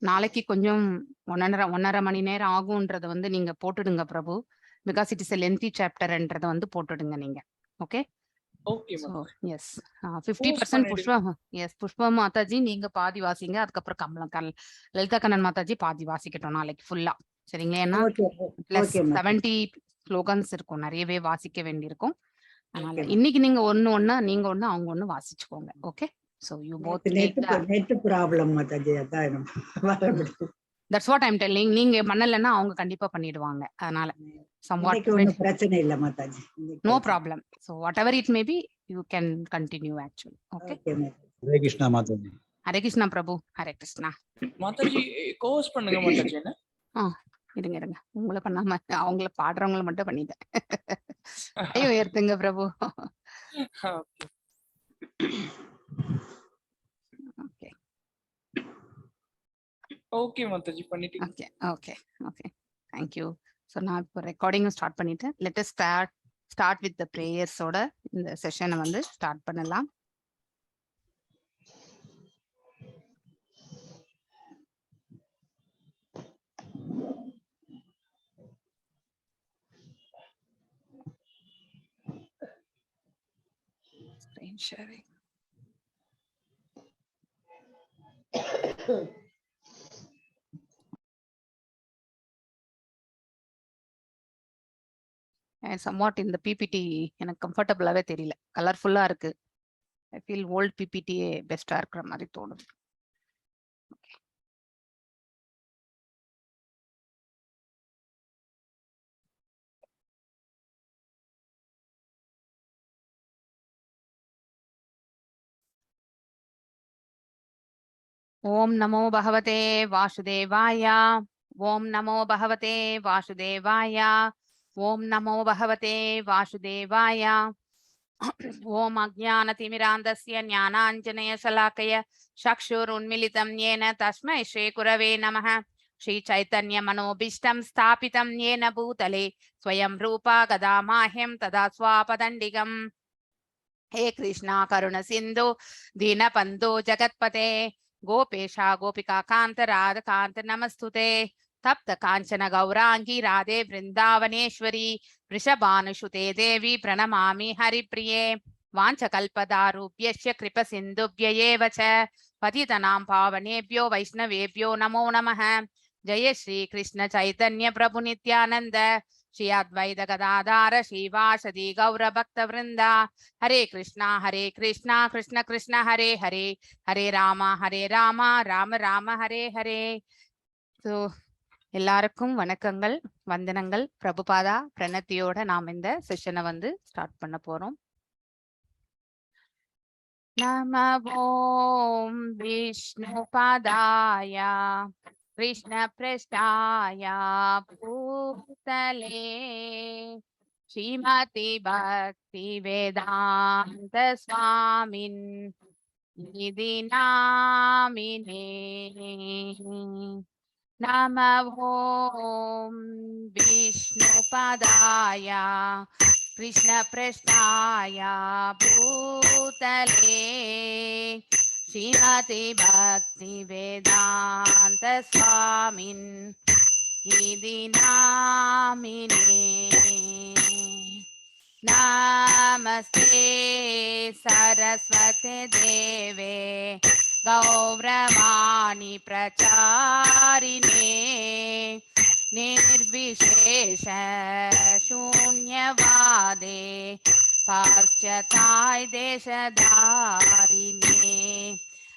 நாளைக்கு கொஞ்சம் 1.5 மணி நேரம் ஆகும்ன்றத வந்து நீங்க போட்டுடுங்க Prabhu. Because it is a lengthy சாப்டர்ன்றத வந்து போட்டுடுங்க நீங்க. ஓகே. ஓகே ஸோ மாதா. எஸ் 50% புஷ்பா. எஸ் புஷ்பா மாதாஜி நீங்க பாதி வாசிங்க. அதுக்கப்புறம் லலிதா கண்ணன் மாதாஜி பாதி வாசிக்கட்டும் நாளைக்கு ஃபுல்லா. சரிங்களா? ஏன்னா பிளஸ் 70 ஸ்லோகன்ஸ் இருக்கும், நிறையவே வாசிக்க வேண்டியிருக்கும். அதனால இன்னைக்கு நீங்க ஒண்ணு நீங்க ஒண்ணு அவங்க ஒண்ணு வாசிச்சுக்கோங்க. Okay. So you both take the net problem மாதாஜி. அதான் that's what I'm telling. நீங்க பண்ணலன்னா அவங்க கண்டிப்பா பண்ணிடுவாங்க. அதனால somewhat பிரச்சனை இல்ல Mataji. No problem. So whatever it may be, you can continue actually. Okay. Hare Krishna Mataji. Hare Krishna Prabhu. Hare Krishna. Mataji course பண்ணுங்க மாதாஜி. என்ன? இருங்க. உங்களை பண்ணாம அவங்கள பாடுறவங்கள மட்டும் பண்ணிட்டேன். ஐயோ ஏத்துங்க பிரபு. ஓகே. ஓகே மாதாஜி பண்ணிட்டீங்க. ஓகே. Thank you. So நான் இப்போ ரெக்கார்டிங் ஸ்டார்ட் பண்ணிட்டேன். Let us start with the prayers ஓட இந்த செஷனை வந்து ஸ்டார்ட் பண்ணலாம். Screen sharing. somewhat in the PPT எனக்கு கம்ஃபர்டபுளாவே தெரியல, கலர்ஃபுல்லா இருக்கு. I feel old PPT பெஸ்டா இருக்கிற மாதிரி தோணுது. ஓம் நமோ பகவதே வாசுதேவாய. ஓம் நமோ பகவதே வாசுதேவாய. ஓம் நமோ பகவதே வாசுதேவாய. ஓம் அஜ்ஞானதிமிராந்தஸ்ய ஞானாஞ்சனயசலாக்கய சக்ஷுருன்மிலிதம் येन தஸ்மை ஸ்ரீ குரவே நமः. ஸ்ரீ சைத்தன்ய மனோபீஷ்டம் ஸ்தாபிதம் येन பூதலே ஸ்வயம் ரூபா கதா மாஹ்யம் ததா ஸ்வாபதண்டிகம். हे कृष्णा करुण सिंधु दीनबन्धो जगत्पते गोपेशा गोपिका कांत राध कांत नमस्तुते. तप्त कांचन गौरांगी राधे वृंदावनेश्वरी वृषभानुसुते देवी प्रणमामि हरिप्रिये. वाञ्छकल्पदारुभ्यश्च कृपसिन्धुभ्य एव च पतितनां पावनेभ्यो वैष्णवेभ्यो नमो नमः. जय श्री कृष्ण चैतन्य प्रभु नित्यानंद श्री अद्वैत गदाधार श्रीवासदि गौर भक्त वृंदा. हरे कृष्णा कृष्ण कृष्ण हरे हरे हरे राम राम राम हरे हरे. ஸோ எல்லாருக்கும் வணக்கங்கள், வந்தனங்கள். பிரபுபாதா பிரணத்தியோட நாம் இந்த செஷனை வந்து ஸ்டார்ட் பண்ண போறோம். நம ஓம் விஷ்ணுபாதாய कृष्ण पृष्ठाय भूतले श्रीमती भक्ति वेदांत स्वामिन् निधि नामिने. नमः ओम विष्णुपदाय कृष्ण पृष्ठाय भूतले श्रीमती भक्ति वेदांत स्वामिन् निधि नामिने. नमस्ते सरस्वती देवे गौरवाणी प्रचारिणे निर्विशेष शून्यवादे पाश्चात्य देशधारिणे.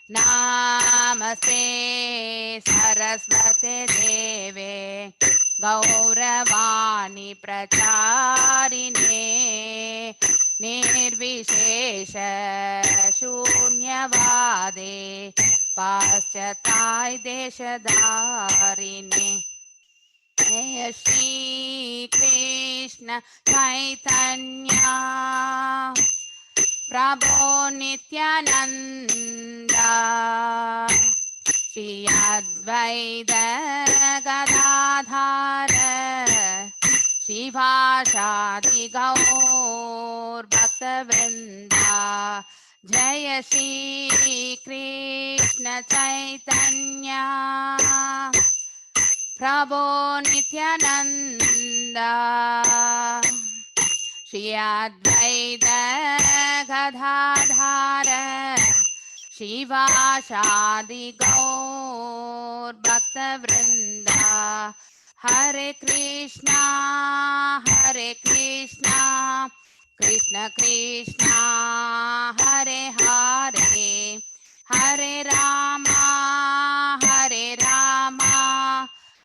नमस्ते सरस्वती देवे गौरवाणी प्रचारिणे निर्विशेष शून्यवादे पाश्चात्य देशधारिणे. जय श्री कृष्ण चैतन्य प्रभो नित्यानंद श्री अद्वैत गदाधर श्रीवासादि गौर भक्त वृंदा. जय श्री कृष्ण चैतन्य प्रभु नित्यानंद श्री अद्वैत गदाधर शिवासादि गौर भक्त वृंदा हरे कृष्णा कृष्ण कृष्णा हरे हरे हरे राम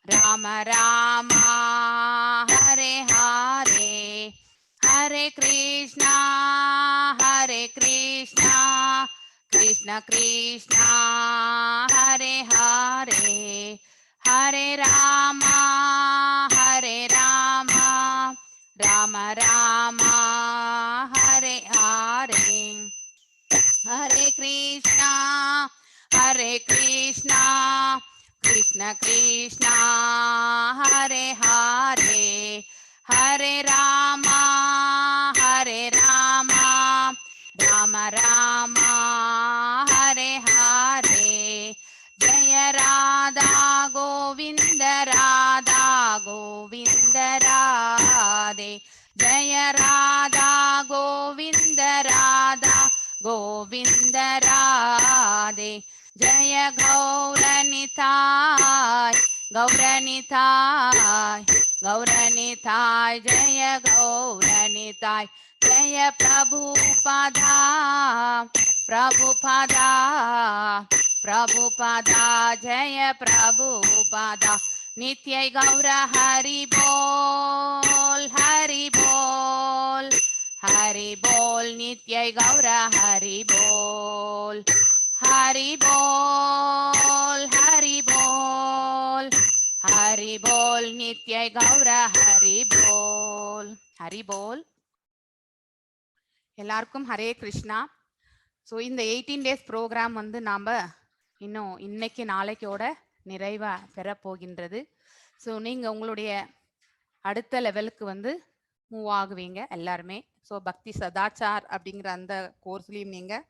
राम राम हरे हरे हरे कृष्णा कृष्ण कृष्णा हरे हरे हरे राम राम राम हरे हरे हरे कृष्णा कृष्ण कृष्णा हरे हरे हरे राम राम राम हरे हरे जय राधा गोविंद राधे जय राधा गोविंद राधे जय गौरनिताय जय गौरनिताय जय प्रभुपादा जय प्रभुपादा नित्य गौर हरि बोल नित्य गौर हरि बोल नित्य गौर हरि बोल எல்லாருக்கும் ஹரே கிருஷ்ணா. ஸோ இந்த 18 days ப்ரோக்ராம் வந்து நாம் இன்னும் இன்னைக்கு நாளைக்கோட நிறைவா பெற போகின்றது. ஸோ நீங்கள் உங்களுடைய அடுத்த லெவலுக்கு வந்து மூவ் ஆகுவீங்க எல்லாருமே. ஸோ பக்தி சதாச்சார் அப்படிங்கிற அந்த கோர்ஸ்லையும் நீங்கள்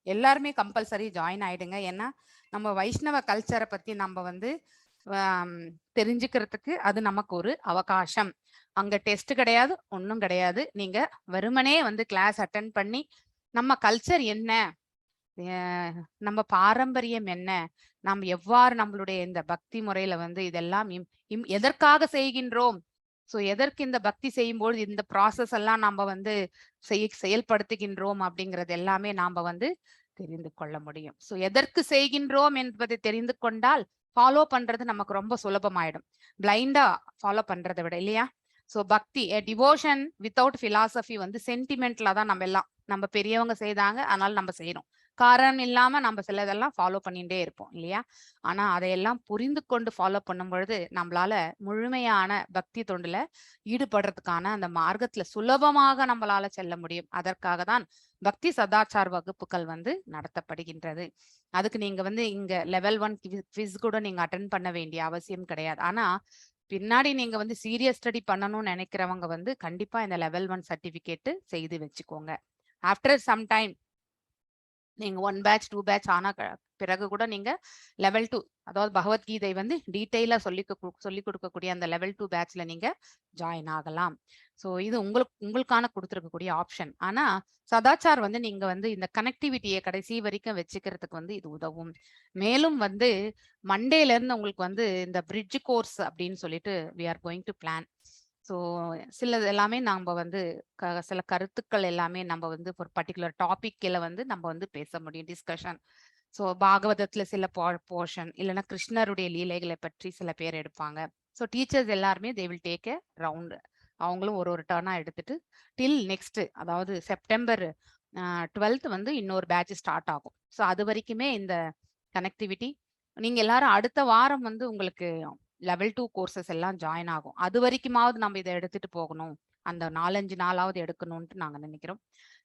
எல்லாருமே கம்பல்சரி ஜாயின் ஆகிடுங்க. ஏன்னா நம்ம வைஷ்ணவ கல்ச்சரை பற்றி நம்ம வந்து தெரிஞ்சுக்கிறதுக்கு அது நமக்கு ஒரு அவகாசம். அங்க டெஸ்ட் கிடையாது, ஒன்றும் கிடையாது. நீங்க வெறுமனே வந்து கிளாஸ் அட்டென்ட் பண்ணி நம்ம கல்ச்சர் என்ன, நம்ம பாரம்பரியம் என்ன, நாம் எவ்வாறு நம்மளுடைய இந்த பக்தி முறையில வந்து இதெல்லாம் எதற்காக செய்கின்றோம், ஸோ எதற்கு இந்த பக்தி செய்யும்போது இந்த ப்ராசஸ் எல்லாம் நம்ம வந்து செயல்படுத்துகின்றோம் அப்படிங்கிறது எல்லாமே நாம வந்து தெரிந்து கொள்ள முடியும். ஸோ எதற்கு செய்கின்றோம் என்பதை தெரிந்து கொண்டால் ஃபாலோ பண்றது நமக்கு ரொம்ப சுலபமாயிடும், பிளைண்டா ஃபாலோ பண்றதை விட, இல்லையா? ஸோ பக்தி டிவோஷன் வித்தவுட் பிலாசபி வந்து சென்டிமெண்ட்ல தான் நம்ம பெரியவங்க செய்தாங்க அதனால நம்ம செய்யறோம், காரணம் இல்லாம நம்ம சிலதெல்லாம் ஃபாலோ பண்ணிட்டே இருப்போம், இல்லையா? ஆனா அதையெல்லாம் புரிந்து கொண்டு ஃபாலோ பண்ணும் பொழுது நம்மளால முழுமையான பக்தி தொண்டுல ஈடுபடுறதுக்கான அந்த மார்க்கத்துல சுலபமாக நம்மளால செல்ல முடியும். அதற்காக தான் பக்தி சதாச்சார் வகுப்புகள் வந்து நடத்தப்படுகின்றது. அதுக்கு நீங்க வந்து இங்க லெவல் 1 குவிஸ் கூட நீங்க அட்டென்ட் பண்ண வேண்டிய அவசியம் கிடையாது. ஆனா பின்னாடி நீங்க வந்து சீரியஸ் ஸ்டடி பண்ணணும்னு நினைக்கிறவங்க வந்து கண்டிப்பா இந்த லெவல் 1 சர்டிபிகேட் செய்து வச்சுக்கோங்க. ஆஃப்டர் சம் டைம் நீங்க 1 பேட்ச் 2 பேட்ச் ஆனா பிறகு கூட நீங்க லெவல் 2, அதாவது பகவத்கீதை வந்து டீட்டெயிலா சொல்லி கொடுக்கக்கூடிய அந்த லெவல் 2 பேட்ச்ல நீங்க ஜாயின் ஆகலாம். ஸோ இது உங்களுக்கான கொடுத்துருக்கக்கூடிய ஆப்ஷன். ஆனா சதாச்சார் வந்து நீங்க வந்து இந்த கனெக்டிவிட்டியை கடைசி வரைக்கும் வச்சுக்கிறதுக்கு வந்து இது உதவும். மேலும் வந்து மண்டேல இருந்து உங்களுக்கு வந்து இந்த பிரிட்ஜ் கோர்ஸ் அப்படின்னு சொல்லிட்டு we are going to plan. So சிலது எல்லாமே நம்ம வந்து சில கருத்துக்கள் எல்லாமே நம்ம வந்து ஒரு பர்டிகுலர் டாபிக்ல வந்து நம்ம வந்து பேச முடியும், டிஸ்கஷன். ஸோ பாகவதத்துல சில போர்ஷன் இல்லைன்னா கிருஷ்ணருடைய லீலைகளை பற்றி சில பேர் எடுப்பாங்க. ஸோ டீச்சர்ஸ் எல்லாருமே they will take a round, அவங்களும் ஒரு டர்னா எடுத்துட்டு டில் நெக்ஸ்ட், அதாவது செப்டம்பர் 12th வந்து இன்னொரு பேட்ச் ஸ்டார்ட் ஆகும். ஸோ அது வரைக்குமே இந்த கனெக்டிவிட்டி நீங்க எல்லாரும் அடுத்த வாரம் வந்து உங்களுக்கு லெவல் 2 கோர்சஸ் எல்லாம் ஜாயின் ஆகும். அது வரைக்குமாவது நம்ம இதை எடுத்துட்டு போகணும், அந்த 4-5 நாளாவது எடுக்கணும்னு நாங்க நினைக்கிறோம்.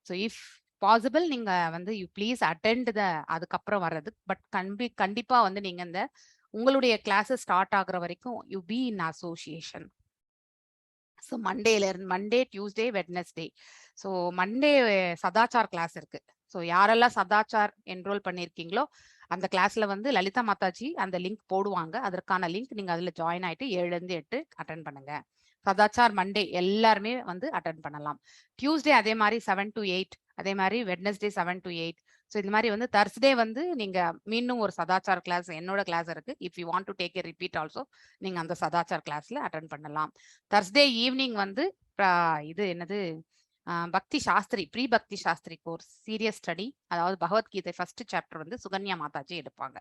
ஸோ இஃப் பாசிபிள் நீங்க வந்து யூ ப்ளீஸ் அட்டெண்ட் அதுக்கப்புறம் வர்றது. பட் கண்டிப்பா வந்து நீங்க இந்த உங்களுடைய கிளாஸஸ் ஸ்டார்ட் ஆகுற வரைக்கும் you be in association. So Monday Tuesday Wednesday. So Monday Sadachar class இருக்கு. ஸோ யாரெல்லாம் சதாச்சார் என்ரோல் பண்ணியிருக்கீங்களோ அந்த கிளாஸ்ல வந்து லலிதா மாதாஜி அந்த லிங்க் போடுவாங்க. அதற்கான லிங்க் நீங்க அதுல ஜாயின் ஆயிட்டு 7 இருந்து 8 அட்டன் பண்ணுங்க. சதாச்சார் மண்டே எல்லாருமே வந்து அட்டன் பண்ணலாம். டியூஸ்டே அதே மாதிரி 7 to 8, அதே மாதிரி வெட்னஸ்டே 7 to 8. ஸோ இந்த மாதிரி வந்து தர்ஸ்டே வந்து நீங்க மீண்டும் ஒரு சதாச்சார் கிளாஸ் என்னோட கிளாஸ் இருக்கு. If you want to take a repeat also நீங்க அந்த சதாச்சார் கிளாஸ்ல அட்டன் பண்ணலாம். தர்ஸ்டே ஈவினிங் வந்து இது என்னது பக்தி Shastri pre Bhakti Shastri course serious study, அதாவது பகவத்கீதை ஃபர்ஸ்ட் சாப்டர் வந்து சுகன்யா மாதாஜி எடுப்பாங்க.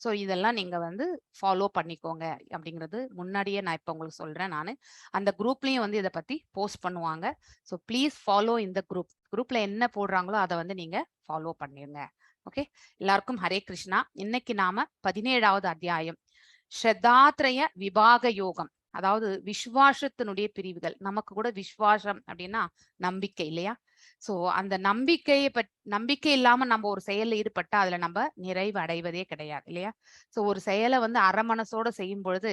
ஸோ இதெல்லாம் நீங்க வந்து ஃபாலோ பண்ணிக்கோங்க அப்படிங்கிறது முன்னாடியே நான் இப்போ உங்களுக்கு சொல்றேன். நான் அந்த குரூப்லயும் வந்து இதை பத்தி போஸ்ட் பண்ணுவாங்க. ஸோ ப்ளீஸ் ஃபாலோ இந்த குரூப்ல என்ன போடுறாங்களோ அதை வந்து நீங்க ஃபாலோ பண்ணிருங்க. ஓகே, எல்லாருக்கும் ஹரே கிருஷ்ணா. இன்னைக்கு நாம 17வது அத்தியாயம் ஸ்ரத்தாத்ரய விபாக யோகம், அதாவது விஸ்வாசத்தினுடைய பிரிவுகள். நமக்கு கூட விஸ்வாசம் அப்படின்னா நம்பிக்கை இல்லையா? சோ அந்த நம்பிக்கை இல்லாம நம்ம ஒரு செயல்ல ஈடுபட்டா அதுல நம்ம நிறைவு அடைவதே கிடையாது இல்லையா? சோ ஒரு செயலை வந்து அரை மனசோட செய்யும் பொழுது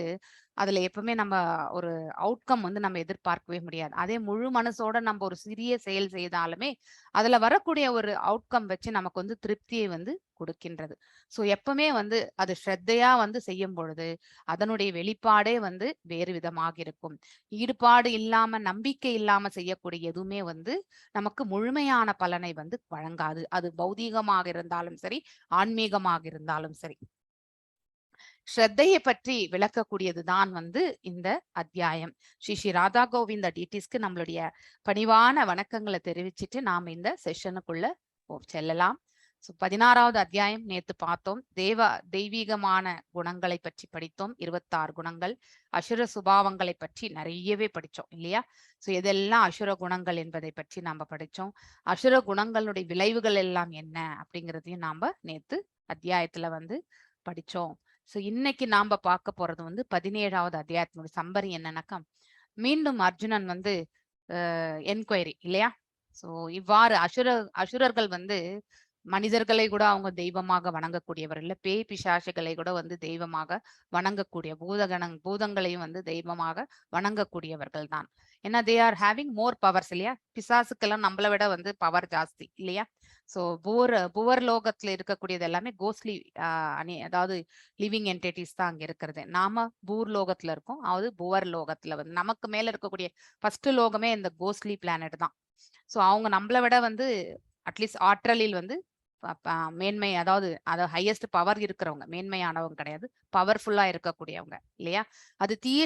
அதுல எப்பவுமே நம்ம ஒரு அவுட்கம் வந்து நம்ம எதிர்பார்க்கவே முடியாது. அதே முழு மனசோட நம்ம ஒரு சிறிய செயல் செய்தாலுமே அதுல வரக்கூடிய ஒரு அவுட்கம் வச்சு நமக்கு வந்து திருப்தியை வந்து கொடுக்கின்றது. சோ எப்பவுமே வந்து அது ஸ்ரத்தையா வந்து செய்யும் பொழுது அதனுடைய வெளிப்பாடே வந்து வேறு விதமாக இருக்கும். ஈடுபாடு இல்லாம நம்பிக்கை இல்லாம செய்யக்கூடிய எதுவுமே வந்து நமக்கு முழுமையான பலனை வந்து வழங்காது. அது பௌதீகமாக இருந்தாலும் சரி, ஆன்மீகமாக இருந்தாலும் சரி. ஸ்ரத்தையை பற்றி விளக்கக்கூடியதுதான் வந்து இந்த அத்தியாயம். ஸ்ரீ ராதா கோவிந்த டிடிஸ்க்கு நம்மளுடைய பணிவான வணக்கங்களை தெரிவிச்சுட்டு நாம இந்த செஷனுக்குள்ள செல்லலாம். 16வது அத்தியாயம் நேத்து பார்த்தோம். தெய்வீகமான குணங்களை பற்றி படித்தோம். 26 குணங்கள். அசுர சுபாவங்களை பற்றி நிறையவே படிச்சோம் இல்லையா? சோ இதெல்லாம் அசுர குணங்கள் என்பதை பற்றி நாம படிச்சோம். அசுர குணங்களுடைய விளைவுகள் எல்லாம் என்ன அப்படிங்கிறதையும் நாம நேத்து அத்தியாயத்துல வந்து படிச்சோம். சோ இன்னைக்கு நாம பார்க்க போறது வந்து 17வது அத்தியாயத்தினுடைய சம்பரி என்னன்னாக்கா, மீண்டும் அர்ஜுனன் வந்து என்கொயரி இல்லையா? சோ இவ்வாறு அசுரர்கள் வந்து மனிதர்களை கூட அவங்க தெய்வமாக வணங்கக்கூடியவர் இல்ல, பேய் பிசாசுகளை கூட வந்து தெய்வமாக வணங்கக்கூடிய பூதங்களையும் வந்து தெய்வமாக வணங்கக்கூடியவர்கள் தான். ஏன்னா they are having more powers இல்லையா? பிசாசுக்கெல்லாம் நம்மளை விட வந்து பவர் ஜாஸ்தி இல்லையா? சோ புவர் லோகத்துல இருக்கக்கூடியது எல்லாமே கோஸ்ட்லி அதாவது லிவிங் என்டிட்டிஸ் தான் அங்க இருக்கிறது. நாம பூர் லோகத்துல இருக்கோம், அதாவது புவர் லோகத்துல வந்து நமக்கு மேல இருக்கக்கூடிய ஃபர்ஸ்ட் லோகமே இந்த கோஸ்ட்லி பிளானட் தான். சோ அவங்க நம்மளை விட வந்து அட்லீஸ்ட் ஆற்றலில் வந்து மேன்மை, அதாவது ஹையஸ்ட் பவர் இருக்கிறவங்க, மேன்மையானவங்க கிடையாது, பவர்ஃபுல்லா இருக்கக்கூடியவங்க இல்லையா? அது தீய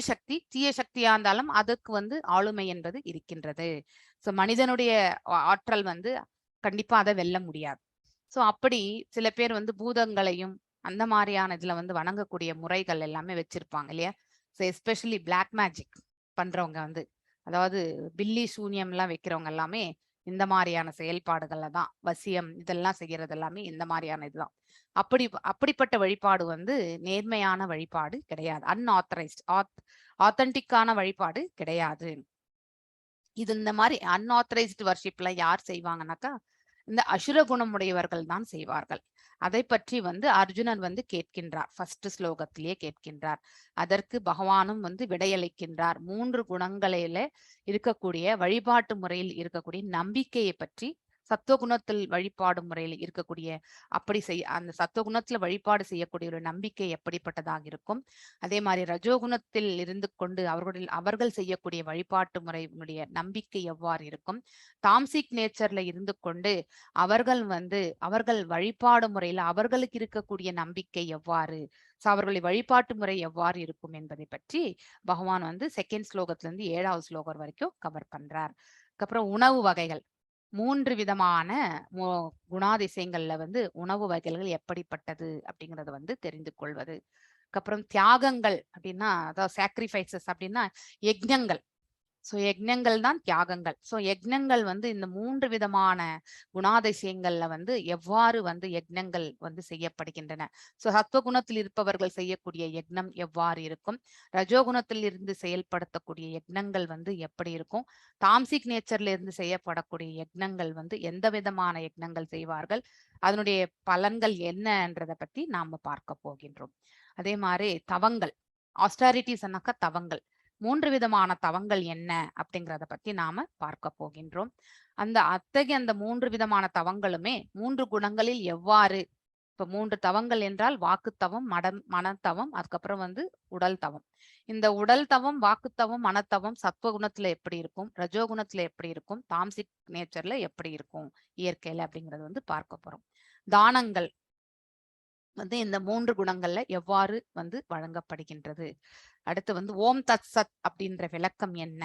சக்தியா இருந்தாலும் அதுக்கு வந்து ஆளுமை என்பது இருக்கின்றது. சோ மனிதனுடைய ஆற்றல் வந்து கண்டிப்பா அதை வெல்ல முடியாது. சோ அப்படி சில பேர் வந்து பூதங்களையும் அந்த மாதிரியான இதுல வந்து வணங்கக்கூடிய முறைகள் எல்லாமே வச்சிருப்பாங்க இல்லையா? ஸோ எஸ்பெஷலி பிளாக் மேஜிக் பண்றவங்க வந்து, அதாவது பில்லி சூனியம் எல்லாம் வைக்கிறவங்க எல்லாமே இந்த மாதிரியான செயல்பாடுகள்ல தான், வசியம் இதெல்லாம் செய்யறது எல்லாமே இந்த மாதிரியான இதுதான். அப்படிப்பட்ட வழிபாடு வந்து நேர்மையான வழிபாடு கிடையாது. ஆத்தென்டிக்கான வழிபாடு கிடையாது. இது இந்த மாதிரி அன்ஆத்தரைஸ்டு வர்ஷிப்ல யார் செய்வாங்கன்னாக்கா இந்த அசுர குணமுடையவர்கள் தான் செய்வார்கள். அதை பற்றி வந்து அர்ஜுனன் வந்து கேட்கின்றார். ஃபர்ஸ்ட் ஸ்லோகத்திலேயே கேட்கின்றார். அதற்கு பகவானும் வந்து விடையளிக்கின்றார். 3 குணங்களில இருக்கக்கூடிய வழிபாட்டு முறையில் இருக்கக்கூடிய நம்பிக்கையை பற்றி, சத்துவகுணத்தில் வழிபாடு முறையில் இருக்கக்கூடிய அந்த சத்துவகுணத்துல வழிபாடு செய்யக்கூடிய ஒரு நம்பிக்கை எப்படிப்பட்டதாக இருக்கும், அதே மாதிரி ரஜோகுணத்தில் இருந்து கொண்டு அவர்கள் செய்யக்கூடிய வழிபாட்டு முறையினுடைய நம்பிக்கை எவ்வாறு இருக்கும், தாம்சிக் நேச்சர்ல இருந்து கொண்டு அவர்கள் வழிபாடு முறையில அவர்களுக்கு இருக்கக்கூடிய நம்பிக்கை எவ்வாறு, அவர்களுடைய வழிபாட்டு முறை எவ்வாறு இருக்கும் என்பதை பற்றி பகவான் வந்து 2nd ஸ்லோகத்துல இருந்து 7வது ஸ்லோகம் வரைக்கும் கவர் பண்றார். அதுக்கப்புறம் உணவு வகைகள், 3 விதமான குணாதிசயங்கள்ல வந்து உணவு வகைகள் எப்படிப்பட்டது அப்படிங்கறத வந்து தெரிந்து கொள்வது. அதுக்கப்புறம் தியாகங்கள் அப்படின்னா, அதாவது சாக்ரிஃபைசஸ் அப்படின்னா யஜ்ஞங்கள். சோ யஜ்ஞங்கள் தான் தியாகங்கள். சோ யஜ்ஞங்கள் வந்து இந்த 3 விதமான குணாதிசயங்கள்ல வந்து எவ்வாறு வந்து யஜ்ஞங்கள் வந்து செய்யப்படுகின்றன. சோ சத்துவகுணத்தில் இருப்பவர்கள் செய்யக்கூடிய யஜ்ஞம் எவ்வாறு இருக்கும், ரஜோகுணத்தில் இருந்து செயல்படுத்தக்கூடிய யஜ்ஞங்கள் வந்து எப்படி இருக்கும், தாம்சிக் நேச்சர்ல இருந்து செய்யப்படக்கூடிய யஜ்ஞங்கள் வந்து எந்த விதமான யஜ்ஞங்கள் செய்வார்கள், அதனுடைய பலன்கள் என்னன்றதை பத்தி நாம பார்க்க போகின்றோம். அதே மாதிரி தவங்கள், ஆஸ்டாரிட்டிஸ் தவங்கள், மூன்று விதமான தவங்கள் என்ன அப்படிங்கிறத பத்தி நாம பார்க்க போகின்றோம். அந்த மூன்று விதமான தவங்களுமே மூன்று குணங்களில் எவ்வாறு, இப்ப மூன்று தவங்கள் என்றால் வாக்குத்தவம், மனத்தவம், அதுக்கப்புறம் உடல் தவம். இந்த உடல் தவம், வாக்குத்தவம், மனத்தவம் சத்வகுணத்துல எப்படி இருக்கும், ரஜோகுணத்துல எப்படி இருக்கும், தாம்சிக் நேச்சர்ல எப்படி இருக்கும் இயற்கையில அப்படிங்கறது பார்க்க போறோம். தானங்கள் இந்த மூன்று குணங்கள்ல எவ்வாறு வழங்கப்படுகின்றது. அடுத்து ஓம் தத் சத் அப்படின்ற விளக்கம் என்ன,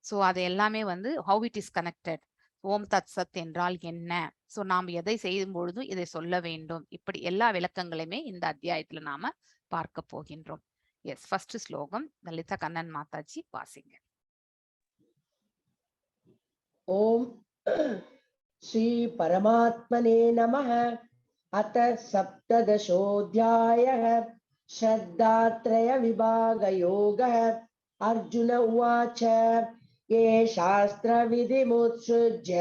சோ அது எல்லாமே ஹவு இட் இஸ் கனெக்டட், ஓம் தத் சத் என்றால் என்ன, சோ நாம் எதை செய்யும் பொழுதும் இதை சொல்ல வேண்டும், இப்படி எல்லா விளக்கங்களையுமே இந்த அத்தியாயத்துல நாம பார்க்க போகின்றோம். எஸ், ஃபர்ஸ்ட் ஸ்லோகம் லலிதா கண்ணன் மாதாஜி வாசிங்க. ஓம் ஸ்ரீ பரமாத்மனே நமः. அத சப்ததசோऽध्यायः. ஸ்ரத்தாத்ரய விபாக யோகः. அர்ஜுன உவாச்ச ये शास्त्रविधिमुत्सृज्य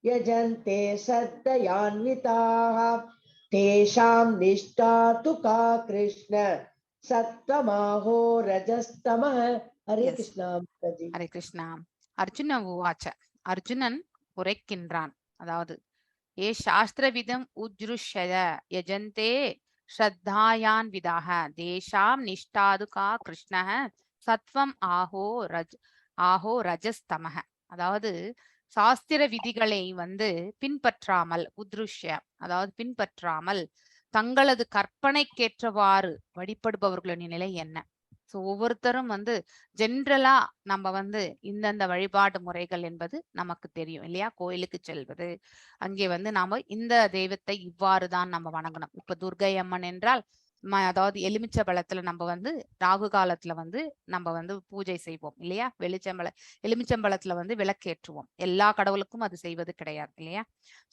यजन्ते श्रद्धयान्विताः तेषां निष्ठा तु का कृष्ण सत्त्वमाहो रजस्तमः. हरे Yes. कृष्णा माताजी. ஹரே கிருஷ்ணா. அர்ஜுன உவாச்ச, அர்ஜுனன் உரைக்கின்றான். அதாவது ஏ சாஸ்திரவிதம் உஜ்ருஷ்ய யஜந்தே ஸ்ரத்தாயான் விதாக தேஷாம் நிஷ்டாது கா கிருஷ்ணः சத்வம் ஆஹோ ரஜஸ்தமக. அதாவது சாஸ்திர விதிகளை பின்பற்றாமல், உத்ருஷ்ய அதாவது பின்பற்றாமல், தங்களது கற்பனைக்கேற்றவாறு வழிபடுபவர்களின் நிலை என்ன. சோ ஒவ்வொருத்தரும் ஜென்ரலா நம்ம இந்தந்த வழிபாடு முறைகள் என்பது நமக்கு தெரியும் இல்லையா. கோயிலுக்கு செல்வது, அங்கே நாம இந்த தெய்வத்தை இவ்வாறுதான் நம்ம வணங்கணும். இப்ப துர்கை அம்மன் என்றால் அதாவது எலுமிச்ச பழத்துல நம்ம ராகு காலத்துல நம்ம பூஜை செய்வோம் இல்லையா. எலுமிச்சம்பழத்துல விளக்கேற்றுவோம். எல்லா கடவுளுக்கும் அது செய்வது கிடையாது இல்லையா.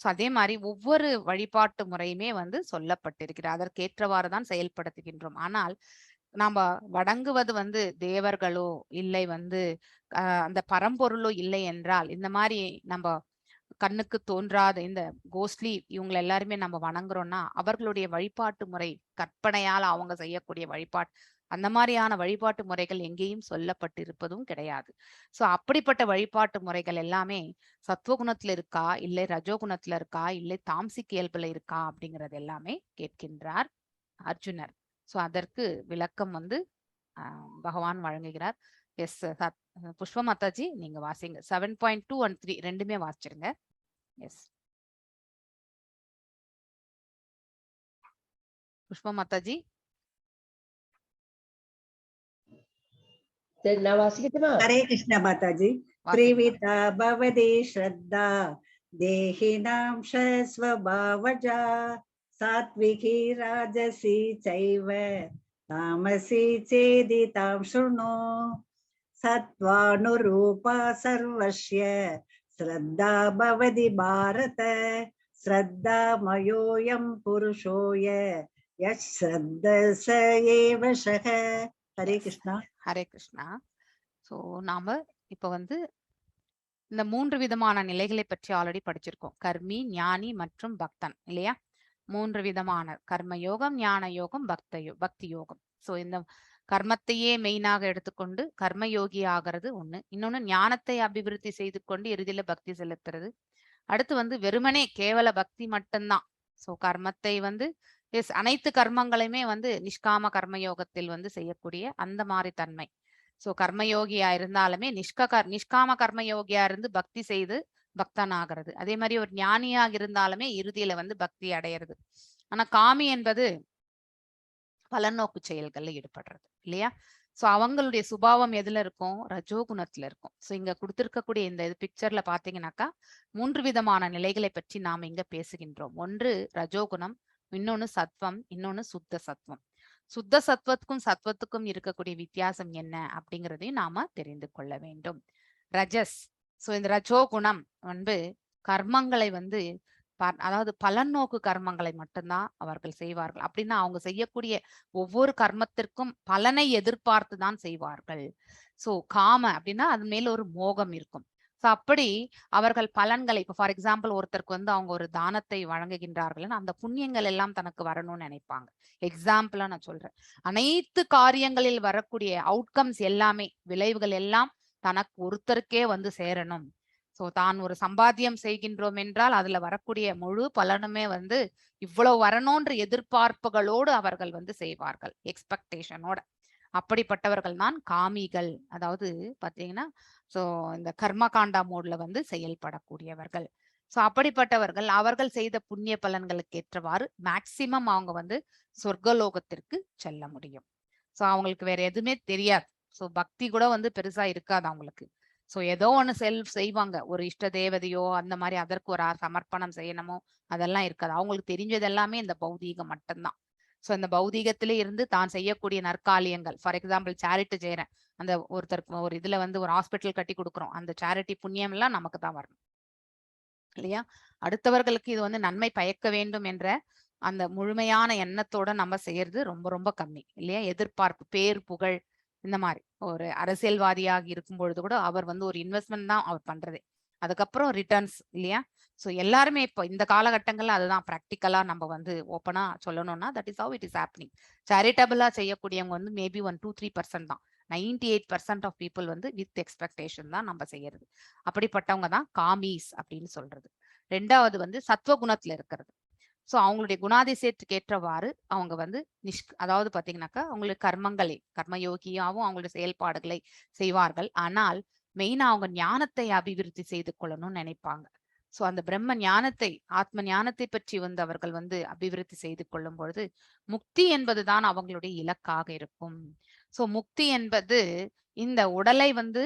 சோ அதே மாதிரி ஒவ்வொரு வழிபாட்டு முறையுமே சொல்லப்பட்டிருக்கிறது. அதற்கேற்றவாறுதான் செயல்படுத்துகின்றோம். ஆனால் நாம வணங்குவது தேவர்களோ இல்லை அந்த பரம்பொருளோ இல்லை என்றால், இந்த மாதிரி நம்ம கண்ணுக்கு தோன்றாத இந்த கோஸ்ட்லி இவங்க எல்லாருமே நம்ம வணங்குறோம்னா அவர்களுடைய வழிபாட்டு முறை கற்பனையால் அவங்க செய்யக்கூடிய வழிபாட்டு, அந்த மாதிரியான வழிபாட்டு முறைகள் எங்கேயும் சொல்லப்பட்டிருப்பதும் கிடையாது. சோ அப்படிப்பட்ட வழிபாட்டு முறைகள் எல்லாமே சத்துவகுணத்துல இருக்கா, இல்லை ரஜோகுணத்துல இருக்கா, இல்லை தாம்சிக் இயல்புல இருக்கா அப்படிங்கறது எல்லாமே கேட்கின்றார் அர்ஜுனர். சோ அதற்கு விளக்கம் பகவான் வழங்குகிறார். எஸ், புஷ்ப மாதாஜி நீங்க வாசிங்க. 7.2 and 3 ரெண்டுமே வாசிச்சிருங்க. எஸ், புஷ்ப மாதாஜி. சரி, நான் வாசிக்கட்டுமா? हरे कृष्ण माताजी. त्रिविधा भवति श्रद्धा देहिनां स्वभावजा सात्विकी राजसी चैव तामसी चेदि तां शृणु सत्त्वानुरूपा सर्वस्य श्रद्धा भवति भारत श्रद्धामयोऽयं पुरुषोय यश्रद्धस एव सः. हरे कृष्णा. ஹரே கிருஷ்ணா. சோ நாம இப்ப இந்த மூன்று விதமான நிலைகளை பற்றி ஆல்ரெடி படிச்சிருக்கோம். கர்மி, ஞானி மற்றும் பக்தன் இல்லையா. மூன்று விதமான கர்ம யோகம், ஞான யோகம், பக்தி யோகம். சோ இந்த கர்மத்தையே மெயினாக எடுத்துக்கொண்டு கர்மயோகி ஆகிறது ஒண்ணு. இன்னொன்னு ஞானத்தை அபிவிருத்தி செய்து கொண்டு இறுதியில பக்தி செலுத்துறது. அடுத்து வெறுமனே கேவல பக்தி மட்டும்தான். சோ கர்மத்தை எஸ் அனைத்து கர்மங்களையுமே நிஷ்காம கர்மயோகத்தில் செய்யக்கூடிய அந்த மாதிரி தன்மை. சோ கர்மயோகியா இருந்தாலுமே நிஷ்காம கர்மயோகியா இருந்து பக்தி செய்து பக்தன் ஆகிறது. அதே மாதிரி ஒரு ஞானியாக இருந்தாலுமே இறுதியில பக்தி அடையிறது. ஆனா காமி என்பது பலநோக்கு செயல்கள்ல ஈடுபடுறது இல்லையா. சோ அவங்களுடைய சுபாவம் எதுல இருக்கும், ரஜோகுணத்துல இருக்கும். சோ இங்க கொடுத்திருக்கக்கூடிய இந்த பிக்சர்ல பாத்தீங்கன்னாக்கா மூன்று விதமான நிலைகளை பற்றி நாம் இங்க பேசுகின்றோம். ஒன்று ரஜோகுணம், இன்னொன்னு சத்வம், இன்னொன்னு சுத்த சத்வம். சுத்த சத்வத்துக்கும் சத்வத்துக்கும் இருக்கக்கூடிய வித்தியாசம் என்ன அப்படிங்கிறதையும் நாம தெரிந்து கொள்ள வேண்டும். ரஜஸ், சோ இந்த ரஜோகுணம் கர்மங்களை அதாவது பலநோக்கு கர்மங்களை மட்டும்தான் அவர்கள் செய்வார்கள். அப்படின்னா அவங்க செய்யக்கூடிய ஒவ்வொரு கர்மத்திற்கும் பலனை எதிர்பார்த்து தான் செய்வார்கள். சோ காம அப்படின்னா அது மேல ஒரு மோகம் இருக்கும். ஸோ அப்படி அவர்கள் பலன்களை இப்போ ஃபார் எக்ஸாம்பிள் ஒருத்தருக்கு வந்து அவங்க ஒரு தானத்தை வழங்குகின்றார்கள், அந்த புண்ணியங்கள் எல்லாம் தனக்கு வரணும்னு நினைப்பாங்க. எக்ஸாம்பிளா நான் சொல்றேன். அனைத்து காரியங்களில் வரக்கூடிய அவுட்கம்ஸ் எல்லாமே, விளைவுகள் எல்லாம் தனக்கு ஒருத்தருக்கே வந்து சேரணும். ஸோ தான் ஒரு சம்பாத்தியம் செய்கின்றோம் என்றால் அதுல வரக்கூடிய முழு பலனுமே வந்து இவ்வளவு வரணும்ன்ற எதிர்பார்ப்புகளோடு அவர்கள் வந்து செய்வார்கள், எக்ஸ்பெக்டேஷனோட. அப்படிப்பட்டவர்கள் தான் காமிகள். அதாவது பாத்தீங்கன்னா சோ இந்த கர்மகாண்டா மோட்ல வந்து செயல்படக்கூடியவர்கள். சோ அப்படிப்பட்டவர்கள் அவர்கள் செய்த புண்ணிய பலன்களுக்கு ஏற்றவாறு மேக்சிமம் அவங்க வந்து சொர்க்கலோகத்திற்கு செல்ல முடியும். சோ அவங்களுக்கு வேற எதுவுமே தெரியாது. சோ பக்தி கூட வந்து பெருசா இருக்காது அவங்களுக்கு. சோ ஏதோ ஒண்ணு செய்வாங்க, ஒரு இஷ்ட தேவதையோ அந்த மாதிரி அதற்கு ஒரு சமர்ப்பணம் செய்யணுமோ அதெல்லாம் இருக்காது. அவங்களுக்கு தெரிஞ்சது எல்லாமே இந்த பௌதீகம் மட்டும்தான். சோ இந்த பௌதீகத்திலே இருந்து தான் செய்யக்கூடிய நற்காலியங்கள், ஃபார் எக்ஸாம்பிள் சேரிட்டி செய்யறேன், அந்த ஒருத்தருக்கு ஒரு இதுல வந்து ஒரு ஹாஸ்பிட்டல் கட்டி கொடுக்குறோம், அந்த சேரிட்டி புண்ணியம் எல்லாம் நமக்கு தான் வரணும் இல்லையா? அடுத்தவர்களுக்கு இது வந்து நன்மை பயக்க வேண்டும் என்ற அந்த முழுமையான எண்ணத்தோட நம்ம செய்யறது ரொம்ப ரொம்ப கம்மி இல்லையா? எதிர்பார்ப்பு, பேர் புகழ், இந்த மாதிரி ஒரு அரசியல்வாதியாக இருக்கும் பொழுது கூட அவர் வந்து ஒரு இன்வெஸ்ட்மெண்ட் தான் அவர் பண்றதே, அதுக்கப்புறம் ரிட்டர்ன்ஸ் இல்லையா? ஸோ எல்லாருமே இப்போ இந்த காலகட்டங்கள்ல அதுதான் ப்ராக்டிக்கலா நம்ம வந்து ஓப்பனா சொல்லணும்னா that is how it is happening. சேரிட்டபிளா செய்யக்கூடியவங்க வந்து மேபி 1-2-3% தான். 98% ஆஃப் பீப்புள் வந்து வித் எக்ஸ்பெக்டேஷன் தான் நம்ம செய்யறது. அப்படிப்பட்டவங்க தான் காமீஸ் அப்படின்னு சொல்றது. ரெண்டாவது வந்து சத்வகுணத்துல இருக்கிறது. ஸோ அவங்களுடைய குணாதிசயத்துக்கு ஏற்றவாறு அவங்க வந்து அதாவது பாத்தீங்கன்னாக்கா அவங்களுக்கு கர்மங்களை கர்மயோகியாவும் அவங்களுடைய செயல்பாடுகளை செய்வார்கள். ஆனால் மெயினா அவங்க ஞானத்தை அபிவிருத்தி செய்து கொள்ளணும்னு நினைப்பாங்க. சோ அந்த பிரம்ம ஞானத்தை, ஆத்ம ஞானத்தை பற்றி வந்து அவர்கள் வந்து அபிவிருத்தி செய்து கொள்ளும் பொழுது முக்தி என்பதுதான் அவங்களுடைய இலக்காக இருக்கும். சோ முக்தி என்பது இந்த உடலை வந்து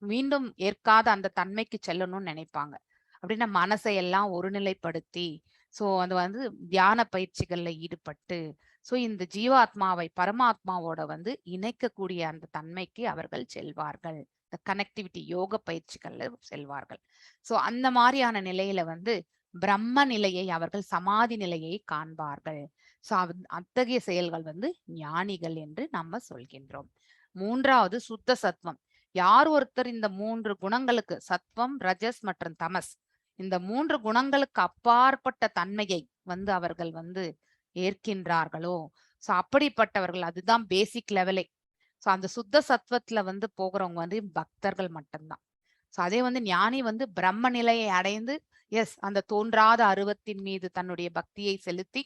மீண்டும் ஏற்காத அந்த தன்மைக்கு செல்லணும்னு நினைப்பாங்க. அப்படின்னா மனசை எல்லாம் ஒருநிலைப்படுத்தி சோ அது வந்து தியான பயிற்சிகள்ல ஈடுபட்டு சோ இந்த ஜீவாத்மாவை பரமாத்மாவோட வந்து இணைக்கக்கூடிய அந்த தன்மைக்கு அவர்கள் செல்வார்கள். இந்த கனெக்டிவிட்டி யோக பயிற்சிகள்ல செல்வார்கள். சோ அந்த மாதிரியான நிலையில வந்து பிரம்ம நிலையை அவர்கள் சமாதி நிலையை காண்பார்கள். சோ அத்தகைய செயல்கள் வந்து ஞானிகள் என்று நம்ம சொல்கின்றோம். மூன்றாவது சுத்த சத்வம். யார் ஒருத்தர் இந்த 3 குணங்களுக்கு, சத்வம், ரஜஸ் மற்றும் தமஸ், இந்த 3 குணங்களுக்கு அப்பாற்பட்ட தன்மையை வந்து அவர்கள் வந்து ஏற்கின்றார்களோ சோ அப்படிப்பட்டவர்கள், அதுதான் பேசிக் லெவலே. சோ அந்த சுத்த சத்வத்துல வந்து போகிறவங்க வந்து பக்தர்கள் மட்டும்தான். சோ அதே வந்து ஞானி வந்து பிரம்ம நிலையை அடைந்து அந்த தோன்றாத அருவத்தின் மீது தன்னுடைய பக்தியை செலுத்தி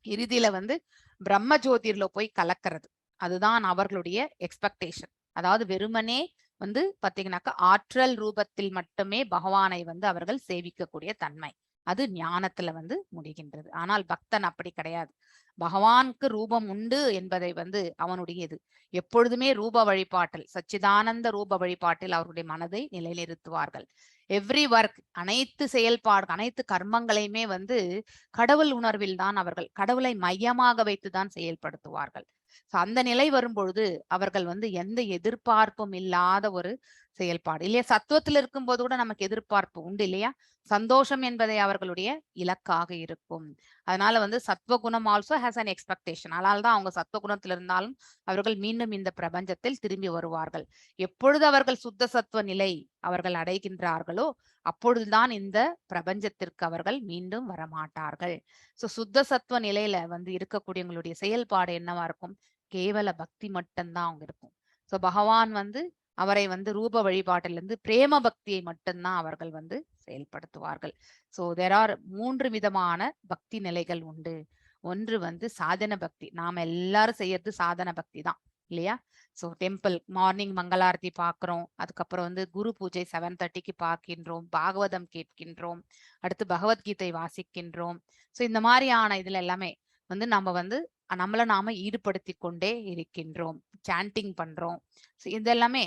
இறுதியில வந்து பிரம்ம ஜோதிர்ல போய் கலக்கிறது. அதுதான் அவர்களுடைய எக்ஸ்பெக்டேஷன். அதாவது வெறுமனே வந்து பாத்தீங்கன்னாக்கா ஆற்றல் ரூபத்தில் மட்டுமே பகவானை வந்து அவர்கள் சேவிக்கக்கூடிய தன்மை, அது ஞானத்துல வந்து முடிகின்றது. ஆனால் பக்தன் அப்படி கிடையாது. பகவானுக்கு ரூபம் உண்டு என்பதை வந்து அவனுடைய இது எப்பொழுதுமே ரூப வழிபாட்டில், சச்சிதானந்த ரூப வழிபாட்டில் அவருடைய மனதை நிலைநிறுத்துவார்கள். எவ்ரி ஒர்க், அனைத்து செயல்பாடு, அனைத்து கர்மங்களையுமே வந்து கடவுள் உணர்வில் தான் அவர்கள் கடவுளை மையமாக வைத்துதான் செயல்படுத்துவார்கள். அந்த நிலை வரும்பொழுது அவர்கள் வந்து எந்த எதிர்பார்ப்பும் இல்லாத ஒரு செயல்பாடு இல்லையா? சத்துவத்தில் இருக்கும் போது கூட நமக்கு எதிர்பார்ப்பு உண்டு இல்லையா? சந்தோஷம் என்பதை அவர்களுடைய இலக்காக இருக்கும். அதனால வந்து சத்வகுணம் ஆல்சோ ஹேஸ் அன் எக்ஸ்பெக்டேஷன். அதனால்தான் அவங்க சத்வகுணத்தில் இருந்தாலும் அவர்கள் மீண்டும் இந்த பிரபஞ்சத்தில் திரும்பி வருவார்கள். எப்பொழுது அவர்கள் சுத்த சத்துவ நிலை அவர்கள் அடைகின்றார்களோ அப்பொழுதுதான் இந்த பிரபஞ்சத்திற்கு அவர்கள் மீண்டும் வரமாட்டார்கள். சோ சுத்த சத்துவ நிலையில வந்து இருக்கக்கூடியவங்களுடைய செயல்பாடு என்னவா இருக்கும்? கேவல பக்தி மட்டும்தான் அவங்க இருக்கும். சோ பகவான் வந்து அவரை வந்து ரூப வழிபாட்டிலிருந்து பிரேம பக்தியை மட்டும்தான் அவர்கள் வந்து செயல்படுத்துவார்கள். சோ தேர் ஆர் 3 விதமான பக்தி நிலைகள் உண்டு. ஒன்று வந்து சாதன பக்தி, நாம எல்லாரும் செய்யறது சாதன பக்தி தான் இல்லையா? சோ டெம்பிள் மார்னிங் மங்களாரத்தி பாக்குறோம், அதுக்கப்புறம் வந்து குரு பூஜை 7:30க்கு பார்க்கின்றோம், பாகவதம் கேட்கின்றோம், அடுத்து பகவத்கீதை வாசிக்கின்றோம். சோ இந்த மாதிரியான இதுல எல்லாமே வந்து நம்ம வந்து நம்மளை நாம ஈடுபடுத்தி கொண்டே இருக்கின்றோம். சாண்டிங் பண்றோம். இதெல்லாமே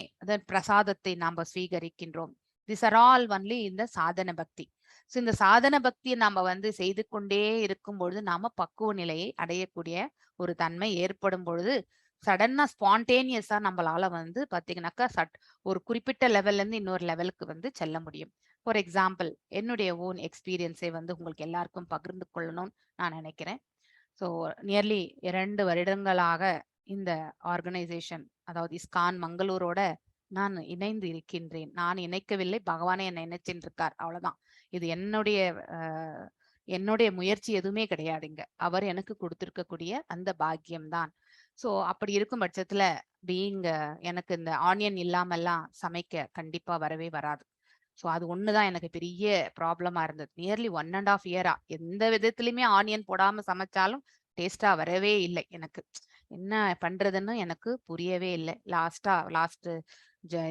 பிரசாதத்தை நாம ஸ்வீகரிக்கின்றோம். திஸ் ஆர் ஆல் ஒன்லி இந்த சாதன பக்தி. சோ இந்த சாதன பக்தியை நாம வந்து செய்து கொண்டே இருக்கும் பொழுது நாம பக்குவ நிலையை அடையக்கூடிய ஒரு தன்மை ஏற்படும் பொழுது சடனா ஸ்பான்டேனியஸா நம்மளால வந்து பாத்தீங்கன்னாக்கா ஒரு குறிப்பிட்ட லெவல்ல இருந்து இன்னொரு லெவலுக்கு வந்து செல்ல முடியும். ஃபார் எக்ஸாம்பிள் என்னுடைய ஓன் எக்ஸ்பீரியன்ஸை வந்து உங்களுக்கு எல்லாருக்கும் பகிர்ந்து கொள்ளணும்னு நான் நினைக்கிறேன். ஸோ நியர்லி 2 வருடங்களாக இந்த ஆர்கனைசேஷன், அதாவது இஸ்கான் மங்களூரோட நான் இணைந்து இருக்கின்றேன். நான் இணைக்கவில்லை, பகவானே என்னை இணைச்சுட்டு இருக்கார். அவ்வளவுதான். இது என்னுடைய முயற்சி எதுவுமே கிடையாதுங்க. அவர் எனக்கு கொடுத்திருக்கக்கூடிய அந்த பாக்கியம்தான். சோ அப்படி இருக்கும் பட்சத்துல எனக்கு இந்த ஆனியன் இல்லாமல்லாம் சமைக்க கண்டிப்பா வரவே வராது. ஸோ அது ஒண்ணுதான் எனக்கு பெரிய ப்ராப்ளமா இருந்தது. நியர்லி 1.5 இயரா எந்த விதத்திலுமே ஆனியன் போடாம சமைச்சாலும் டேஸ்டா வரவே இல்லை எனக்கு. என்ன பண்றதுன்னு எனக்கு புரியவே இல்லை. லாஸ்ட்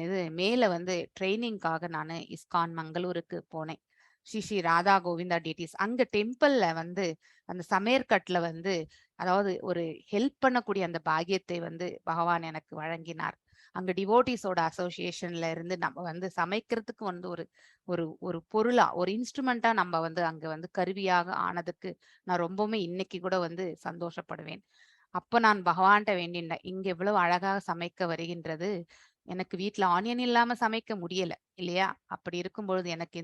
இது மேல வந்து ட்ரைனிங்காக நான் இஸ்கான் மங்களூருக்கு போனேன். ஸ்ரீ ராதா கோவிந்தா டிடிஸ் அங்க டெம்பிள்ல வந்து அந்த சமையற்கட்டுல வந்து அதாவது ஒரு ஹெல்ப் பண்ணக்கூடிய அந்த பாக்கியத்தை வந்து பகவான் எனக்கு வழங்கினார். அங்க டிவோட்டிஸோட அசோசியேஷன்ல இருந்து நம்ம வந்து சமைக்கிறதுக்கு வந்து ஒரு ஒரு ஒரு பொருளா ஒரு இன்ஸ்ட்ருமெண்டா நம்ம வந்து அங்க வந்து கருவியாக ஆனதுக்கு நான் ரொம்பவுமே இன்னைக்கு கூட வந்து சந்தோஷப்படுவேன். அப்ப நான் பகவான்கிட்ட வேண்டினேன், இங்க இவ்வளவு அழகாக சமைக்க வருகின்றது, எனக்கு வீட்டுல ஆனியன் இல்லாம சமைக்க முடியல இல்லையா? அப்படி இருக்கும் பொழுது எனக்கு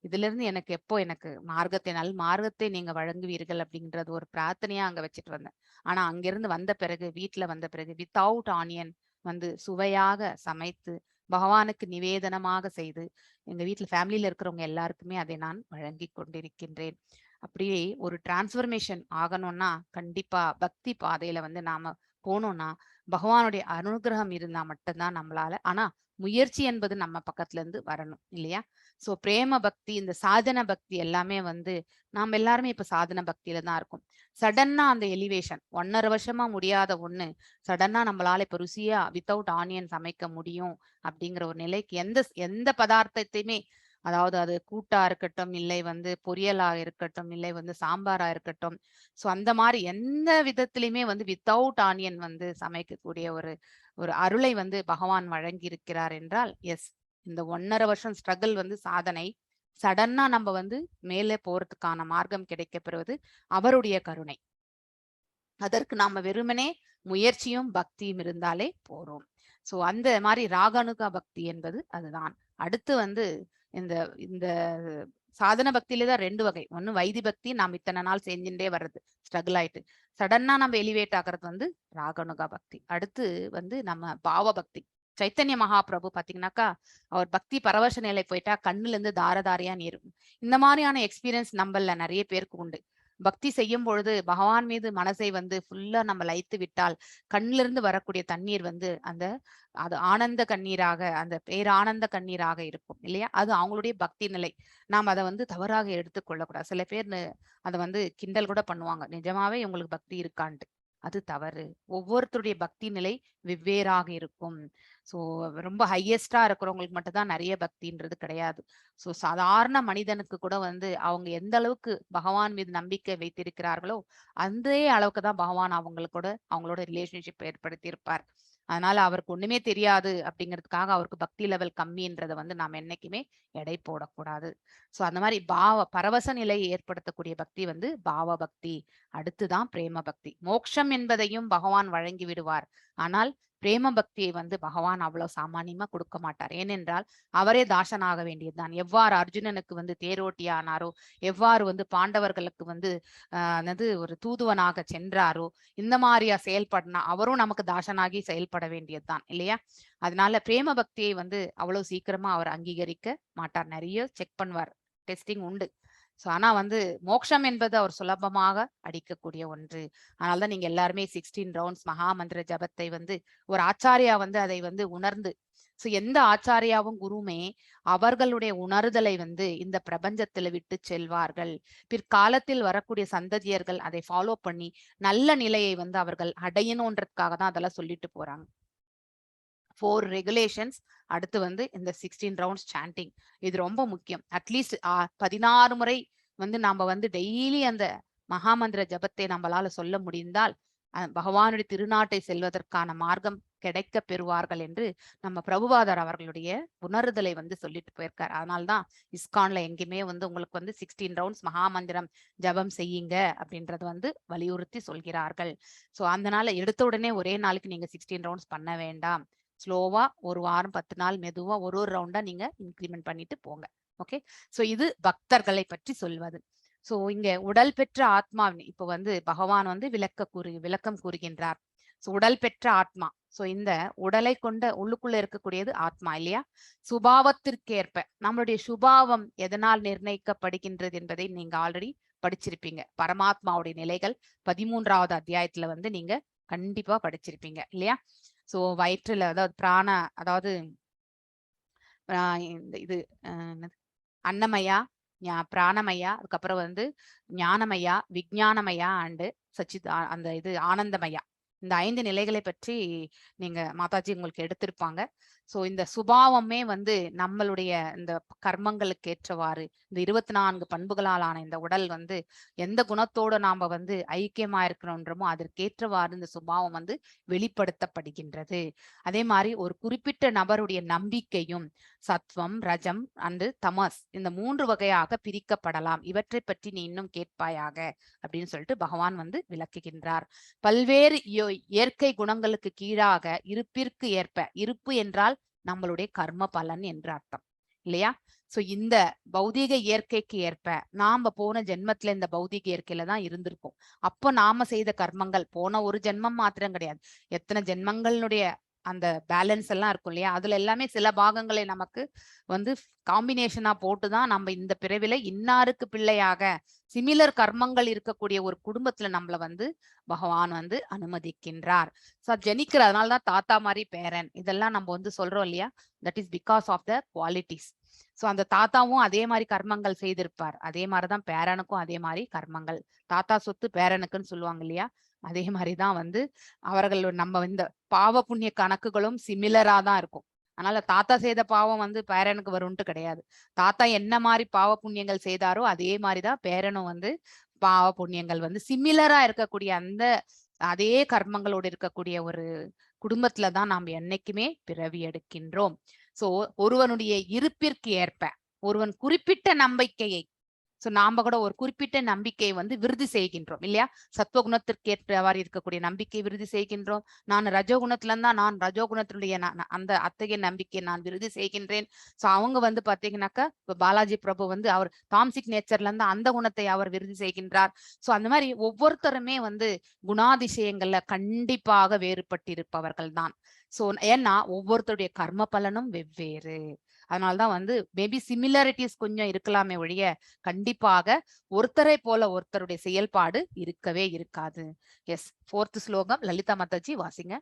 இதுல இருந்து எனக்கு எப்போ எனக்கு மார்க்கத்தை நீங்க வழங்குவீர்கள் அப்படின்றது ஒரு பிரார்த்தனையா அங்க வச்சுட்டு வந்தேன். ஆனா அங்கிருந்து வந்த பிறகு வீட்டுல வந்த பிறகு வித்தவுட் ஆனியன் வந்து சுவையாக சமைத்து பகவானுக்கு நிவேதனமாக செய்து எங்க வீட்டுல ஃபேமிலியில இருக்கிறவங்க எல்லாருக்குமே அதை நான் வழங்கி கொண்டிருக்கின்றேன். அப்படியே ஒரு டிரான்ஸ்ஃபர்மேஷன் ஆகணும்னா கண்டிப்பா பக்தி பாதையில வந்து நாம போனோம்னா பகவானுடைய அனுகிரகம் இருந்தா மட்டும்தான் நம்மளால. ஆனா முயற்சி என்பது நம்ம பக்கத்துல இருந்து வரணும் இல்லையா? சோ பிரேம பக்தி, இந்த சாதன பக்தி எல்லாமே வந்து நாம எல்லாருமே இப்ப சாதன பக்தியில தான் இருக்கும். சடன்னா அந்த எலிவேஷன் 1.5 வருஷமா முடியாத ஒண்ணு சடனா நம்மளால இப்ப ருசியா வித்தவுட் ஆனியன் சமைக்க முடியும் அப்படிங்கிற ஒரு நிலைக்கு எந்த பதார்த்தத்தையுமே, அதாவது அது கூட்டா இருக்கட்டும், இல்லை வந்து பொரியலா இருக்கட்டும், இல்லை வந்து சாம்பாரா இருக்கட்டும், சோ அந்த மாதிரி எந்த விதத்திலுமே வந்து வித்தவுட் ஆனியன் வந்து சமைக்கக்கூடிய ஒரு ஒரு அருளை வந்து பகவான் வழங்கி இருக்கிறார் என்றால் எஸ், இந்த 1.5 வருஷம் ஸ்ட்ரகிள் வந்து சாதனை சடனா நம்ம வந்து மேலே போறதுக்கான மார்க்கம் கிடைக்க பெறுவது அவருடைய கருணை. அதற்கு நாம வெறுமனே முயற்சியும் பக்தியும் இருந்தாலே போறோம். சோ அந்த மாதிரி ராகானுகா பக்தி என்பது அதுதான். அடுத்து வந்து இந்த இந்த சாதன பக்தியில தான் 2 வகை. ஒண்ணு வைதி பக்தி, நாம் இத்தனை நாள் செஞ்சுட்டே வர்றது, ஸ்ட்ரகிள் ஆயிட்டு சடனா நம்ம எலிவேட் ஆகிறது வந்து ராகனுகா பக்தி. அடுத்து வந்து நம்ம பாவ பக்தி. சைத்தன்ய மகாபிரபு பாத்தீங்கன்னாக்கா அவர் பக்தி பரவச நிலை போயிட்டா கண்ணுல இருந்து தாரதாரியா நீர். இந்த மாதிரியான எக்ஸ்பீரியன்ஸ் நம்மள நிறைய பேருக்கு உண்டு. பக்தி செய்யும் பொழுது பகவான் மீது மனசை வந்து ஃபுல்லா நம்ம லயித்து விட்டால் கண்ணில இருந்து வரக்கூடிய தண்ணீர் வந்து அது ஆனந்த கண்ணீராக, அந்த பேரானந்த கண்ணீராக இருக்கும் இல்லையா? அது அவங்களுடைய பக்தி நிலை. நாம் அதை வந்து தவறாக எடுத்துக்கொள்ளக்கூடாது. சில பேர் அதை வந்து கிண்டல் கூட பண்ணுவாங்க, நிஜமாவே உங்களுக்கு பக்தி இருக்கான்ட்டு. அது தவறு. ஒவ்வொருத்தருடைய பக்தி நிலை வெவ்வேறாக இருக்கும். சோ ரொம்ப ஹையஸ்டா இருக்கிறவங்களுக்கு மட்டும்தான் நிறைய பக்தின்றது கிடையாது. சோ சாதாரண மனிதனுக்கு கூட வந்து அவங்க எந்த அளவுக்கு பகவான் மீது நம்பிக்கை வைத்திருக்கிறார்களோ அந்த அளவுக்கு தான் பகவான் அவங்களோட ரிலேஷன்ஷிப் ஏற்படுத்தி இருப்பார். அதனால அவருக்கு ஒண்ணுமே தெரியாது அப்படிங்கிறதுக்காக அவருக்கு பக்தி லெவல் கம்மின்றதை வந்து நாம் என்னைக்குமே எடை போடக்கூடாது. சோ அந்த மாதிரி பரவச நிலையை ஏற்படுத்தக்கூடிய பக்தி வந்து பாவ பக்தி. அடுத்துதான் பிரேம பக்தி. மோட்சம் என்பதையும் பகவான் வழங்கி விடுவார். ஆனால் பிரேம பக்தியை வந்து பகவான் அவ்வளவு சாமானியமா கொடுக்க மாட்டார். ஏனென்றால் அவரே தாசனாக வேண்டியதுதான். எவ்வாறு அர்ஜுனனுக்கு வந்து தேரோட்டி ஆனாரோ, எவ்வாறு வந்து பாண்டவர்களுக்கு வந்து ஒரு தூதுவனாக சென்றாரோ, இந்த மாதிரியா செயல்படனா அவரும் நமக்கு தாசனாகி செயல்பட வேண்டியதுதான் இல்லையா? அதனால பிரேம பக்தியை வந்து அவ்வளவு சீக்கிரமா அவர் அங்கீகரிக்க மாட்டார். நிறைய செக் பண்ணுவார், டெஸ்டிங் உண்டு. சோ ஆனா வந்து மோட்சம் என்பது அவர் சுலபமாக அடிக்கக்கூடிய ஒன்று. அதனாலதான் நீங்க எல்லாருமே 16 ரவுண்ட்ஸ் மகாமந்திர ஜபத்தை வந்து ஒரு ஆச்சாரியா வந்து அதை வந்து உணர்ந்து, சோ எந்த ஆச்சாரியாவும் குருமே அவர்களுடைய உணர்தலை வந்து இந்த பிரபஞ்சத்துல விட்டு செல்வார்கள். பிற்காலத்தில் வரக்கூடிய சந்ததியர்கள் அதை ஃபாலோ பண்ணி நல்ல நிலையை வந்து அவர்கள் அடையணுன்றதுக்காக தான் அதெல்லாம் சொல்லிட்டு போறாங்க. 4 ரெகுலேஷன்ஸ். அடுத்து வந்து இந்த 16 ரவுண்ட்ஸ் சாண்டிங். இது ரொம்ப முக்கியம். அட்லீஸ்ட் 16 முறை வந்து நாம வந்து டெய்லி அந்த மகாமந்திர ஜபத்தை நம்மளால சொல்ல முடிந்தால் பகவானுடைய திருநாட்டை செல்வதற்கான மார்க்கம் கிடைக்க பெறுவார்கள் என்று நம்ம பிரபுபாதர் அவர்களுடைய உணர்தலை வந்து சொல்லிட்டு போயிருக்காரு. அதனால்தான் இஸ்கான்ல எங்கேயுமே வந்து உங்களுக்கு வந்து 16 ரவுண்ட்ஸ் மகாமந்திரம் ஜபம் செய்யுங்க அப்படின்றது வந்து வலியுறுத்தி சொல்கிறார்கள். சோ அதனால எடுத்த உடனே ஒரே நாளைக்கு நீங்க 16 ரவுண்ட்ஸ் பண்ண வேண்டாம். ஸ்லோவா ஒரு வாரம் 10 நாள் மெதுவா ஒரு ரவுண்டா நீங்க இன்க்ரிமெண்ட் பண்ணிட்டு போங்க. ஓகே. சோ இது பக்தர்களை பற்றி சொல்வது. சோ இங்க உடல் பெற்ற ஆத்மாவின் இப்ப வந்து பகவான் வந்து விளக்கம் கூறுகின்றார். உடல் பெற்ற ஆத்மா. சோ இந்த உடலை கொண்ட உள்ளுக்குள்ள இருக்கக்கூடியது ஆத்மா இல்லையா? சுபாவத்திற்கேற்ப நம்மளுடைய சுபாவம் எதனால் நிர்ணயிக்கப்படுகின்றது என்பதை நீங்க ஆல்ரெடி படிச்சிருப்பீங்க. பரமாத்மாவுடைய நிலைகள் 13வது அத்தியாயத்துல வந்து நீங்க கண்டிப்பா படிச்சிருப்பீங்க இல்லையா? சோ வயிற்றுல அதாவது அதாவது இது அன்னமயா, பிராணமயா, அதுக்கப்புறம் வந்து ஞானமயா, விஞ்ஞானமயா அண்டு அந்த இது ஆனந்தமயா. இந்த 5 நிலைகளை பற்றி நீங்க மாதாஜி உங்களுக்கு எடுத்திருப்பாங்க. சோ இந்த சுபாவமே வந்து நம்மளுடைய இந்த கர்மங்களுக்கு ஏற்றவாறு இந்த 24 பண்புகளால் ஆன இந்த உடல் வந்து எந்த குணத்தோட நாம வந்து ஐக்கியமா இருக்கிறோன்றமோ அதற்கேற்றவாறு இந்த சுபாவம் வந்து வெளிப்படுத்தப்படுகின்றது. அதே மாதிரி ஒரு குறிப்பிட்ட நபருடைய நம்பிக்கையும் சத்வம், ரஜம் அண்டு தமஸ் இந்த 3 வகையாக பிரிக்கப்படலாம். இவற்றை பற்றி நீ இன்னும் கேட்பாயாக அப்படின்னு சொல்லிட்டு பகவான் வந்து விளக்குகின்றார். பல்வேறு இயற்கை குணங்களுக்கு கீழாக இருப்பிற்கு ஏற்ப, இருப்பு என்றால் நம்மளுடைய கர்ம பலன் என்று அர்த்தம் இல்லையா? சோ இந்த பௌதீக இயற்கைக்கு ஏற்ப நாம போன ஜென்மத்துல இந்த பௌதீக இயற்கையில தான் இருந்திருக்கோம். அப்போ நாம செய்த கர்மங்கள் போன ஒரு ஜென்மம் மாத்திரம் கிடையாது, எத்தனை ஜென்மங்களுடைய அந்த பேலன்ஸ் எல்லாம் இருக்கும் இல்லையா? அதுல எல்லாமே சில பாகங்களை நமக்கு வந்து காம்பினேஷனா போட்டுதான் நம்ம இந்த பிறவில இன்னாருக்கு பிள்ளையாக சிமிலர் கர்மங்கள் இருக்கக்கூடிய ஒரு குடும்பத்துல நம்மள வந்து பகவான் வந்து அனுமதிக்கின்றார். சோ ஜெனிக்கிற அதனாலதான் தாத்தா மாதிரி பேரன் இதெல்லாம் நம்ம வந்து சொல்றோம் இல்லையா? That is because of the qualities. So அந்த தாத்தாவும் அதே மாதிரி கர்மங்கள் செய்திருப்பார், அதே மாதிரிதான் பேரனுக்கும் அதே மாதிரி கர்மங்கள். தாத்தா சொத்து பேரனுக்குன்னு சொல்லுவாங்க இல்லையா? அதே மாதிரிதான் வந்து அவர்கள் நம்ம இந்த பாவ புண்ணிய கணக்குகளும் சிமிலரா தான் இருக்கும். அதனால தாத்தா செய்த பாவம் வந்து பேரனுக்கு வரும்ட்டு கிடையாது. தாத்தா என்ன மாதிரி பாவ புண்ணியங்கள் செய்தாரோ அதே மாதிரிதான் பேரனும் வந்து பாவ புண்ணியங்கள் வந்து சிமிலரா இருக்கக்கூடிய அந்த அதே கர்மங்களோடு இருக்கக்கூடிய ஒரு குடும்பத்துலதான் நாம் என்னைக்குமே பிறவி எடுக்கின்றோம். சோ ஒருவனுடைய இருப்பிற்கு ஏற்ப ஒருவன் குறிப்பிட்ட நம்பிக்கையை, சோ நாம கூட ஒரு குறிப்பிட்ட நம்பிக்கையை வந்து விருதி செய்கின்றோம் இல்லையா? சத்துவகுணத்திற்கு ஏற்றவாறு இருக்கக்கூடிய நம்பிக்கை விருதி செய்கின்றோம். நான் ரஜோகுணத்துல இருந்தா நான் ரஜோகுணத்தினுடைய அந்த அத்தகைய நம்பிக்கையை நான் விருதி செய்கின்றேன். சோ அவங்க வந்து பாத்தீங்கன்னாக்கா இப்ப பாலாஜி பிரபு வந்து அவர் தாம்சிக் நேச்சர்ல இருந்தா அந்த குணத்தை அவர் விருதி செய்கின்றார். சோ அந்த மாதிரி ஒவ்வொருத்தருமே வந்து குணாதிசயங்கள்ல கண்டிப்பாக வேறுபட்டிருப்பவர்கள் தான். சோ ஏன்னா ஒவ்வொருத்தருடைய கர்ம பலனும் வெவ்வேறு. அதனால்தான் வந்து மேபி சிமிலாரிட்டிஸ் கொஞ்சம் இருக்கலாமே ஒழிய கண்டிப்பாக ஒருத்தரை போல ஒருத்தருடைய செயல்பாடு இருக்கவே இருக்காது. எஸ், 4th ஸ்லோகம் லலிதா மாதாஜி வாசிங்க.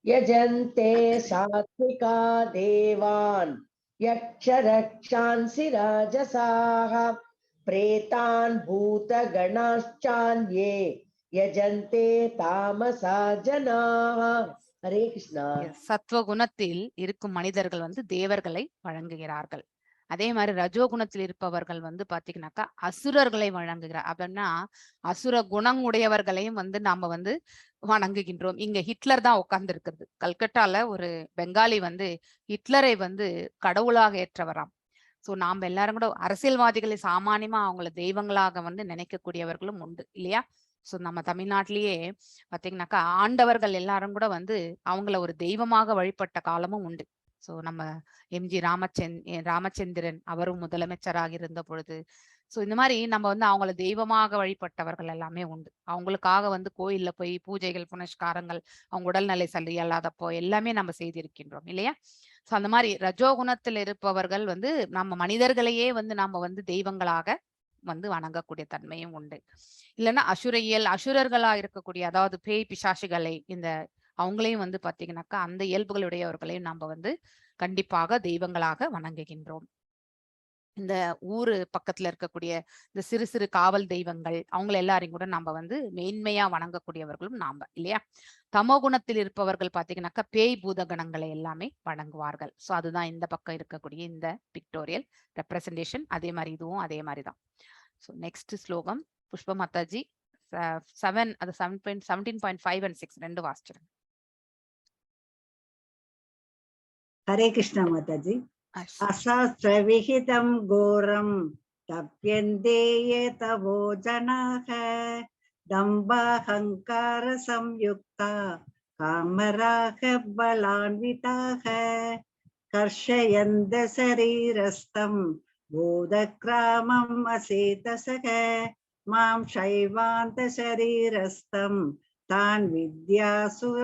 யஜந்தே சாத்விகா தேவான் யக்ஷரக்ஷான்சி ராஜசாஹ பிரேதான் பூத கணாச்சான்யே யஜந்தே தாமசா ஜனாஹ. ஹரே கிருஷ்ணா. சத்வகுணத்தில் இருக்கும் மனிதர்கள் வந்து தேவர்களை வழங்குகிறார்கள். அதே மாதிரி ரஜோகுணத்தில் இருப்பவர்கள் வந்து பாத்தீங்கன்னாக்கா அசுரர்களை வழங்குகிறார். அப்படின்னா அசுர குணம் உடையவர்களையும் வந்து நாம வந்து வணங்குகின்றோம். இங்க ஹிட்லர் தான் உட்கார்ந்து இருக்கிறது. கல்கட்டால ஒரு பெங்காலி வந்து ஹிட்லரை வந்து கடவுளாக ஏற்றவராம். சோ நாம எல்லாரும் கூட அரசியல்வாதிகளை சாமானியமா அவங்கள தெய்வங்களாக வந்து நினைக்கக்கூடியவர்களும் உண்டு இல்லையா? சோ நம்ம தமிழ்நாட்டிலேயே பாத்தீங்கன்னாக்கா ஆண்டவர்கள் எல்லாரும் கூட வந்து அவங்கள ஒரு தெய்வமாக வழிபட்ட காலமும் உண்டு. சோ நம்ம எம்ஜி ராமச்சந்திரன் அவரும் முதலமைச்சராக இருந்த பொழுது சோ இந்த மாதிரி நம்ம வந்து அவங்கள தெய்வமாக வழிபட்டவர்கள் எல்லாமே உண்டு. அவங்களுக்காக வந்து கோயில்ல போய் பூஜைகள் புனஸ்காரங்கள் அவங்க உடல்நிலை சரியில்லாதப்போ எல்லாமே நம்ம செய்திருக்கின்றோம் இல்லையா? சோ அந்த மாதிரி ரஜோகுணத்தில் இருப்பவர்கள் வந்து நம்ம மனிதர்களையே வந்து நாம வந்து தெய்வங்களாக வந்து வணங்கக்கூடிய தன்மையும் உண்டு. இல்லைன்னா அசுரர்களா இருக்கக்கூடிய அதாவது பேய் பிசாசுகளை இந்த அவங்களையும் வந்து பாத்தீங்கன்னாக்கா அந்த இயல்புகளுடையவர்களையும் நம்ம வந்து கண்டிப்பாக தெய்வங்களாக வணங்குகின்றோம். இந்த ஊரு பக்கத்துல இருக்கக்கூடிய இந்த சிறு சிறு காவல் தெய்வங்கள் அவங்களை எல்லாரையும் கூட நம்ம வந்து மேன்மையா வணங்கக்கூடியவர்களும் நாம இல்லையா? தமோ குணத்தில் இருப்பவர்கள் பாத்தீங்கன்னாக்கா பேய் பூத கணங்களை எல்லாமே வணங்குவார்கள். சோ அதுதான் இந்த பக்கம் இருக்கக்கூடிய இந்த பிக்டோரியல் ரெப்ரசன்டேஷன். அதே மாதிரி இதுவும் அதே மாதிரிதான். ஸோ நெக்ஸ்ட் ஸ்லோகம் புஷ்ப மாதாஜி 7 அது 17.5 and 6 ரெண்டு வாசிச்சிருங்க. ஹரே கிருஷ்ணா மாதாஜி. அசாஸ்திர விஹிதம் கோரம் தப்யந்தே ஏதவோ ஜனாக தம்பாஹங்கார சம்யுக்தா காமராக பலான்விதாக கர்ஷயந்த சரீரஸ்தம் பூதக்ராமம் அசேதசக மாம் சைவாந்த சரீரஸ்தம் தான் வித்யாசுர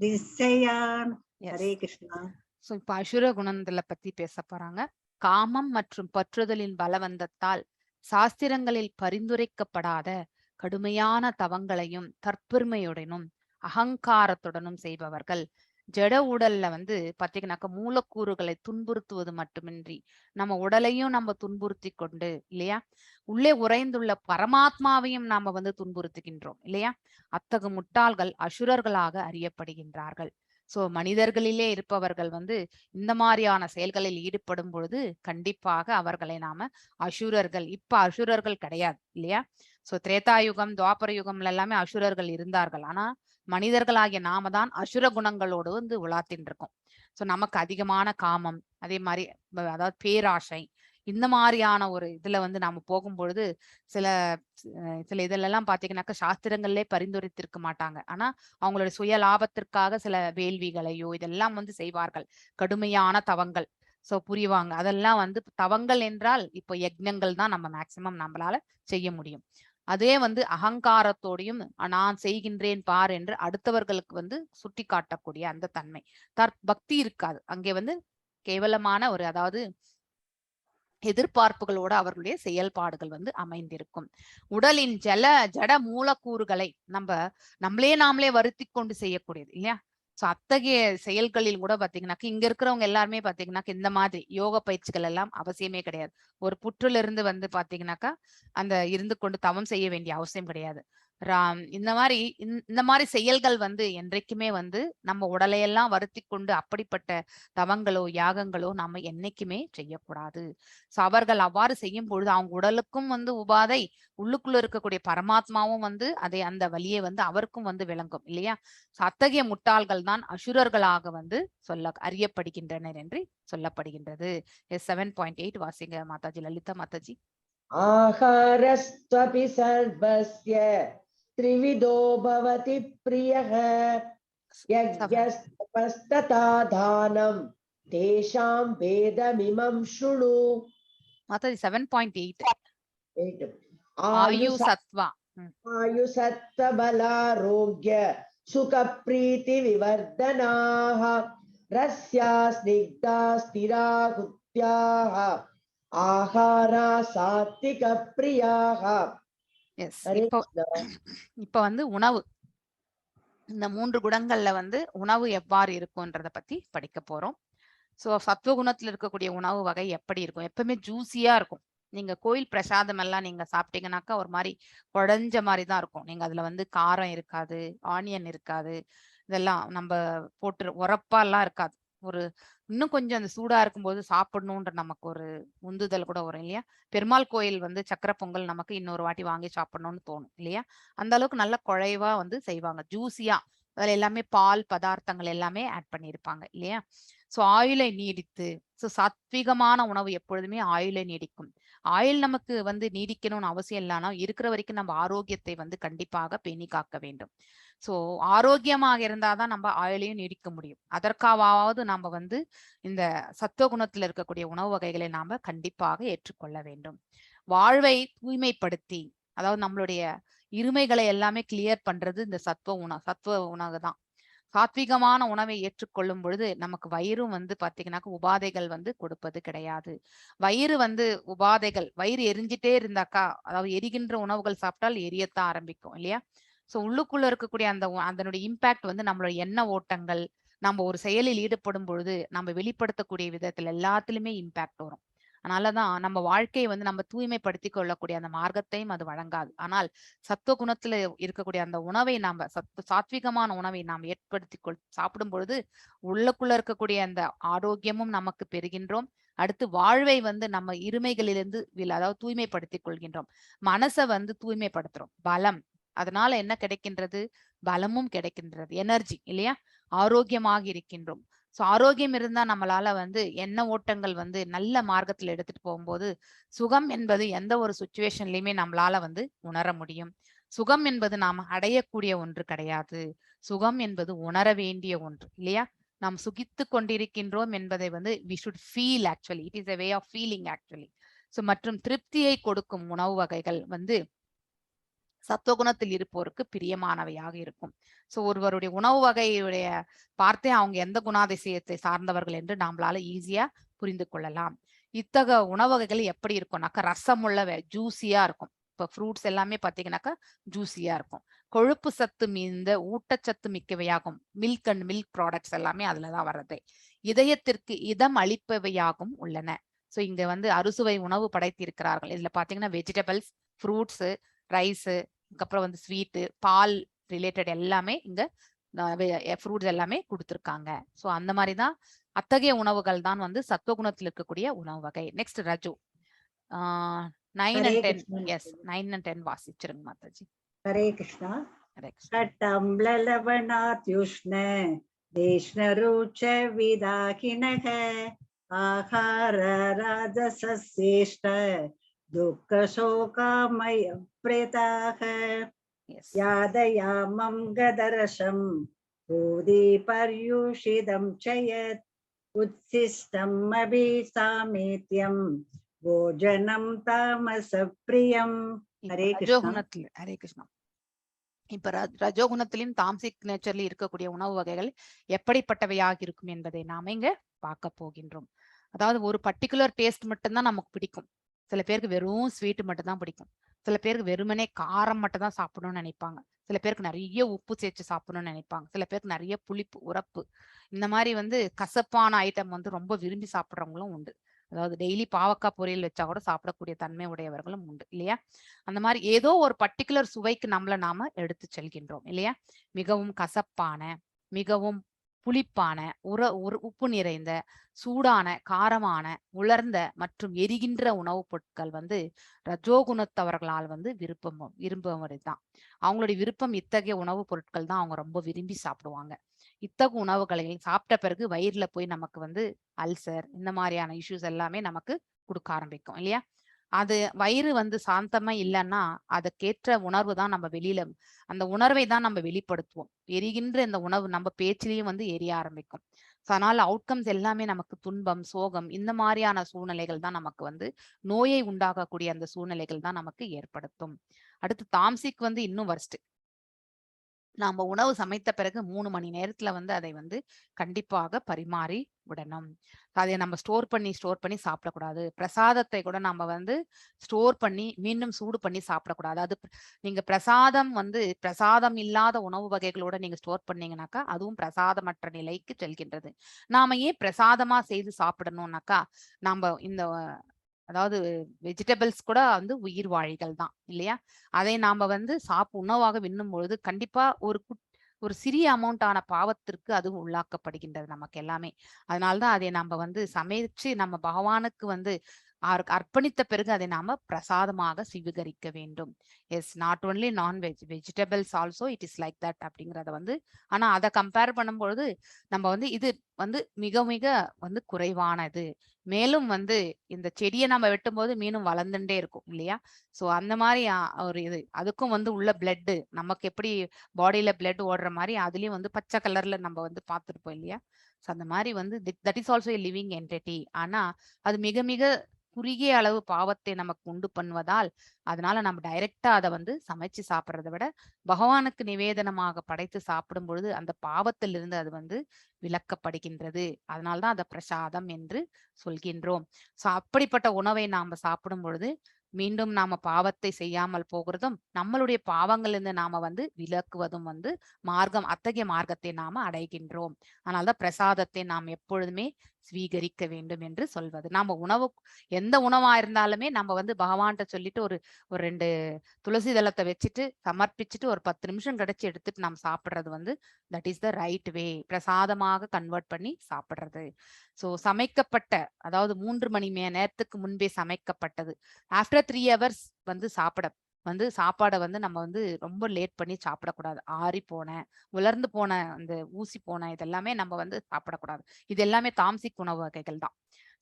நிச்சயான். ஹரே கிருஷ்ணா. சோ இப்ப அசுர குணங்களை பத்தி பேச போறாங்க. காமம் மற்றும் பற்றுதலின் பலவந்தத்தால் சாஸ்திரங்களில் பரிந்துரைக்கப்படாத கடுமையான தவங்களையும் தற்பெருமையுடனும் அகங்காரத்துடனும் செய்பவர்கள் ஜட உடல்ல வந்து பாத்தீங்கன்னாக்க மூலக்கூறுகளை துன்புறுத்துவது மட்டுமின்றி நம்ம உடலையும் நம்ம துன்புறுத்தி கொண்டு இல்லையா, உள்ளே உறைந்துள்ள பரமாத்மாவையும் நாம வந்து துன்புறுத்துகின்றோம் இல்லையா. அத்தகு முட்டாள்கள் அசுரர்களாக அறியப்படுகின்றார்கள். சோ மனிதர்களிலே இருப்பவர்கள் வந்து இந்த மாதிரியான செயல்களில் ஈடுபடும் பொழுது கண்டிப்பாக அவர்களை நாம அசுரர்கள், இப்ப அசுரர்கள் கிடையாது இல்லையா. சோ திரேதாயுகம் துவாபர யுகம்ல எல்லாமே அசுரர்கள் இருந்தார்கள். ஆனா மனிதர்களாகிய நாம தான் அசுர குணங்களோடு வந்து உலாத்தின் இருக்கோம். சோ நமக்கு அதிகமான காமம், அதே மாதிரி அதாவது பேராசை, இந்த மாதிரியான ஒரு இதுல வந்து நாம போகும் பொழுது சில சில இதுல எல்லாம் பாத்தீங்கன்னாக்கா சாஸ்திரங்கள்லே பரிந்துரைத்திருக்க மாட்டாங்க. ஆனா அவங்களோட சுய லாபத்திற்காக சில வேள்விகளையோ இதெல்லாம் வந்து செய்வார்கள், கடுமையான தவங்கள். சோ புரிவாங்க, அதெல்லாம் வந்து தவங்கள் என்றால் இப்போ யக்ஞங்கள் தான் நம்ம மேக்சிமம் நம்மளால செய்ய முடியும். அதே வந்து அகங்காரத்தோடையும் நான் செய்கின்றேன் பார் என்று அடுத்தவர்களுக்கு வந்து சுட்டி காட்டக்கூடிய அந்த தன்மை, பக்தி இருக்காது அங்கே. வந்து கேவலமான ஒரு அதாவது எதிர்பார்ப்புகளோட அவர்களுடைய செயல்பாடுகள் வந்து அமைந்திருக்கும். உடலின் ஜட மூலக்கூறுகளை நம்மளே நாமளே வருத்தி கொண்டு செய்யக்கூடியது இல்லையா. சோ அத்தகைய செயல்களில் கூட பாத்தீங்கன்னாக்க இங்க இருக்கிறவங்க எல்லாருமே பாத்தீங்கன்னாக்க இந்த மாதிரி யோக பயிற்சிகள் எல்லாம் அவசியமே கிடையாது. ஒரு புற்றுல இருந்து வந்து பாத்தீங்கன்னாக்கா அந்த இருந்து கொண்டு தவம் செய்ய வேண்டிய அவசியம் கிடையாது. இந்த மாதிரி செயல்கள் வந்து என்றைக்குமே வந்து நம்ம உடலையெல்லாம் வருத்தி கொண்டு அப்படிப்பட்ட தவங்களோ யாகங்களோ நாம என்னைக்குமே செய்யக்கூடாது. சோ அவர்கள் அவ்வாறு செய்யும் பொழுது அவங்க உடலுக்கும் வந்து உபாதை, உள்ளுக்குள்ள இருக்கக்கூடிய பரமாத்மாவும் வந்து அந்த வழியை வந்து அவருக்கும் வந்து விளங்கும் இல்லையா. அத்தகைய முட்டாள்கள் தான் அசுரர்களாக வந்து அறியப்படுகின்றனர் என்று சொல்லப்படுகின்றது. 7.8 வாசிங்க மாதாஜி, லலிதா மாதாஜி. ஆஹாரஸ்த்வபி சர்வஸ்ய த்ரிவிதோ பவதி பிரியஹ யஜ்ஞஸ்தபஸ்ததா தானம் தேஷாம் வேதமிமம் ஷுணு. மாதாஜி 7.8 ஆயு சத்வா பலாரோக்ய சுக பிரீதி விவர்தனாஹ ரஸ்யா ஸ்னிக்தா ஸ்திரா குத்யாஹ ஆஹாரா சாத்விக பிரியாஹ. இப்ப வந்து உணவு, இந்த 3 குணங்கள்ல வந்து உணவு எவ்வாறு இருக்கும்ன்றத பத்தி படிக்க போறோம். சோ சத்துவகுணத்துல இருக்கக்கூடிய உணவு வகை எப்படி இருக்கும்? எப்பவுமே ஜூசியா இருக்கும். நீங்க கோயில் பிரசாதம் எல்லாம் நீங்க சாப்பிட்டீங்கன்னாக்கா ஒரு மாதிரி குழஞ்ச மாதிரி தான் இருக்கும். நீங்க அதுல வந்து காரம் இருக்காது, ஆனியன் இருக்காது, இதெல்லாம் நம்ம போட்டு உரப்பா எல்லாம் இருக்காது. ஒரு இன்னும் கொஞ்சம் அந்த சூடா இருக்கும்போது சாப்பிடணும்ன்ற நமக்கு ஒரு உந்துதல் கூட வரும் இல்லையா. பெருமாள் கோயில் வந்து சக்கரை பொங்கல் நமக்கு இன்னொரு வாட்டி வாங்கி சாப்பிடணும்னு தோணும் இல்லையா. அந்த அளவுக்கு நல்ல குழைவா வந்து செய்வாங்க, ஜூசியா. அதுல எல்லாமே பால் பதார்த்தங்கள் எல்லாமே ஆட் பண்ணியிருப்பாங்க இல்லையா. சோ ஆயுளை நீடித்து, சோ சாத்விகமான உணவு எப்பொழுதுமே ஆயுளை நீடிக்கும். ஆயுள் நமக்கு வந்து நீடிக்கணும்னு அவசியம் இல்லைன்னா இருக்கிற வரைக்கும் நம்ம ஆரோக்கியத்தை வந்து கண்டிப்பாக பேணி காக்க வேண்டும். சோ ஆரோக்கியமாக இருந்தாதான் நம்ம ஆயுளையும் நீடிக்க முடியும். அதற்காவது நாம வந்து இந்த சத்துவகுணத்துல இருக்கக்கூடிய உணவு வகைகளை நாம கண்டிப்பாக ஏற்றுக்கொள்ள வேண்டும். வாழ்வை தூய்மைப்படுத்தி, அதாவது நம்மளுடைய இருமைகளை எல்லாமே கிளியர் பண்றது இந்த சத்துவ உணவு தான். சாத்விகமான உணவை ஏற்றுக்கொள்ளும் பொழுது நமக்கு வயிறும் வந்து பாத்தீங்கன்னாக்க உபாதைகள் வந்து கொடுப்பது கிடையாது. வயிறு வந்து உபாதைகள், வயிறு எரிஞ்சிட்டே இருந்தாக்கா, அதாவது எரிகின்ற உணவுகள் சாப்பிட்டால் எரியத்தான் ஆரம்பிக்கும் இல்லையா. சோ உள்ளுக்குள்ள இருக்கக்கூடிய அதனுடைய இம்பாக்ட் வந்து நம்மளோட எண்ண ஓட்டங்கள், நம்ம ஒரு செயலில் ஈடுபடும் பொழுது நம்ம வெளிப்படுத்தக்கூடிய விதத்துல எல்லாத்துலயுமே இம்பாக்ட் வரும். அதனாலதான் நம்ம வாழ்க்கையை வந்து நம்ம தூய்மைப்படுத்தி கொள்ளக்கூடிய அந்த மார்க்கத்தையும் அது வழங்காது. ஆனால் சத்துவ குணத்துல இருக்கக்கூடிய அந்த உணவை நாம சாத்விகமான உணவை நாம் ஏற்படுத்தி சாப்பிடும் பொழுது உள்ளுக்குள்ள இருக்கக்கூடிய அந்த ஆரோக்கியமும் நமக்கு பெறுகின்றோம். அடுத்து வாழ்வை வந்து நம்ம இருமைகளிலிருந்து அதாவது தூய்மைப்படுத்திக் கொள்கின்றோம். மனசை வந்து தூய்மைப்படுத்துறோம், பலம். அதனால என்ன கிடைக்கின்றது? பலமும் கிடைக்கின்றது, எனர்ஜி இல்லையா. ஆரோக்கியமாக இருக்கின்றோம். சோ ஆரோக்கியம் இருந்தா நம்மளால வந்து எண்ண ஓட்டங்கள் வந்து நல்ல மார்க்கத்துல எடுத்துட்டு போகும்போது சுகம் என்பது எந்த ஒரு சுச்சுவேஷன்லயுமே நம்மளால வந்து உணர முடியும். சுகம் என்பது நாம் அடையக்கூடிய ஒன்று கிடையாது. சுகம் என்பது உணர வேண்டிய ஒன்று இல்லையா. நாம் சுகித்து கொண்டிருக்கின்றோம் என்பதை வந்து we should feel actually. It is a way of feeling actually. So மற்றும் திருப்தியை கொடுக்கும் உணவு வகைகள் வந்து சத்துவகுணத்தில் இருப்போருக்கு பிரியமானவையாக இருக்கும். சோ ஒருவருடைய உணவு வகையுடைய பார்த்தே அவங்க எந்த குணாதிசயத்தை சார்ந்தவர்கள் என்று நம்மளால ஈஸியா புரிந்து கொள்ளலாம். இத்தகைய உணவு வகைகள் எப்படி இருக்கும்னாக்கா ரசமுள்ள ஜூசியா இருக்கும். இப்ப ஃப்ரூட்ஸ் எல்லாமே பாத்தீங்கன்னாக்கா ஜூசியா இருக்கும். கொழுப்பு சத்து மீந்த ஊட்டச்சத்து மிக்கவையாகும். மில்க் அண்ட் மில்க் ப்ராடக்ட்ஸ் எல்லாமே அதுலதான் வர்றது. இதயத்திற்கு இதம் அளிப்பவையாகவும் உள்ளன. சோ இங்க வந்து அறுசுவை உணவு படைத்திருக்கிறார்கள். இதுல பாத்தீங்கன்னா வெஜிடபிள்ஸ், ஃப்ரூட்ஸ், ரைஸ், அதுக்கப்புறம் வந்து ஸ்வீட்டு, பால் ரிலேட்டட் எல்லாமே இங்க ஃப்ரூட்ஸ் எல்லாமே கொடுத்துருக்காங்க. சோ அந்த மாதிரிதான் அத்தகைய உணவுகள் தான் வந்து சத்துவகுணத்தில் இருக்கக்கூடிய உணவு வகை. நெக்ஸ்ட் ரஜு 9 Hare and 10. Krishna. Yes 9 and 10 வாசிச்சிருங்க மாதாஜி. Hare Krishna. Hare Krishna. कटम्बललवणात्युष्ण देशनरुच विदाकिनः आहार राजसस्येष्ट दुःखशोकामय प्रेताः Yes. यादयामं गदरशं भूदिपर्युषिदं च यत् उच्छिष्टम् अभिसामेत्यं भोजनं तामसप्रियम्. हरे कृष्ण. ரஜோகுணத்தில் ஹரே கிருஷ்ணா. இப்ப ரஜோகுணத்திலும் தாம்சிக் நேச்சர்ல இருக்கக்கூடிய உணவு வகைகள் எப்படிப்பட்டவையாக இருக்கும் என்பதை நாம இங்க பார்க்க போகின்றோம். அதாவது ஒரு பர்டிகுலர் டேஸ்ட் மட்டும்தான் நமக்கு பிடிக்கும். சில பேருக்கு வெறும் ஸ்வீட் மட்டும் தான் பிடிக்கும். சில பேருக்கு வெறுமனே காரம் மட்டும் தான் சாப்பிடணும்னு நினைப்பாங்க. சில பேருக்கு நிறைய உப்பு சேர்த்து சாப்பிடணும்னு நினைப்பாங்க. சில பேருக்கு நிறைய புளிப்பு, உரப்பு, இந்த மாதிரி வந்து கசப்பான ஐட்டம் வந்து ரொம்ப விரும்பி சாப்பிட்றவங்களும் உண்டு. அதாவது டெய்லி பாவக்காய் பொரியல் வச்சா கூட சாப்பிடக்கூடிய தன்மை உடையவர்களும் உண்டு இல்லையா? அந்த மாதிரி ஏதோ ஒரு பர்டிகுலர் சுவைக்கு நம்மள நாம எடுத்து செல்கின்றோம் இல்லையா? மிகவும் கசப்பான, மிகவும் புளிப்பான, உப்பு நிறைந்த, சூடான, காரமான, உலர்ந்த மற்றும் எரிகின்ற உணவுப் பொருட்கள் வந்து ரஜோகுணத்தவர்களால் வந்து விரும்புவதுதான். அவங்களுடைய விருப்பம் இத்தகைய உணவுப் பொருட்கள் தான் அவங்க ரொம்ப விரும்பி சாப்பிடுவாங்க. இத்தகைய உணவுகளை சாப்பிட்ட பிறகு வயிறுல போய் நமக்கு வந்து அல்சர் இந்த மாதிரியான இஷ்யூஸ் எல்லாமே நமக்கு கொடுக்க ஆரம்பிக்கும் இல்லையா? அது வயிறு வந்து சாந்தமா இல்லைன்னா அதுக்கேற்ற உணர்வு தான் நம்ம வெளியில, அந்த உணர்வை தான் நம்ம வெளிப்படுத்துவோம். எரிகின்ற இந்த உணவு நம்ம பேச்சிலையும் வந்து எரிய ஆரம்பிக்கும். அதனால அவுட்கம்ஸ் எல்லாமே நமக்கு துன்பம், சோகம், இந்த மாதிரியான சூழ்நிலைகள் தான் நமக்கு வந்து நோயை உண்டாகக்கூடிய அந்த சூழ்நிலைகள் தான் நமக்கு ஏற்படுத்தும். அடுத்து தாம்சிக் வந்து இன்னும் வர்ஸ்ட். நாம உணவு சமைத்த பிறகு 3 மணி நேரத்துல வந்து அதை வந்து கண்டிப்பாக பரிமாறி விடணும். அதை நம்ம ஸ்டோர் பண்ணி சாப்பிடக்கூடாது. பிரசாதத்தை கூட நம்ம வந்து ஸ்டோர் பண்ணி மீண்டும் சூடு பண்ணி சாப்பிடக்கூடாது. அது நீங்க பிரசாதம் இல்லாத உணவு வகைகளோட நீங்க ஸ்டோர் பண்ணீங்கன்னாக்கா அதுவும் பிரசாதமற்ற நிலைக்கு செல்கின்றது. நாம ஏன் பிரசாதமா செய்து சாப்பிடணும்னாக்கா நம்ம இந்த அதாவது வெஜிடபிள்ஸ் கூட வந்து உயிர் வாழிகள் தான் இல்லையா? அதை நாம வந்து உணவாக விண்ணும் பொழுது கண்டிப்பா ஒரு சிறிய அமௌண்டான பாவத்திற்கு அது உள்ளாக்கப்படுகின்றது நமக்கு எல்லாமே. அதனால்தான் அதை நம்ம வந்து சமைச்சு நம்ம பகவானுக்கு வந்து அர்ப்பணித்த பிறகு அதை நாம பிரசாதமாக சுவீகரிக்க வேண்டும். Yes, not only non veg, vegetables also it is like that அப்படிங்கறத வந்து, ஆனா அதை கம்பேர் பண்ணும்பொழுது நம்ம வந்து இது வந்து மிக மிக வந்து குறைவானது. மேலும் வந்து இந்த செடியை நம்ம வெட்டும் போது மீனும் வளர்ந்துட்டே இருக்கும் இல்லையா? சோ அந்த மாதிரி ஒரு இது அதுக்கும் வந்து உள்ள பிளட், நமக்கு எப்படி பாடியில பிளட் ஓடுற மாதிரி அதுலயும் வந்து பச்சை கலர்ல நம்ம வந்து பார்த்துருப்போம் இல்லையா? சோ அந்த மாதிரி வந்து that is also a living entity. ஆனா அது மிக மிக குறுகிய அளவு பாவத்தை நமக்கு உண்டு பண்ணுவதால் அதனால நம்ம டைரக்டா அதை வந்து சமைச்சு சாப்பிட்றதை விட பகவானுக்கு நிவேதனமாக படைத்து சாப்பிடும் பொழுது அந்த பாவத்திலிருந்து அது வந்து விலக்கப்படுகின்றது. அதனால்தான் அதை பிரசாதம் என்று சொல்கின்றோம். சோ அப்படிப்பட்ட உணவை நாம சாப்பிடும் பொழுது மீண்டும் நாம பாவத்தை செய்யாமல் போகிறதும் நம்மளுடைய பாவங்களிலிருந்து நாம வந்து விலக்குவதும் வந்து அத்தகைய மார்க்கத்தை நாம அடைகின்றோம். அதனால்தான் பிரசாதத்தை நாம் எப்பொழுதுமே ஸ்வீகரிக்க வேண்டும் என்று சொல்வது. நாம எந்த உணவா இருந்தாலுமே நம்ம வந்து பகவான்கிட்ட சொல்லிட்டு ஒரு 2 துளசி தளத்தை வச்சுட்டு சமர்ப்பிச்சுட்டு ஒரு 10 நிமிஷம் கழிச்சு எடுத்துட்டு நாம் சாப்பிடுறது வந்து that is the right way. பிரசாதமாக கன்வெர்ட் பண்ணி சாப்பிடுறது. சோ சமைக்கப்பட்ட, அதாவது 3 மணி நேரத்துக்கு முன்பே சமைக்கப்பட்டது, ஆஃப்டர் 3 hours வந்து சாப்பாடை வந்து நம்ம வந்து ரொம்ப லேட் பண்ணி சாப்பிடக்கூடாது. ஆறி போன, உலர்ந்து போன, அந்த ஊசி போன இதெல்லாமே நம்ம வந்து சாப்பிடக்கூடாது. இது எல்லாமே தாம்சிக் உணவு வகைகள் தான்.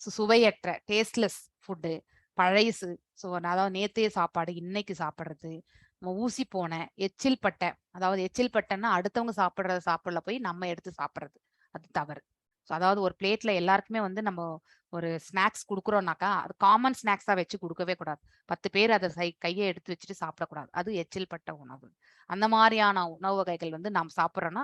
சுவையற்ற டேஸ்ட்லெஸ் ஃபுட்டு, பழையசு, ஸோ அதாவது நேத்தைய சாப்பாடு இன்னைக்கு சாப்பிட்றது, ஊசி போன, எச்சில் பட்டை, அதாவது எச்சில் பட்டைன்னா அடுத்தவங்க சாப்பிட்றத போய் நம்ம எடுத்து சாப்பிட்றது, அது தவறு. அதாவது ஒரு பிளேட்ல எல்லாருக்குமே வந்து நம்ம ஒரு ஸ்நாக்ஸ் கொடுக்குறோம்னாக்கா அது காமன் ஸ்நாக்ஸா வச்சு கொடுக்கவே கூடாது. 10 பேர் அதை கையை எடுத்து வச்சுட்டு சாப்பிடக்கூடாது. அது எச்சில் பட்ட உணவு. அந்த மாதிரியான உணவு வகைகள் வந்து நாம் சாப்பிட்றோம்னா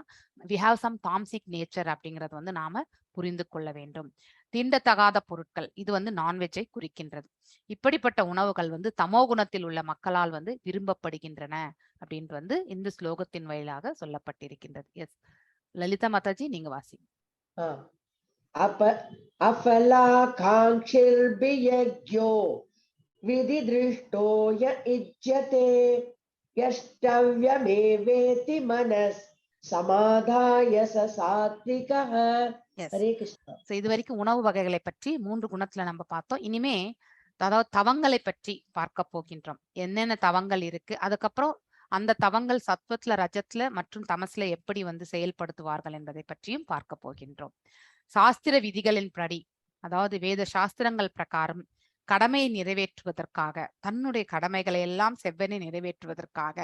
we have some tamasic nature அப்படிங்கறது வந்து நாம புரிந்து கொள்ள வேண்டும். தீண்டத்தகாத பொருட்கள் இது வந்து நான்வெஜ்ஜை குறிக்கின்றது. இப்படிப்பட்ட உணவுகள் வந்து தமோ குணத்தில் உள்ள மக்களால் வந்து விரும்பப்படுகின்றன அப்படின்ட்டு வந்து இந்த ஸ்லோகத்தின் வாயிலாக சொல்லப்பட்டிருக்கின்றது. எஸ் லலிதா மாதாஜி, நீங்க வாசிங்க. அப அஃபலாகாங்க்ஷிர்பியஜ்ஞோ விதிதிருஷ்டோ ய இஜ்யதே யஷ்டவ்யமேவேதி மனஸ் சமாதாய ச சாத்விகஹ. Yes. ஹரே கிருஷ்ணா. So, இது வரைக்கும் உணவு வகைகளை பற்றி 3 குணத்துல நம்ம பார்த்தோம். இனிமே அதாவது தவங்களை பற்றி பார்க்க போகின்றோம். என்னென்ன தவங்கள் இருக்கு, அதுக்கப்புறம் அந்த தவங்கள் சத்வத்துல, ரஜத்துல மற்றும் தமஸ்ல எப்படி வந்து செயல்படுத்துவார்கள் என்பதை பற்றியும் பார்க்க போகின்றோம். சாஸ்திர விதிகளின் படி, அதாவது வேத சாஸ்திரங்கள் பிரகாரம் கடமையை நிறைவேற்றுவதற்காக, தன்னுடைய கடமைகளை எல்லாம் செவ்வனே நிறைவேற்றுவதற்காக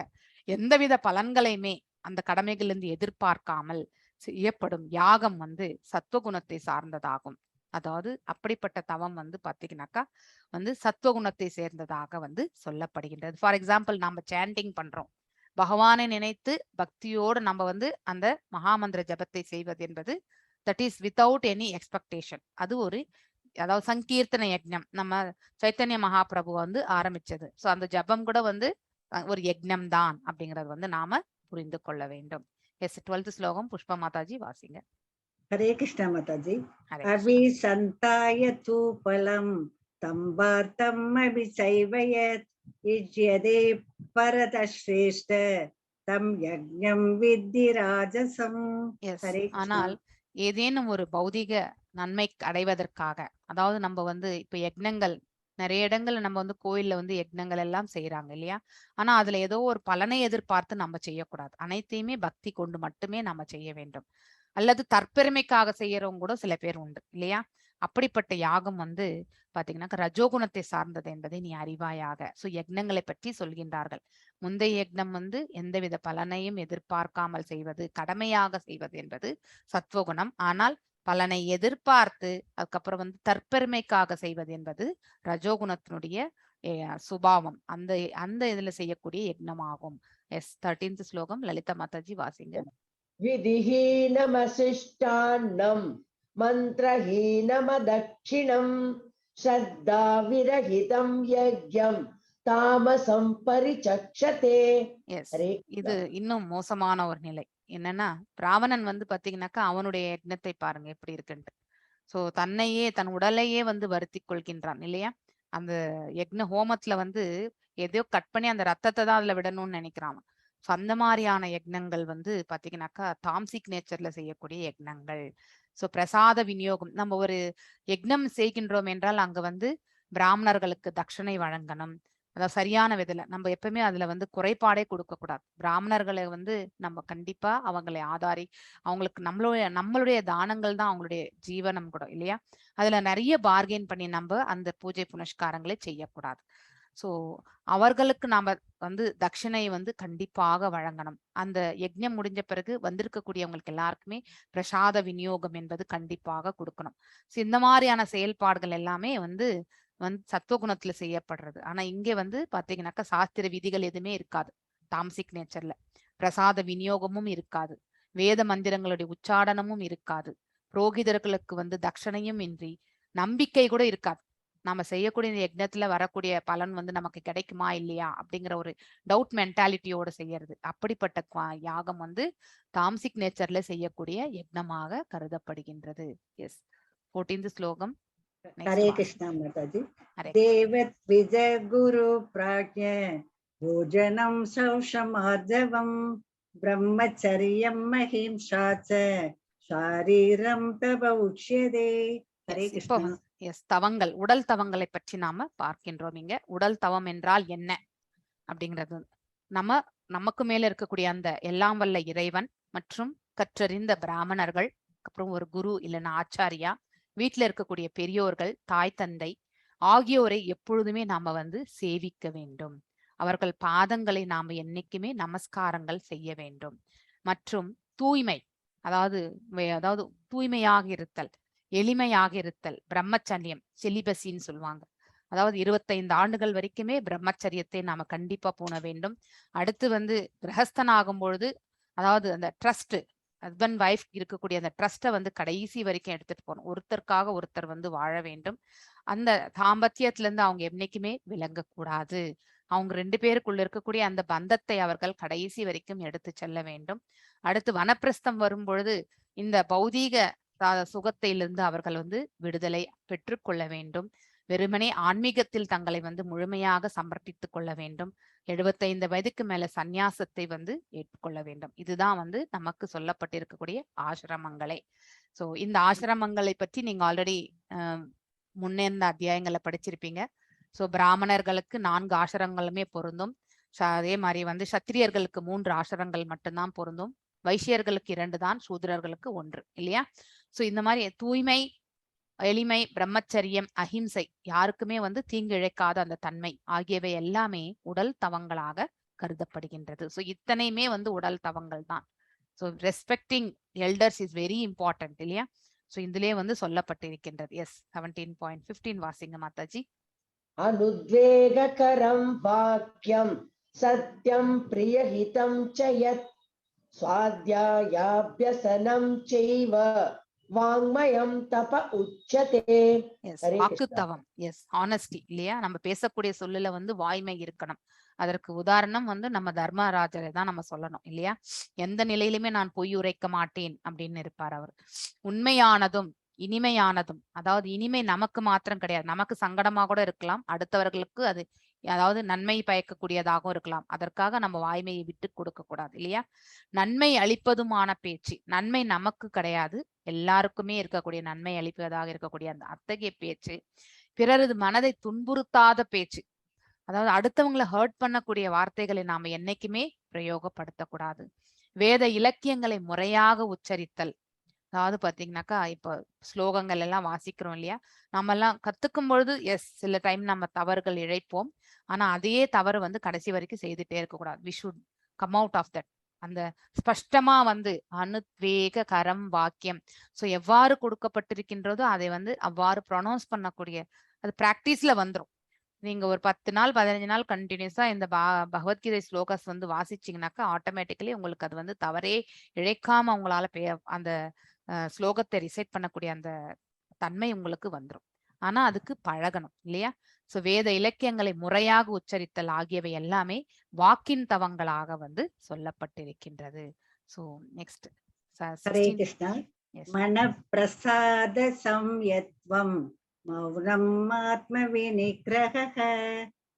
எந்தவித பலன்களையுமே அந்த கடமைகளிலிருந்து எதிர்பார்க்காமல் செய்யப்படும் யாகம் வந்து சத்துவகுணத்தை சார்ந்ததாகும். அதாவது அப்படிப்பட்ட தவம் வந்து பாத்தீங்கன்னாக்கா வந்து சத்துவகுணத்தை சேர்ந்ததாக வந்து சொல்லப்படுகின்றது. ஃபார் எக்ஸாம்பிள், நம்ம சாண்டிங் பண்றோம், பகவானை நினைத்து பக்தியோடு நம்ம வந்து அந்த மகாமந்திர ஜபத்தை செய்வது என்பது that is without any expectation. அது ஒரு அதாவது சங்கீர்த்தன யஜ்ஞம் நம்ம சைத்தன்ய மகாபிரபு வந்து ஆரம்பிச்சது. ஸோ அந்த ஜபம் கூட வந்து ஒரு யஜ்ஞம் தான் அப்படிங்கறது வந்து நாம புரிந்து கொள்ள வேண்டும். எஸ் 12th ஸ்லோகம் புஷ்பா மாதாஜி வாசிங்க. ஹரே கிருஷ்ணா மாதாஜி. ஹரே அபிசந்தாய தூபலம் தம்பார்த்தம் அபிசைவயத் இஜ்யதே பரத ஸ்ரேஷ்ட தம் யஜ்ஞம் வித்தி ராஜசம். எஸ். ஹரே கிருஷ்ணா. ஆனால் ஏதேனும் ஒரு பௌதிக நன்மை அடைவதற்காக, அதாவது நம்ம வந்து இப்ப யக்னங்கள் நிறைய இடங்கள்ல நம்ம வந்து கோயில்ல வந்து யக்னங்கள் எல்லாம் செய்யறாங்க இல்லையா? ஆனா அதுல ஏதோ ஒரு பலனை எதிர்பார்த்து நம்ம செய்யக்கூடாது. அனைத்தையுமே பக்தி கொண்டு மட்டுமே நம்ம செய்ய வேண்டும். அல்லது தற்பெருமைக்காக செய்யறவங்க கூட சில பேர் உண்டு இல்லையா? அப்படிப்பட்ட யாகம் வந்து பாத்தீங்கன்னா ரஜோகுணத்தை சார்ந்தது என்பதை நீ அறிவாயாக. சோ யக்னங்களை பற்றி சொல்கின்றார்கள். முந்தைய யக்னம் வந்து எந்தவித பலனையும் எதிர்பார்க்காமல் செய்வது, கடமையாக செய்வது என்பது சத்வகுணம். ஆனால் பலனை எதிர்பார்த்து அதுக்கப்புறம் வந்து தற்பெருமைக்காக செய்வது என்பது ரஜோகுணத்தினுடைய சுபாவம். அந்த அந்த இதுல செய்யக்கூடிய யக்னமாகும். எஸ் 13th ஸ்லோகம் லலிதா மாதாஜி வாசிங்க. விதிஹீனமசிஷ்டான்னம் மந்திரஹீனமதக்ஷிணம் ஸ்ரத்தா விரஹிதம் யஜ்ஞம் தாமசம் பரிசக்ஷதே. எஸ், இது இன்னும் மோசமான ஒரு நிலை. என்னன்னா ராவணன் வந்து பாத்தீங்கன்னாக்கா அவனுடைய யக்னத்தை பாருங்க எப்படி இருக்குன்ட்டு. சோ தன்னையே தன் உடலையே வந்து வருத்தி கொள்கின்றான் இல்லையா? அந்த யக்ன ஹோமத்துல வந்து எதையோ கட் பண்ணி அந்த ரத்தத்தை தான் அதுல விடணும்னு நினைக்கிறான். சோ அந்த மாதிரியான யக்னங்கள் வந்து பாத்தீங்கன்னாக்கா தாம்சிக் நேச்சர்ல செய்யக்கூடிய யக்னங்கள். சோ பிரசாத விநியோகம், நம்ம ஒரு யக்னம் செய்கின்றோம் என்றால் அங்க வந்து பிராமணர்களுக்கு தட்சணை வழங்கணும். அதாவது சரியான விதத்துல நம்ம எப்பவுமே அதுல வந்து குறைபாடே கொடுக்க கூடாது. பிராமணர்களை வந்து நம்ம கண்டிப்பா அவங்களை ஆதாரி, அவங்களுக்கு நம்மளுடைய தானங்கள் தான் அவங்களுடைய ஜீவனம் கூட இல்லையா? அதுல நிறைய பார்கெயின் பண்ணி நம்ம அந்த பூஜை புனஸ்காரங்களை செய்யக்கூடாது. சோ அவர்களுக்கு நாம வந்து தட்சிணை வந்து கண்டிப்பாக வழங்கணும். அந்த யஜ்ஞம் முடிஞ்ச பிறகு வந்திருக்கக்கூடியவங்களுக்கு எல்லாருக்குமே பிரசாத விநியோகம் என்பது கண்டிப்பாக கொடுக்கணும். சோ இந்த மாதிரியான செயல்பாடுகள் எல்லாமே வந்து சத்துவகுணத்துல செய்யப்படுறது. ஆனா இங்க வந்து பாத்தீங்கன்னாக்கா சாஸ்திர விதிகள் எதுவுமே இருக்காது. தாம்சிக் நேச்சர்ல பிரசாத விநியோகமும் இருக்காது, வேத மந்திரங்களுடைய உச்சாடனமும் இருக்காது, புரோகிதர்களுக்கு வந்து தட்சணையும் இன்றி நம்பிக்கை கூட இருக்காது. நாம செய்யக்கூடிய யஜ்ஞத்துல வரக்கூடிய பலன் வந்து நமக்கு கிடைக்குமா இல்லையா அப்படிங்கிற ஒரு டவுட் மென்டாலிட்டியோட செய்யறது. அப்படிப்பட்ட யாகம் வந்து தாம்சிக் நேச்சர்ல செய்யக்கூடிய யஜ்னமாக கருதப்படுகின்றது. எஸ் 14th ஸ்லோகம். ஹரே கிருஷ்ணா மாதாஜி. தேவத் விஜ குரு பிராக்ஞ போஜனம் சௌஷமார்ஜவம் பிரம்மச்சரியம் மஹிம்சா ச ஷாரீரம் தப உச்யதே. ஹரே கிருஷ்ணா. எஸ், தவங்கள், உடல் தவங்களை பற்றி நாம பார்க்கின்றோம். இங்க உடல் தவம் என்றால் என்ன அப்படிங்கிறது நமக்கு மேல இருக்கக்கூடிய அந்த எல்லாம் வல்ல இறைவன் மற்றும் கற்றறிந்த பிராமணர்கள், அப்புறம் ஒரு குரு இல்லைன்னா ஆச்சாரியா, வீட்டுல இருக்கக்கூடிய பெரியோர்கள், தாய் தந்தை ஆகியோரை எப்பொழுதுமே நாம வந்து சேவிக்க வேண்டும். அவர்கள் பாதங்களை நாம என்னைக்குமே நமஸ்காரங்கள் செய்ய வேண்டும். மற்றும் தூய்மை, அதாவது தூய்மையாக இருத்தல், எளிமையாக இருத்தல், பிரம்மச்சரியம், செலிபஸின்னு சொல்லுவாங்க. அதாவது 25 ஆண்டுகள் வரைக்குமே பிரம்மச்சரியத்தை நாம கண்டிப்பா பூண வேண்டும். அடுத்து வந்து கிரகஸ்தன் ஆகும் பொழுது அதாவது அந்த ட்ரஸ்ட், ஹஸ்பண்ட் ஒய்ஃப் இருக்கக்கூடிய அந்த ட்ரஸ்ட்டை வந்து கடைசி வரைக்கும் எடுத்துட்டு போகணும். ஒருத்தருக்காக ஒருத்தர் வந்து வாழ வேண்டும். அந்த தாம்பத்தியத்துல இருந்து அவங்க என்னைக்குமே விலகக்கூடாது. அவங்க 2 பேருக்குள்ள இருக்கக்கூடிய அந்த பந்தத்தை அவர்கள் கடைசி வரைக்கும் எடுத்து செல்ல வேண்டும். அடுத்து வனப்பிரஸ்தம் வரும் பொழுது இந்த பௌதீக சுகத்திலிருந்து அவர்கள் வந்து விடுதலை பெற்றுக்கொள்ள வேண்டும். வெறுமனே ஆன்மீகத்தில் தங்களை வந்து முழுமையாக சமர்ப்பித்துக் கொள்ள வேண்டும். 75 வயதுக்கு மேல சந்நியாசத்தை வந்து ஏற்றுக்கொள்ள வேண்டும். இதுதான் வந்து நமக்கு சொல்லப்பட்டிருக்கக்கூடிய ஆசிரமங்களே. சோ இந்த ஆசிரமங்களை பற்றி நீங்க ஆல்ரெடி முன்னேந்த அத்தியாயங்களை படிச்சிருப்பீங்க. சோ பிராமணர்களுக்கு 4 ஆசிரமங்களுமே பொருந்தும். அதே மாதிரி வந்து சத்திரியர்களுக்கு 3 ஆசிரமங்கள் மட்டும்தான் பொருந்தும். வைசியர்களுக்கு 2 தான், சூத்திரர்களுக்கு 1 இல்லையா? சோ இந்த மாதிரி தூய்மை, எளிமை, பிரம்மச்சரியம், அஹிம்சை, யாருக்குமே வந்து தீங்கு இழைக்காத அந்த தன்மை ஆகியவை எல்லாமே உடல் தவங்களாக கருதப்படுகின்றது. சோ இத்தனையுமே வந்து உடல் தவங்கள் தான். So respecting elders is very important இல்லையா? சோ இதுலயே வந்து சொல்லப்பட்டிருக்கின்றது. எஸ் 17.15 வாசிங்க மாதாஜி. அனுத்வேககரம் வாக்கியம் சத்யம் பிரியஹிதம் ச யத் ஸ்வாத்யாயாப்யசனம் செய்வ வாங்மயம் தப உச்சதே. வாக்குத்தவம், எஸ் ஆனஸ்டி இல்லையா? நம்ம பேசக்கூடிய சொல்லுல வந்து வாய்மை இருக்கணும். அதற்கு உதாரணம் வந்து நம்ம தர்மராஜரை தான் நம்ம சொல்லணும் இல்லையா? எந்த நிலையிலுமே நான் பொய் உரைக்க மாட்டேன் அப்படின்னு இருப்பார் அவர். உண்மையானதும் இனிமையானதும், அதாவது இனிமை நமக்கு மாத்திரம் கிடையாது, நமக்கு சங்கடமா கூட இருக்கலாம், அடுத்தவர்களுக்கு அது அதாவது நன்மை பயக்கக்கூடியதாகவும் இருக்கலாம். அதற்காக நம்ம வாய்மையை விட்டு கொடுக்க கூடாது இல்லையா? நன்மை அளிப்பதுமான பேச்சு, நன்மை நமக்கு கிடையாது, எல்லாருக்குமே இருக்கக்கூடிய நன்மை அளிப்பதாக இருக்கக்கூடிய அந்த அத்தகைய பேச்சு, பிறரது மனதை துன்புறுத்தாத பேச்சு, அதாவது அடுத்தவங்களை ஹர்ட் பண்ணக்கூடிய வார்த்தைகளை நாம என்னைக்குமே பிரயோகப்படுத்தக்கூடாது. வேத இலக்கியங்களை முறையாக உச்சரித்தல், அதாவது பாத்தீங்கன்னாக்கா இப்ப ஸ்லோகங்கள் எல்லாம் வாசிக்கிறோம் இல்லையா? நம்ம எல்லாம் கத்துக்கும் பொழுது எஸ் சில டைம் நம்ம தவறுகள் இழைப்போம். ஆனா அதே தவறு வந்து கடைசி வரைக்கும் செய்துட்டே இருக்கக்கூடாது. We should come out of that. அந்த ஸ்பஷ்டமா வந்து அனுத்வேக கரம் வாக்கியம், சோ எவ்வாறு கொடுக்கப்பட்டிருக்கின்றதோ அதை வந்து அவ்வாறு ப்ரொனவுன்ஸ் பண்ணக்கூடிய அது பிராக்டிஸ்ல வந்துடும். நீங்க ஒரு 10 நாள் 15 நாள் கண்டினியூஸா இந்த பகவத்கீதை ஸ்லோகஸ் வந்து வாசிச்சீங்கன்னாக்கா ஆட்டோமேட்டிக்கலி உங்களுக்கு அது வந்து தவறே இழைக்காம உங்களால அந்த ஸ்லோகத்தை ரிசைட் பண்ணக்கூடிய அந்த தன்மை உங்களுக்கு வந்துடும். ஆனா அதுக்கு பழகணும் இல்லையா? சோ வேத இலக்கியங்களை முறையாக உச்சரித்தல் ஆகியவை எல்லாமே வாக்கின் தவங்களாக வந்து சொல்லப்பட்டிருக்கின்றது. So next Hare Krishna. மன பிரசாத சம்யத்வம் மௌனம் ஆத்ம விநிகிரஹ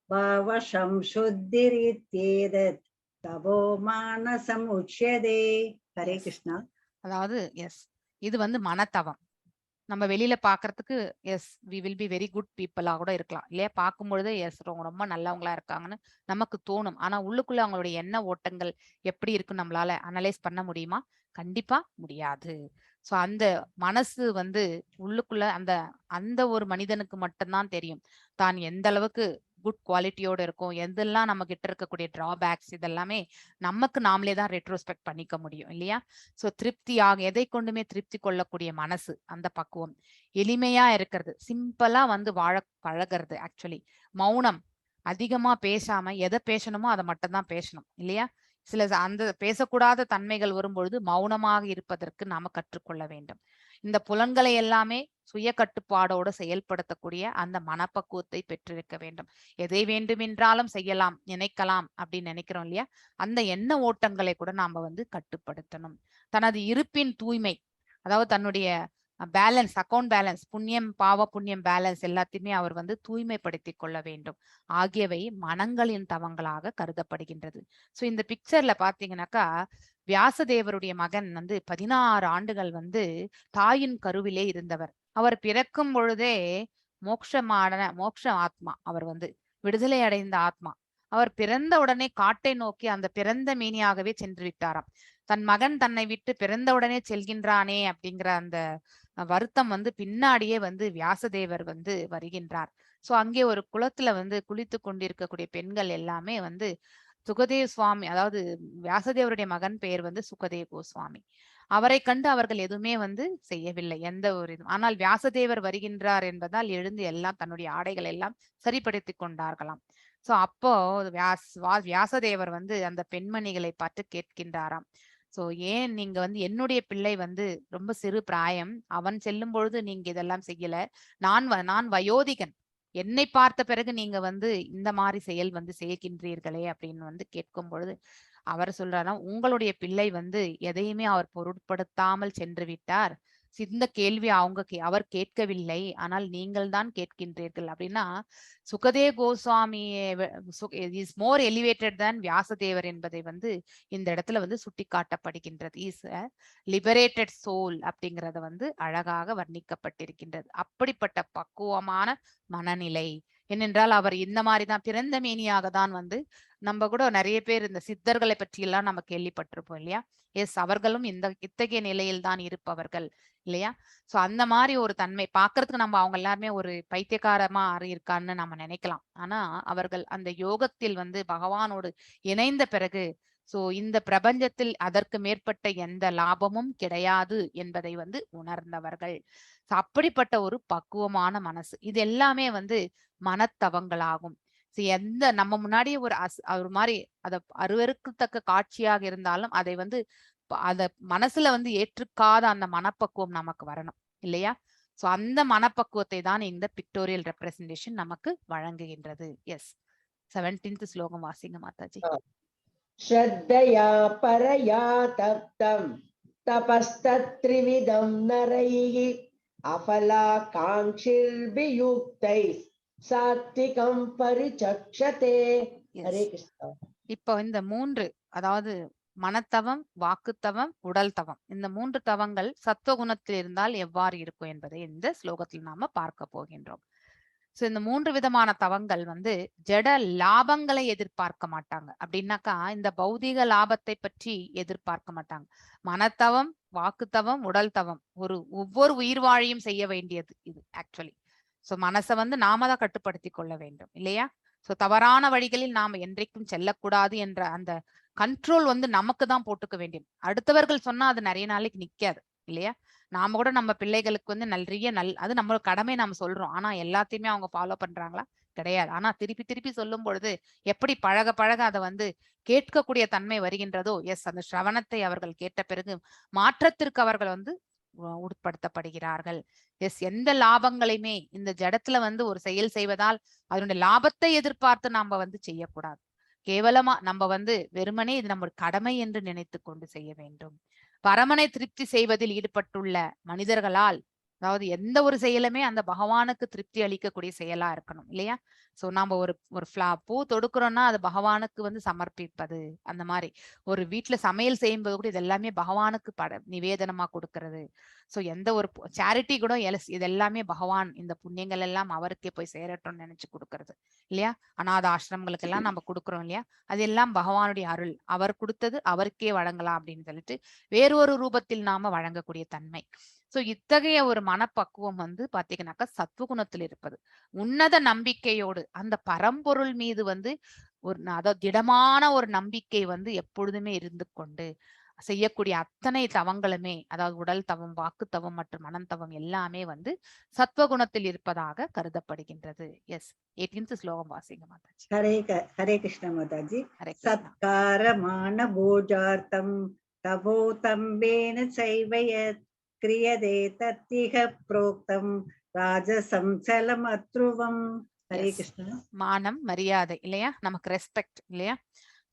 பாவசம் சுத்திரித்யேதத் தபோ மானசம் உச்யதே. ஹரே கிருஷ்ணா. அதாவது எஸ் இது வந்து மனத்தவம். நம்ம வெளியில பாக்குறதுக்கு yes we will be very good பீப்புளா கூட இருக்கலாம் இல்லையா? பார்க்கும் பொழுது எஸ் ரொம்ப நல்லவங்களா இருக்காங்கன்னு நமக்கு தோணும். ஆனா உள்ளுக்குள்ள அவங்களுடைய எண்ண ஓட்டங்கள் எப்படி இருக்குன்னு நம்மளால அனலைஸ் பண்ண முடியுமா? கண்டிப்பா முடியாது. சோ அந்த மனசு வந்து உள்ளுக்குள்ள அந்த ஒரு மனிதனுக்கு மட்டும்தான் தெரியும் தான் எந்த அளவுக்கு குட் குவாலிட்டியோட இருக்கும், எதெல்லாம் நம்ம கிட்ட இருக்கக்கூடிய டிராபேக்ஸ், இதெல்லாமே நமக்கு நாமளே தான் ரெட்ரோஸ்பெக்ட் பண்ணிக்க முடியும் இல்லையா? சோ திருப்தியாக எதை கொண்டுமே திருப்தி கொள்ளக்கூடிய மனசு, அந்த பக்குவம், எளிமையா இருக்கிறது, சிம்பிளா வந்து வாழ பழகிறது. ஆக்சுவலி மௌனம், அதிகமா பேசாம எதை பேசணுமோ அதை மட்டும் தான் பேசணும் இல்லையா? சில அந்த பேசக்கூடாத தன்மைகள் வரும்பொழுது மௌனமாக இருப்பதற்கு நாம கற்றுக்கொள்ள வேண்டும். இந்த புலன்களை எல்லாமே சுய கட்டுப்பாடோடு செயல்படுத்தக்கூடிய அந்த மனப்பக்குவத்தை பெற்றிருக்க வேண்டும். எதை வேண்டுமென்றாலும் செய்யலாம், நினைக்கலாம் அப்படின்னு நினைக்கிறோம் இல்லையா? அந்த எண்ண ஓட்டங்களை கூட நாம வந்து கட்டுப்படுத்தணும். தனது இருப்பின் தூய்மை, அதாவது தன்னுடைய பேலன்ஸ், அக்கௌண்ட் பேலன்ஸ், புண்ணியம் பாவ புண்ணியம் பேலன்ஸ் எல்லாத்தையுமே அவர் வந்து தூய்மைப்படுத்தி கொள்ள வேண்டும். ஆகியவை மனங்களின் தவங்களாக கருதப்படுகின்றது. சோ இந்த பிக்சர்ல பாத்தீங்கன்னாக்கா வியாசதேவருடைய மகன் வந்து 16 ஆண்டுகள் வந்து தாயின் கருவிலே இருந்தவர். அவர் பிறக்கும் பொழுதே மோட்ச ஆத்மா, அவர் வந்து விடுதலை அடைந்த ஆத்மா. அவர் பிறந்த உடனே காட்டை நோக்கி அந்த பிறந்த மேனியாகவே சென்று விட்டாராம். தன் மகன் தன்னை விட்டு பிறந்த உடனே செல்கின்றானே அப்படிங்கிற அந்த வருத்தம் வந்து பின்னாடியே வந்து வியாசதேவர் வந்து வருகின்றார். சோ அங்கே ஒரு குளத்துல வந்து குளித்து கொண்டிருக்கக்கூடிய பெண்கள் எல்லாமே வந்து சுகதேவ சுவாமி, அதாவது வியாசதேவருடைய மகன் பெயர் வந்து சுகதேவ கோஸ்வாமி. அவரை கண்டு அவர்கள் எதுவுமே வந்து செய்யவில்லை, எந்த ஒரு இதுவும். ஆனால் வியாசதேவர் வருகின்றார் என்பதால் எழுந்து எல்லாம் தன்னுடைய ஆடைகள் எல்லாம் சரிப்படுத்தி கொண்டார்களாம். சோ அப்போ வியாசதேவர் வந்து அந்த பெண்மணிகளை பார்த்து கேட்கின்றாராம். சோ ஏன் நீங்க வந்து என்னுடைய பிள்ளை வந்து ரொம்ப சிறு பிராயம், அவன் செல்லும் பொழுது நீங்க இதெல்லாம் செய்யல, நான் வயோதிகன், என்னை பார்த்த பிறகு நீங்க வந்து இந்த மாதிரி செயல் வந்து செய்கின்றீர்களே அப்படின்னு வந்து கேட்கும் பொழுது அவர் சொல்றாராம், உங்களுடைய பிள்ளை வந்து எதையுமே அவர் பொருட்படுத்தாமல் சென்று விட்டார். இந்த கேள்வி அவர் கேட்கவில்லை, ஆனால் நீங்கள் தான் கேட்கின்றீர்கள் அப்படின்னா, Sukadeva Goswami is more elevated than வியாசதேவர் என்பதை வந்து இந்த இடத்துல வந்து சுட்டி காட்டப்படுகின்றது. இஸ் லிபரேட்டட் சோல் அப்படிங்கறத வந்து அழகாக வர்ணிக்கப்பட்டிருக்கின்றது. அப்படிப்பட்ட பக்குவமான மனநிலை. ஏனென்றால் அவர் இந்த மாதிரிதான் பிறந்த மேனியாக தான் வந்து, நம்ம கூட நிறைய பேர் இந்த சித்தர்களை பற்றி எல்லாம் நம்ம கேள்விப்பட்டிருப்போம் இல்லையா? எஸ், அவர்களும் இத்தகைய நிலையில் தான் இருப்பவர்கள் இல்லையா? சோ அந்த மாதிரி ஒரு தன்மை பாக்குறதுக்கு நம்ம அவங்க எல்லாருமே ஒரு பைத்தியக்காரமா இருக்கான்னு நம்ம நினைக்கலாம். ஆனா அவர்கள் அந்த யோகத்தில் வந்து பகவானோடு இணைந்த பிறகு சோ இந்த பிரபஞ்சத்தில் அதற்கு மேற்பட்ட எந்த லாபமும் கிடையாது என்பதை வந்து உணர்ந்தவர்கள். அப்படிப்பட்ட ஒரு பக்குவமான மனசு, இது எல்லாமே வந்து மனத்தவங்களாகும். எந்த நம்ம முன்னாடியே ஒரு மாதிரி அத அருவருக்கத்தக்க காட்சியாக இருந்தாலும் அதை வந்து அத மனசுல வந்து ஏற்றுக்காத அந்த மனப்பக்குவம் நமக்கு வரணும் இல்லையா? சோ அந்த மனப்பக்குவத்தை தான் இந்த பிக்டோரியல் ரெப்ரசன்டேஷன் நமக்கு வழங்குகின்றது. எஸ், 17th ஸ்லோகம் வாசிங்க மாதாஜி. ஸ்ரத்தயா பரயா தப்தம் தபஸ்தத்ரிவிதம் நரைஹி அஃபலா காங்க்ஷிர்பியுக்தை சாத்விகம் பரிசக்ஷதே. ஹரே கிருஷ்ணா. இப்போ இந்த 3, அதாவது மனத்தவம், வாக்குத்தவம், உடல் தவம், இந்த 3 தவங்கள் சத்துவகுணத்தில் இருந்தால் எவ்வாறு இருக்கும் என்பதை இந்த ஸ்லோகத்தில் நாம பார்க்க போகின்றோம். சோ இந்த 3 விதமான தவங்கள் வந்து ஜட லாபங்களை எதிர்பார்க்க மாட்டாங்க. அப்படின்னாக்கா இந்த பௌதிக லாபத்தை பற்றி எதிர்பார்க்க மாட்டாங்க. மனத்தவம், வாக்குத்தவம், உடல் தவம் ஒவ்வொரு உயிர் வாழியும் செய்ய வேண்டியது இது ஆக்சுவலி. சோ மனசை வந்து நாம தான் கட்டுப்படுத்தி கொள்ள வேண்டும் இல்லையா? சோ தவறான வழிகளில் நாம என்றைக்கும் செல்லக்கூடாது என்ற அந்த கண்ட்ரோல் வந்து நமக்கு தான் போட்டுக்க வேண்டியது. அடுத்தவர்கள் சொன்னா அது நிறைய நாளைக்கு நிக்காது இல்லையா? நாம கூட நம்ம பிள்ளைகளுக்கு வந்து நிறைய அது நம்மளோட கடமை நாம சொல்றோம். ஆனா எல்லாத்தையுமே அவங்க ஃபாலோ பண்றாங்களா? கிடையாது. ஆனா திருப்பி திருப்பி சொல்லும் பொழுது எப்படி பழக பழக அதை வந்து கேட்கக்கூடிய தன்மை வருகின்றதோ, எஸ், அந்த சிரவணத்தை அவர்கள் கேட்ட பிறகு மாற்றத்திற்கு அவர்கள் வந்து உட்படுத்தப்படுகிறார்கள். எஸ், எந்த லாபங்களையுமே இந்த ஜடத்துல வந்து ஒரு செயல் செய்வதால் அதனுடைய லாபத்தை எதிர்பார்த்து நாம வந்து செய்யக்கூடாது. கேவலமா நம்ம வந்து வெறுமனே இது நம்ம கடமை என்று நினைத்து கொண்டு செய்ய வேண்டும். பரமனை திருப்தி செய்வதில் ஈடுபட்டுள்ள மனிதர்களால், அதாவது எந்த ஒரு செயலுமே அந்த பகவானுக்கு திருப்தி அளிக்கக்கூடிய செயலா இருக்கணும் இல்லையா? சோ நாம ஒரு பூ தொடுக்கிறோம்னா அது பகவானுக்கு வந்து சமர்ப்பிப்பது. அந்த மாதிரி ஒரு வீட்டுல சமையல் செய்யும்போது கூட இது எல்லாமே பகவானுக்கு நிவேதனமா கொடுக்கறது. சோ எந்த ஒரு சேரிட்டி கூட இது எல்லாமே பகவான், இந்த புண்ணியங்கள் எல்லாம் அவருக்கே போய் சேரட்டும்னு நினைச்சு கொடுக்கறது இல்லையா? அநாத ஆசிரமங்களுக்கு எல்லாம் நம்ம கொடுக்குறோம் இல்லையா? அது எல்லாம் பகவானுடைய அருள், அவர் கொடுத்தது அவருக்கே வழங்கலாம் அப்படின்னு சொல்லிட்டு வேறொரு ரூபத்தில் நாம வழங்கக்கூடிய தன்மை. சோ இத்தகைய ஒரு மனப்பக்குவம் வந்து பாத்தீங்கன்னாக்கா சத்துவகுணத்தில் இருப்பது. உன்னத நம்பிக்கையோடு அந்த பரம்பொருள் மீது வந்து அதாவது திடமான ஒரு நம்பிக்கை வந்து எப்பொழுதுமே இருந்து கொண்டு செய்யக்கூடிய அத்தனை தவங்களுமே, அதாவது உடல் தவம், வாக்கு தவம் மற்றும் மனம் தவம் எல்லாமே வந்து சத்வகுணத்தில் இருப்பதாக கருதப்படுகின்றது. எஸ், 18th ஸ்லோகம் வாசிங்க மாதாஜி. ஹரே கிருஷ்ண மாதாஜி. ஹரே கிருஷ்ணா. சத்காரமான போஜார்த்தம் தபோதம்பேன சைவயத் கிரியதே தத்திக புரோக்தம் ராஜசம் சலமத்ருவம். ஹரே கிருஷ்ணா. மானம், மரியாதை இல்லையா? நமக்கு ரெஸ்பெக்ட் இல்லையா?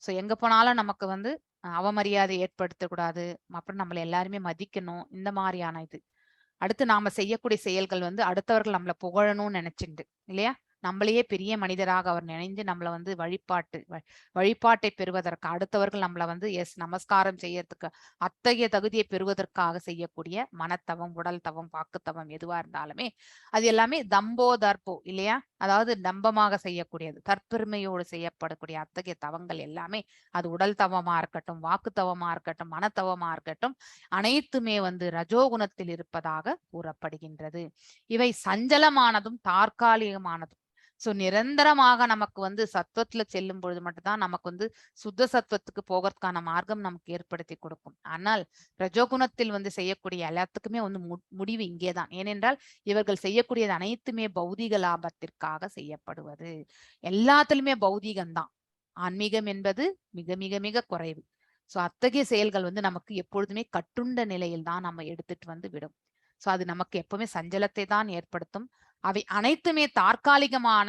சோ எங்க போனாலும் நமக்கு வந்து அவமரியாதை ஏற்படுத்தக்கூடாது, அப்புறம் நம்மள எல்லாருமே மதிக்கணும். இந்த மாதிரியான இது. அடுத்து நாம செய்யக்கூடிய செயல்கள் வந்து அடுத்தவர்கள் நம்மளை புகழணும்னு நினைச்சுண்டு இல்லையா? நம்மளையே பெரிய மனிதராக அவர் நினைந்து நம்மளை வந்து வழிபாட்டை பெறுவதற்கு, அடுத்தவர்கள் நம்மளை வந்து நமஸ்காரம் செய்யறதுக்கு அத்தகைய தகுதியை பெறுவதற்காக செய்யக்கூடிய மனத்தவம், உடல் தவம், வாக்குத்தவம் எதுவா இருந்தாலுமே அது எல்லாமே தம்போ தர்போ இல்லையா? அதாவது தம்பமாக செய்யக்கூடியது, தற்பெருமையோடு செய்யப்படக்கூடிய அத்தகைய தவங்கள் எல்லாமே, அது உடல் தவமா இருக்கட்டும், வாக்குத்தவமா இருக்கட்டும், மனத்தவமா இருக்கட்டும், அனைத்துமே வந்து ரஜோகுணத்தில் இருப்பதாக கூறப்படுகின்றது. இவை சஞ்சலமானதும் தற்காலிகமானதும். சோ நிரந்தரமாக நமக்கு வந்து சத்துவத்துல செல்லும் பொழுது மட்டும்தான் நமக்கு வந்து சுத்த சத்துவத்துக்கு போகிறதுக்கான மார்க்கம் நமக்கு ஏற்படுத்தி கொடுக்கும். ஆனால் ரஜோகுணத்தில் வந்து செய்யக்கூடிய எல்லாத்துக்குமே வந்து முடிவு இங்கேதான். ஏனென்றால் இவர்கள் செய்யக்கூடியது அனைத்துமே பௌதிக லாபத்திற்காக செய்யப்படுவது. எல்லாத்துலயுமே பௌதிகம்தான். ஆன்மீகம் என்பது மிக மிக மிக குறைவு. சோ அத்தகைய செயல்கள் வந்து நமக்கு எப்பொழுதுமே கட்டுண்ட நிலையில் தான் நம்ம எடுத்துட்டு வந்து விடும். சோ அது நமக்கு எப்பவுமே சஞ்சலத்தை தான் ஏற்படுத்தும். அவை அனைத்துமே தற்காலிகமான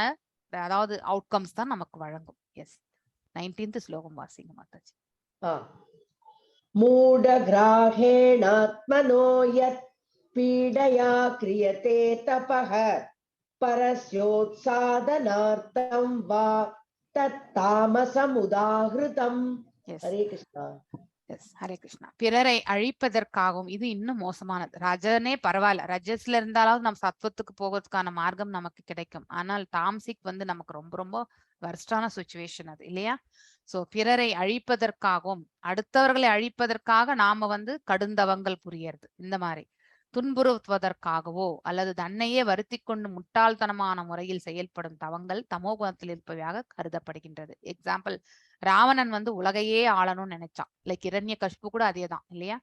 அதாவது அவுட்கம்ஸ் தான் நமக்கு வழங்கும். எஸ் 19th ஸ்லோகம் வாசிங்க மாதாஜி. மூடகிராஹேணாத்மனோ யத் பீடயா கிரியதே தபஹ பரஸ்யோத்சாதனார்த்தம் வா தத் தாமசம் உதாஹ்ருதம். ஹரே கிருஷ்ணா. எஸ் ஹரே கிருஷ்ணா. பிறரை அழிப்பதற்காகவும் இது இன்னும் மோசமானது. ரஜனே பரவாயில்ல, ரஜஸ்ல இருந்தாலும் நம்ம சத்துவத்துக்கு போகிறதுக்கான மார்க்கம் நமக்கு கிடைக்கும். ஆனால் டாம்சிக் வந்து நமக்கு ரொம்ப ரொம்ப வர்ஸ்டான சுச்சுவேஷன் அது இல்லையா? சோ பிறரை அழிப்பதற்காகவும் அடுத்தவர்களை அழிப்பதற்காக நாம வந்து கடுந்தவங்கள் புரியறது, இந்த மாதிரி துன்புறுத்துவதற்காகவோ அல்லது தன்னையே வருத்தி கொண்டு முட்டாள்தனமான முறையில் செயல்படும் தவங்கள் தமோகுணத்தில் இருப்பவையாக கருதப்படுகின்றது. எக்ஸாம்பிள், ராவணன் வந்து உலகையே ஆளணும்னு நினைச்சான். லைக் இரண்யகசிபு கூட அதேதான் இல்லையா?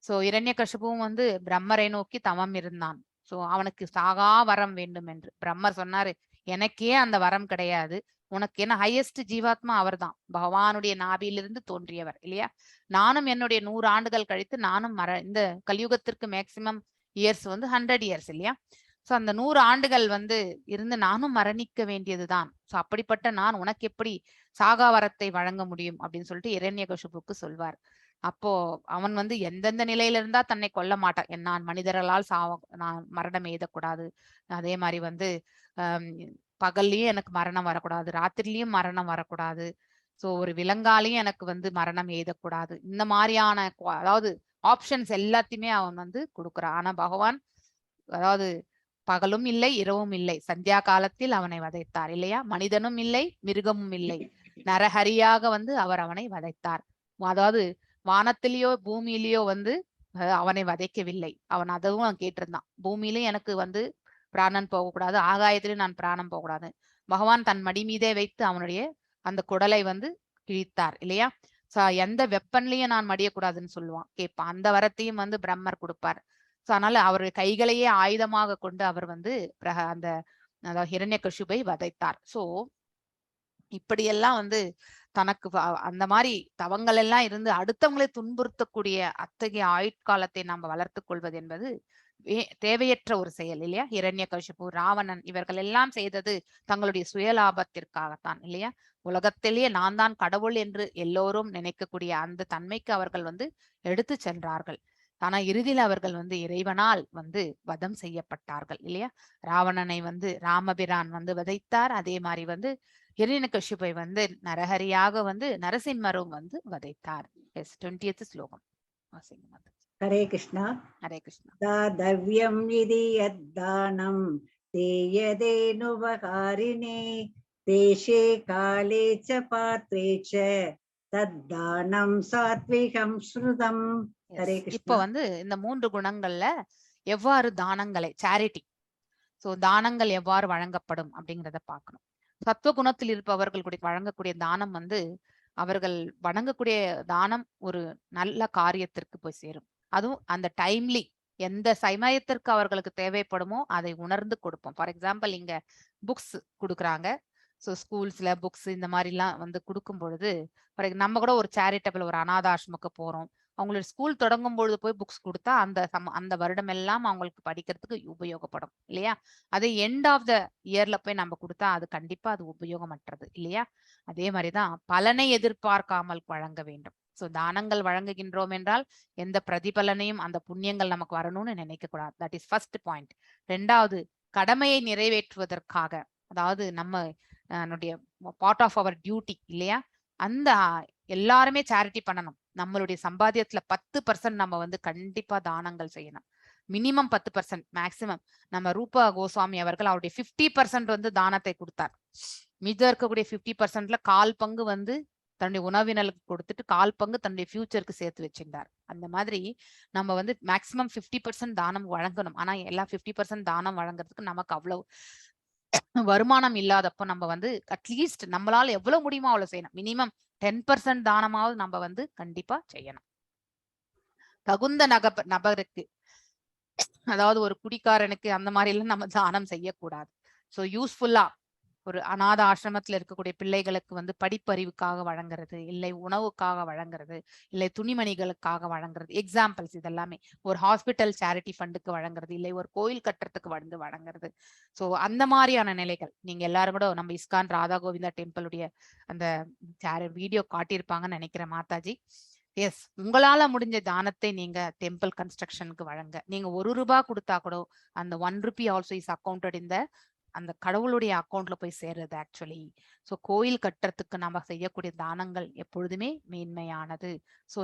சோ இரண்யகசிபுவும் வந்து பிரம்மரை நோக்கி தவம் இருந்தான். சோ அவனுக்கு சாகா வரம் வேண்டும் என்று பிரம்மர் சொன்னாரு, எனக்கே அந்த வரம் கிடையாது, உனக்கு என்ன? ஹையஸ்ட் ஜீவாத்மா அவர் தான், பகவானுடைய நாபியிலிருந்து தோன்றியவர் இல்லையா? நானும் என்னுடைய 100 ஆண்டுகள் கழித்து நானும் இந்த கலியுகத்திற்கு மேக்சிமம் இயர்ஸ் வந்து 100 இயர்ஸ் இல்லையா? சோ அந்த 100 ஆண்டுகள் வந்து இருந்து நானும் மரணிக்க வேண்டியதுதான். சோ அப்படிப்பட்ட நான் உனக்கு எப்படி சாகா வரத்தை வழங்க முடியும் அப்படின்னு சொல்லிட்டு இரண்யகசிபுக்கு சொல்வார். அப்போ அவன் வந்து எந்தெந்த நிலையில இருந்தா தன்னை கொல்ல மாட்டான். நான் மனிதர்களால் நான் மரணம் எய்தக்கூடாது, அதே மாதிரி வந்து பகல்லையும் எனக்கு மரணம் வரக்கூடாது, ராத்திரிலயும் மரணம் வரக்கூடாது, சோ ஒரு விலங்காலையும் எனக்கு வந்து மரணம் எய்தக்கூடாது, இந்த மாதிரியான அதாவது ஆப்ஷன்ஸ் எல்லாத்தையுமே அவன் வந்து கொடுக்குறான். ஆனா பகவான் அதாவது பகலும் இல்லை இரவும் இல்லை, சந்தியா காலத்தில் அவனை வதைத்தார் இல்லையா? மனிதனும் இல்லை மிருகமும் இல்லை, நரஹரியாக வந்து அவர் அவனை வதைத்தார். அதாவது வானத்திலேயோ பூமியிலேயோ வந்து அவனை வதைக்கவில்லை. அவன் அதுவும் கேட்டிருந்தான், பூமியிலும் எனக்கு வந்து பிராணன் போகக்கூடாது, ஆகாயத்திலும் நான் பிராணம் போகக்கூடாது. பகவான் தன் மடி மீதே வைத்து அவனுடைய அந்த குடலை வந்து கிழித்தார் இல்லையா? எந்த வெப்பன்லயும் நான் மடியக்கூடாதுன்னு சொல்லுவான், கேட்பான். அந்த வரத்தையும் வந்து பிரம்மர் கொடுப்பார். சோ அதனால அவர் கைகளையே ஆயுதமாக கொண்டு அவர் வந்து அந்த ஹிரண்யகசிபை வதைத்தார். சோ இப்படியெல்லாம் வந்து தனக்கு அந்த மாதிரி தவங்கள் எல்லாம் இருந்து அடுத்தவங்களை துன்புறுத்தக்கூடிய அத்தகைய ஆயுட்காலத்தை நாம் வளர்த்து கொள்வது என்பது தேவையற்ற ஒரு செயல் இல்லையா? ஹிரண்யகசிபு, ராவணன் இவர்கள் எல்லாம் செய்தது தங்களுடைய சுயலாபத்திற்காகத்தான் இல்லையா? உலகத்திலேயே நான் தான் கடவுள் என்று எல்லோரும் நினைக்கக்கூடிய அந்த தன்மைக்கு அவர்கள் வந்து எடுத்து சென்றார்கள். ஆனா இறுதியில் அவர்கள் வந்து இறைவனால் வந்து வதம் செய்யப்பட்டார்கள் இல்லையா? ராவணனை வந்து ராமபிரான் வந்து வதைத்தார். அதே மாதிரி வந்து ஹிரண்யகசிபை வந்து நரஹரியாக வந்து நரசிம்மரும் வந்து வதைத்தார். 20th ஸ்லோகம். ஹரே கிருஷ்ணா. ஹரே கிருஷ்ணா. தாதவ்யம் இதி யத்தானம் தேயதேனுபகாரிணே தேசே காலே ச பாத்ரே ச தத்தானம் சாத்விகம் ஸ்ருதம். ஹரே கிருஷ்ணா. இப்போ வந்து இந்த 3 குணங்கள்ல எவ்வாறு தானங்களை சேரிட்டி, சோ தானங்கள் எவ்வாறு வழங்கப்படும் அப்படிங்கிறத பார்க்கணும். சத்துவ குணத்தில் இருப்பவர்கள் கூட வழங்கக்கூடிய தானம் வந்து அவர்கள் வணங்கக்கூடிய தானம் ஒரு நல்ல காரியத்திற்கு போய் சேரும். அதுவும் அந்த டைம்லி எந்த சமயத்திற்கு அவர்களுக்கு தேவைப்படுமோ அதை உணர்ந்து கொடுப்போம். ஃபார் எக்ஸாம்பிள் இங்க புக்ஸ் கொடுக்குறாங்க. ஸோ ஸ்கூல்ஸ்ல புக்ஸ் இந்த மாதிரி எல்லாம் வந்து கொடுக்கும் பொழுது நம்ம கூட ஒரு சேரிட்டபிள் ஒரு அனாதாசிரமுக்கு போறோம், அவங்களோட ஸ்கூல் தொடங்கும் பொழுது போய் புக்ஸ் கொடுத்தா அந்த வருடம் எல்லாம் அவங்களுக்கு படிக்கிறதுக்கு உபயோகப்படும் இல்லையா? அது எண்ட் ஆஃப் த இயர்ல போய் நம்ம கொடுத்தா அது கண்டிப்பா அது உபயோகமற்றது இல்லையா? அதே மாதிரிதான் பலனை எதிர்பார்க்காமல் வழங்க வேண்டும். சோ தானங்கள் வழங்குகின்றோம் என்றால் எந்த பிரதிபலனையும் அந்த புண்ணியங்கள் நமக்கு வரணும்னு நினைக்க கூடாது. That is first point. 2வது, கடமையை நிறைவேற்றுவதற்காக, அதாவது நம்ம பார்ட் ஆஃப் அவர் டியூட்டி இல்லையா? அந்த எல்லாருமே சேரிட்டி பண்ணணும். நம்மளுடைய சம்பாத்தியத்துல 10% நம்ம வந்து கண்டிப்பா தானங்கள் செய்யணும். Minimum 10%, maximum. நம்ம ரூபா கோஸ்வாமி அவர்கள் அவருடைய 50% வந்து தானத்தை கொடுத்தார். மீதம் இருக்கக்கூடிய 50%ல 1/4 பங்கு வந்து தன்னுடைய உணவினலுக்கு கொடுத்துட்டு 1/4 பங்கு தன்னுடைய ஃபியூச்சருக்கு சேர்த்து வச்சிருந்தார். அந்த மாதிரி நம்ம வந்து மேக்சிமம் 50% தானம் வழங்கணும். ஆனா எல்லாம் 50% தானம் வழங்குறதுக்கு நமக்கு அவ்வளவு வருமானம் இல்லாதப்போ நம்ம வந்து அட்லீஸ்ட் நம்மளால எவ்வளவு முடியுமோ அவ்வளவு செய்யணும். மினிமம் 10% தானமாவது நம்ம வந்து கண்டிப்பா செய்யணும். தகுந்த நபருக்கு, அதாவது ஒரு குடிக்காரனுக்கு அந்த மாதிரி எல்லாம் நம்ம தானம் செய்யக்கூடாது. ஸோ யூஸ்ஃபுல்லா ஒரு அநாத ஆசிரமத்துல இருக்கக்கூடிய பிள்ளைகளுக்கு வந்து படிப்பறிவுக்காக வழங்குறது, இல்லை உணவுக்காக வழங்குறது, இல்லை துணிமணிகளுக்காக வழங்குறது, எக்ஸாம்பிள்ஸ் இதெல்லாமே. ஒரு ஹாஸ்பிட்டல் சேரிட்டி ஃபண்டுக்கு வழங்குறது, இல்லை ஒரு கோயில் கட்டுறதுக்கு வந்து வழங்குறது. ஸோ அந்த மாதிரியான நிலைகள் நீங்க எல்லாரும் கூட நம்ம இஸ்கான் ராதா கோவிந்தா டெம்பிளுடைய அந்த வீடியோ காட்டியிருப்பாங்கன்னு நினைக்கிறேன் மாதாஜி. எஸ், உங்களால முடிஞ்ச தானத்தை நீங்க டெம்பிள் கன்ஸ்ட்ரக்ஷனுக்கு வழங்க. நீங்க ₹1 கொடுத்தா கூட அந்த ₹1 ஆல்சோ இஸ் அக்கௌண்டட் இந்த அந்த கடவுளுடைய அக்கௌண்ட்ல போய் சேர்றது ஆக்சுவலி. ஸோ கோயில் கட்டுறதுக்கு நாம செய்யக்கூடிய தானங்கள் எப்பொழுதுமே மேன்மையானது. ஸோ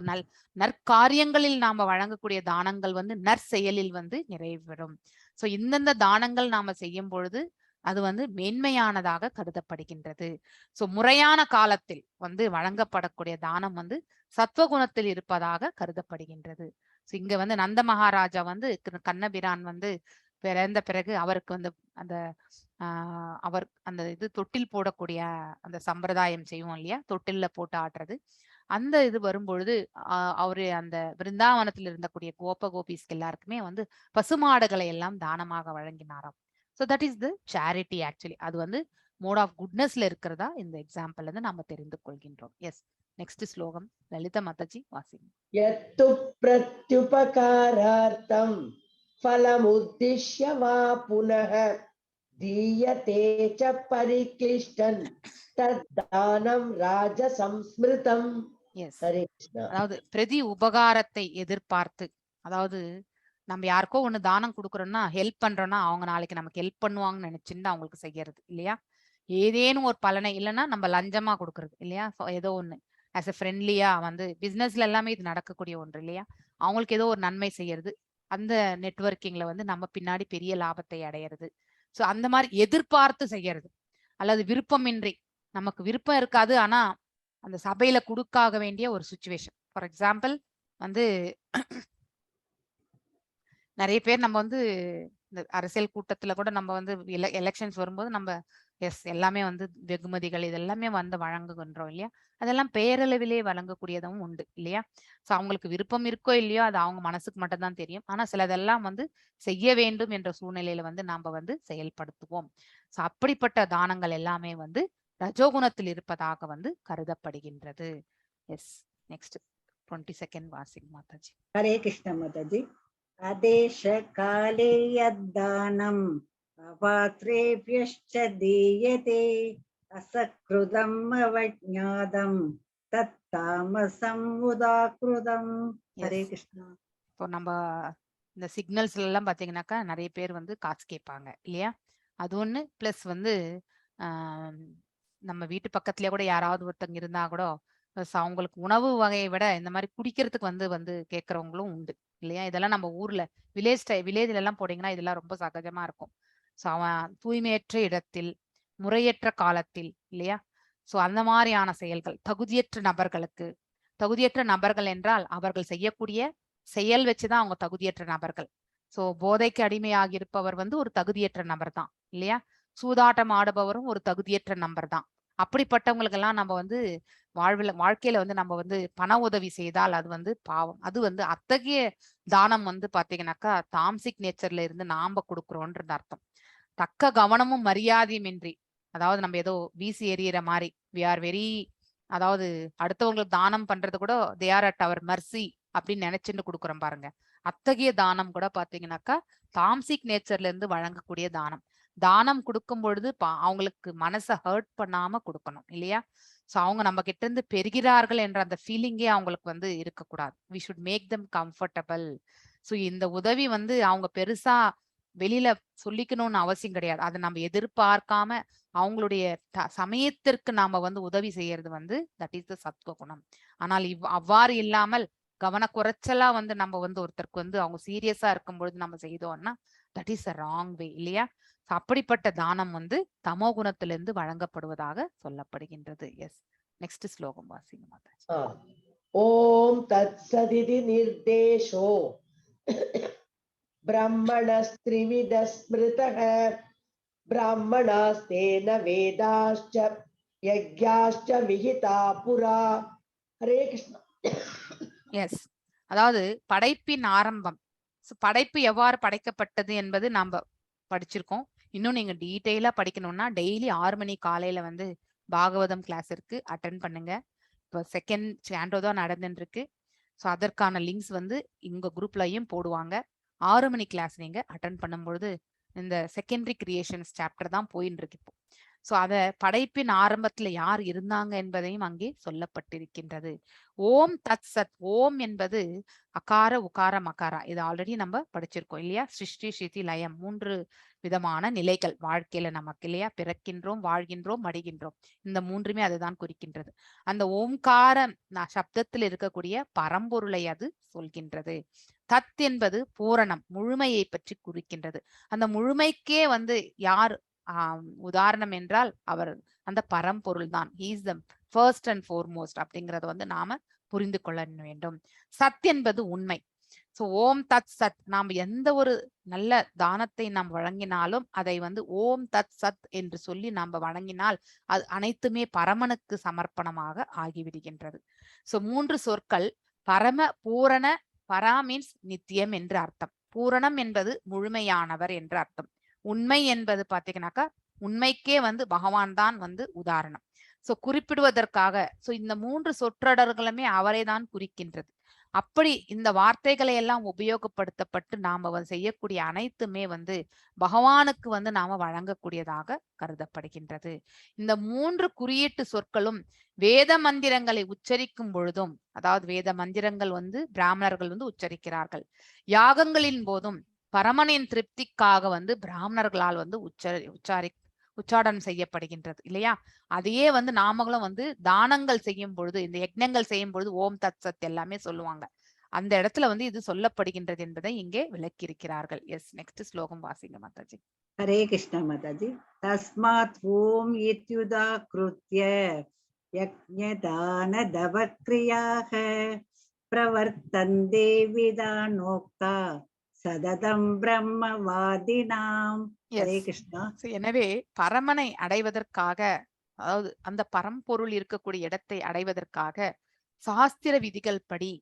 நற்காரியங்களில் நாம வழங்கக்கூடிய தானங்கள் வந்து நற்செயலில் வந்து நிறைவேறும். ஸோ இந்தந்த தானங்கள் நாம செய்யும் பொழுது அது வந்து மேன்மையானதாக கருதப்படுகின்றது. ஸோ முறையான காலத்தில் வந்து வழங்கப்படக்கூடிய தானம் வந்து சத்வகுணத்தில் இருப்பதாக கருதப்படுகின்றது. ஸோ இங்க வந்து நந்த மகாராஜா வந்து கண்ணபிரான் வந்து பிறந்த பிறகு அவருக்கு வந்து அந்த அவர் அந்த இது தொட்டில் போடக்கூடிய அந்த சம்பிரதாயம் செய்வோம் இல்லையா, தொட்டில்ல போட்டு ஆடுறது, அந்த இது வரும்பொழுது அவரு அந்த பிருந்தாவனத்தில் இருந்தக்கூடிய கோபிஸ்க்கு எல்லாருக்குமே வந்து பசுமாடுகளை எல்லாம் தானமாக வழங்கினாராம். So that is the charity actually. அது வந்து மோட் ஆஃப் குட்னஸ்ல இருக்கிறதா இந்த எக்ஸாம்பிள் வந்து நாம தெரிந்து கொள்கின்றோம். எஸ், நெக்ஸ்ட் ஸ்லோகம் லலிதா மாதாஜி வாசிங்க. யத்து பிரத்யுபகாரார்த்தம் ஃபலமுத்திஷ்ய வா புனஹ தீயதே ச பரிக்ளிஷ்டன் தத்தானம் ராஜசம்ஸ்மிருதம். எஸ், ஹரே கிருஷ்ணா. அதாவது பிரதி உபகாரத்தை எதிர்பார்த்து, அதாவது நம்ம யாருக்கோ ஒண்ணு தானம் கொடுக்குறோம்னா, ஹெல்ப் பண்றோம்னா அவங்க நாளைக்கு நமக்கு ஹெல்ப் பண்ணுவாங்கன்னு நினைச்சுட்டு அவங்களுக்கு செய்யறது இல்லையா. ஏதேனும் ஒரு பலனை, இல்லைன்னா நம்ம லஞ்சமா கொடுக்கறது இல்லையா, ஏதோ ஒண்ணு ஆஸ் எ ஃப்ரெண்ட்லியா வந்து பிசினஸ்ல எல்லாமே இது நடக்கக்கூடிய ஒன்று இல்லையா. அவங்களுக்கு ஏதோ ஒரு நன்மை செய்யறது, அந்த நெட்வொர்க்கிங்ல வந்து நம்ம பின்னாடி பெரிய லாபத்தை அடையிறது. ஸோ அந்த மாதிரி எதிர்பார்த்து செய்யறது, அல்லது விருப்பமின்றி, நமக்கு விருப்பம் இருக்காது ஆனா அந்த சபையில கொடுக்காக வேண்டிய ஒரு சுச்சுவேஷன். ஃபார் எக்ஸாம்பிள் வந்து நிறைய பேர் நம்ம வந்து இந்த அரசியல் கூட்டத்துல கூட நம்ம வந்து எலெக்ஷன்ஸ் வரும்போது நம்ம எல்லாமே வந்து வெகுமதிகள் இதெல்லாமே வந்து வழங்குகின்றோம் இல்லையா. அதெல்லாம் பேரளவிலே வழங்கக்கூடியதும் உண்டு இல்லையா. ஸோ அவங்களுக்கு விருப்பம் இருக்கோ இல்லையோ அது அவங்க மனசுக்கு மட்டும் தான் தெரியும். ஆனா சிலதெல்லாம் வந்து செய்ய வேண்டும் என்ற சூழ்நிலையில வந்து நாம வந்து செயல்படுத்துவோம். ஸோ அப்படிப்பட்ட தானங்கள் எல்லாமே வந்து ரஜோகுணத்தில் இருப்பதாக வந்து கருதப்படுகின்றது. எஸ், நெக்ஸ்ட் 22nd வாசிங் மாதாஜி. ஹரே கிருஷ்ண மாதாஜி. அதேஷ காலே யத்தானம் அபாத்ரேப்யஷ்ச தீயதே அசக்ருதம் அவஜ்ஞாதம் தத்தாமசம் உதாக்ருதம். ஹரே கிருஷ்ணா. இப்போ நம்ம இந்த சிக்னல்ஸ்ல எல்லாம் பாத்தீங்கன்னாக்கா நிறைய பேர் வந்து காசு கேட்பாங்க இல்லையா. அது ஒண்ணு. பிளஸ் வந்து நம்ம வீட்டு பக்கத்துலயே கூட யாராவது ஒருத்தங்க இருந்தா கூட அவங்களுக்கு உணவு வகையை விட இந்த மாதிரி குடிக்கிறதுக்கு வந்து வந்து கேட்கறவங்களும் உண்டு இல்லையா. இதெல்லாம் நம்ம ஊர்ல வில்லேஜ்ல எல்லாம் போனீங்கன்னா இதெல்லாம் ரொம்ப சகஜமா இருக்கும். ஸோ அவன் தூய்மையற்ற இடத்தில் முறையற்ற காலத்தில் இல்லையா. ஸோ அந்த மாதிரியான செயல்கள் தகுதியற்ற நபர்கள் என்றால் அவர்கள் செய்யக்கூடிய செயல் வச்சுதான் அவங்க தகுதியற்ற நபர்கள். ஸோ போதைக்கு அடிமையாகி இருப்பவர் வந்து ஒரு தகுதியற்ற நபர் தான் இல்லையா. சூதாட்டம் ஆடுபவரும் ஒரு தகுதியற்ற நபர் தான். அப்படிப்பட்டவங்களுக்கெல்லாம் நம்ம வந்து வாழ்க்கையில வந்து நம்ம வந்து பண உதவி செய்தால் அது வந்து பாவம். அது வந்து அத்தகைய தானம் வந்து பாத்தீங்கன்னாக்கா தாம்சிக் நேச்சர்ல இருந்து நாம கொடுக்குறோன்றது அர்த்தம். தக்க கவனமும் மரியாதையும் இன்றி, அதாவது நம்ம ஏதோ வீசி எறிகிற மாதிரி வி ஆர் வெரி, அதாவது அடுத்தவங்களுக்கு தானம் பண்றது கூட they are at our mercy அப்படின்னு நினைச்சுட்டு கொடுக்குறோம் பாருங்க. அத்தகைய தானம் கூட பாத்தீங்கன்னாக்கா தாம்சிக் நேச்சர்ல இருந்து வழங்கக்கூடிய தானம். தானம் கொடுக்கும் பொழுது அவங்களுக்கு மனசை ஹர்ட் பண்ணாம கொடுக்கணும் இல்லையா. ஸோ அவங்க நம்ம கிட்ட இருந்து பெறுகிறார்கள் என்ற அந்த ஃபீலிங்கே அவங்களுக்கு வந்து இருக்கக்கூடாது. We should make them comfortable. So இந்த உதவி வந்து அவங்க பெருசா வெளியில சொல்லிக்கணும்னு அவசியம் கிடையாது. அதை நம்ம எதிர்பார்க்காம அவங்களுடைய சமயத்திற்கு நாம வந்து உதவி செய்யறது வந்து தட் இஸ் த சத்துவ குணம். ஆனால் அவ்வாறு இல்லாமல் கவன குறைச்சலா வந்து நம்ம வந்து ஒருத்தருக்கு வந்து அவங்க சீரியஸா இருக்கும் பொழுது நம்ம செய்தோம்னா that is a wrong way இல்லையா. அப்படிப்பட்ட தானம் வந்து தமோ குணத்திலிருந்து வழங்கப்படுவதாக சொல்லப்படுகின்றது. எஸ், நெக்ஸ்ட் ஸ்லோகம் வாசிங்க மாதாஜி. ஓம் தத்சதிதி நிர்தேஷோ பிரம்மணஸ்த்ரிவித ஸ்மிருதஹ ब्राह्मणास्तेन वेदाश्च यज्ञाश्च विहिता पुरा. हरे कृष्ण. எஸ், அதாவது படைப்பின் ஆரம்பம். படைப்பு எவ்வாறு படைக்கப்பட்டது என்பது நாம படிச்சிருக்கோம். இன்னும் நீங்க டீட்டெயிலா படிக்கணும்னா டெய்லி 6 மணி காலையில வந்து பாகவதம் கிளாஸ் இருக்கு, அட்டன் பண்ணுங்க. இப்போ செகண்ட் சாண்டோ தான் நடந்துட்டு இருக்கு. ஸோ அதற்கான லிங்க்ஸ் வந்து இங்க குரூப்லயும் போடுவாங்க. 6 மணி கிளாஸ் நீங்க அட்டன் பண்ணும்பொழுது இந்த செகண்டரி கிரியேஷன்ஸ் சாப்டர் தான் போயின்னு இருக்கு இப்போ. ஸோ அத படைப்பின் ஆரம்பத்துல யார் இருந்தாங்க என்பதையும் அங்கே சொல்லப்பட்டிருக்கின்றது. ஓம் தத் சத். ஓம் என்பது அகார உகார மகாரா. இது ஆல்ரெடி நம்ம படிச்சிருக்கோம் இல்லையா? சிருஷ்டி ஸ்திதி லயம் 3 விதமான நிலைகள் வாழ்க்கையில நமக்கு இல்லையா? பிறக்கின்றோம், வாழ்கின்றோம், மடிகின்றோம். இந்த 3மே அதுதான் குறிக்கின்றது. அந்த ஓம்காரம் சப்தத்தில் இருக்கக்கூடிய பரம்பொருளை அது சொல்கின்றது. தத் என்பது பூரணம், முழுமையை பற்றி குறிக்கின்றது. அந்த முழுமைக்கே வந்து யார் உதாரணம் என்றால் அவர் அந்த பரம்பொருள் தான். He is the first and foremost அப்படிங்கறத வந்து நாம புரிந்து கொள்ள வேண்டும். சத் என்பது உண்மை. சோ ஓம் தத் சத். நாம் எந்த ஒரு நல்ல தானத்தை நாம் வழங்கினாலும் அதை வந்து ஓம் தத் சத் என்று சொல்லி நாம் வழங்கினால் அது அனைத்துமே பரமனுக்கு சமர்ப்பணமாக ஆகிவிடுகின்றது. சோ 3 சொற்கள். பரம, பூரண. பரா மீன்ஸ் நித்தியம் என்று அர்த்தம். பூரணம் என்பது முழுமையானவர் என்று அர்த்தம். உண்மை என்பது பாத்தீங்கன்னாக்கா உண்மைக்கே வந்து பகவான் தான் வந்து உதாரணம். சோ குறிப்பிடுவதற்காக சோ இந்த 3 சொற்றொடர்களுமே அவரை தான் குறிக்கின்றது. அப்படி இந்த வார்த்தைகளை எல்லாம் உபயோகப்படுத்தப்பட்டு நாம செய்யக்கூடிய அனைத்துமே வந்து பகவானுக்கு வந்து நாம வழங்கக்கூடியதாக கருதப்படுகின்றது. இந்த 3 குறியீட்டு சொற்களும் வேத மந்திரங்களை உச்சரிக்கும் பொழுதும், அதாவது வேத மந்திரங்கள் வந்து பிராமணர்கள் வந்து உச்சரிக்கிறார்கள். யாகங்களின் போதும் பரமனின் திருப்திக்காக வந்து பிராமணர்களால் வந்து உச்சாரணம் செய்யப்படுகின்றது இல்லையா? அதையே வந்து நாமகளும் வந்து தானங்கள் செய்யும் பொழுது, இந்த யக்ஞங்கள் செய்யும் பொழுது ஓம் தத் சத் எல்லாமே சொல்லுவாங்க. அந்த இடத்துல வந்து இது சொல்லப்படுகின்றது என்பதை இங்கே விளக்கி இருக்கிறார்கள். எஸ், நெக்ஸ்ட் ஸ்லோகம் வாசிங்க மாதாஜி. हरे कृष्ण माताजी. तस्मात् ओम इत्युदा कृत्य यज्ञदान दवक्रियाः प्रवर्तन्ते विधानोक्ता சததம் பிரம்மவாதினாம். ஹரே கிருஷ்ணா. எனவே பரமனை அடைவதற்காக, அதாவது அந்த பரம்பொருள் இருக்கக்கூடிய இடத்தை அடைவதற்காக சாஸ்திர விதிகள் படி,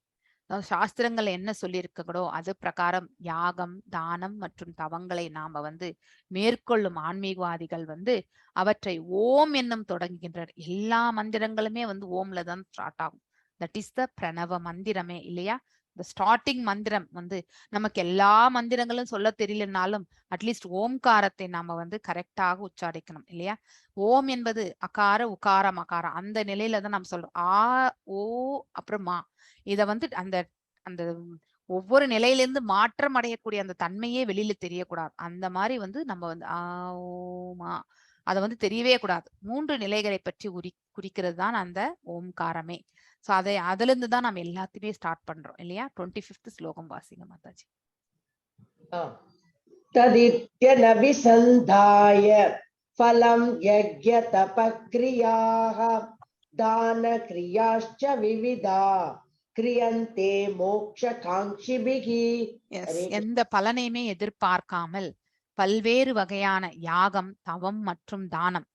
சாஸ்திரங்கள் என்ன சொல்லி இருக்கோ அது பிரகாரம் யாகம், தானம் மற்றும் தவங்களை நாம வந்து மேற்கொள்ளும் ஆன்மீகவாதிகள் வந்து அவற்றை ஓம் என்னும் தொடங்குகின்றனர். எல்லா மந்திரங்களுமே வந்து ஓம்ல தான் ஸ்டார்ட் ஆகும். தட் இஸ் த பிரணவ மந்திரமே இல்லையா? இந்த ஸ்டார்டிங் மந்திரம் வந்து நமக்கு எல்லா மந்திரங்களும் சொல்ல தெரியலனாலும் அட்லீஸ்ட் ஓம்காரத்தை நாம வந்து கரெக்டாக உச்சாரிக்கணும் இல்லையா? ஓம் என்பது அகார உகார மகாரம் அந்த நிலையில தான் நம்ம சொல்றோம். ஆ, ஓ, அப்புறமா இத வந்து அந்த அந்த ஒவ்வொரு நிலையிலிருந்து மாற்றம் அடையக்கூடிய அந்த தன்மையே வெளியில தெரியக்கூடாது. அந்த மாதிரி வந்து நம்ம வந்து ஆ, ஓமா அதை வந்து தெரியவே கூடாது. 3 நிலைகளை பற்றி குறிக்கிறது தான் அந்த ஓம்காரமே. சோ அதுல இருந்து தான் நம்ம எல்லாத்தையுமே ஸ்டார்ட் பண்றோம் இல்லையா? 25th ஸ்லோகம் வாசிங்க மாதாஜி. तदित्यनभिसन्धाय फलं यज्ञ तपक्रियाः दान क्रियाश्च विविधा क्रियन्ते मोक्षकाङ्क्षिभिः. எந்த பலனையுமே எதிர்பார்க்காமல் பல்வேறு வகையான யாகம், தவம் மற்றும் தானம்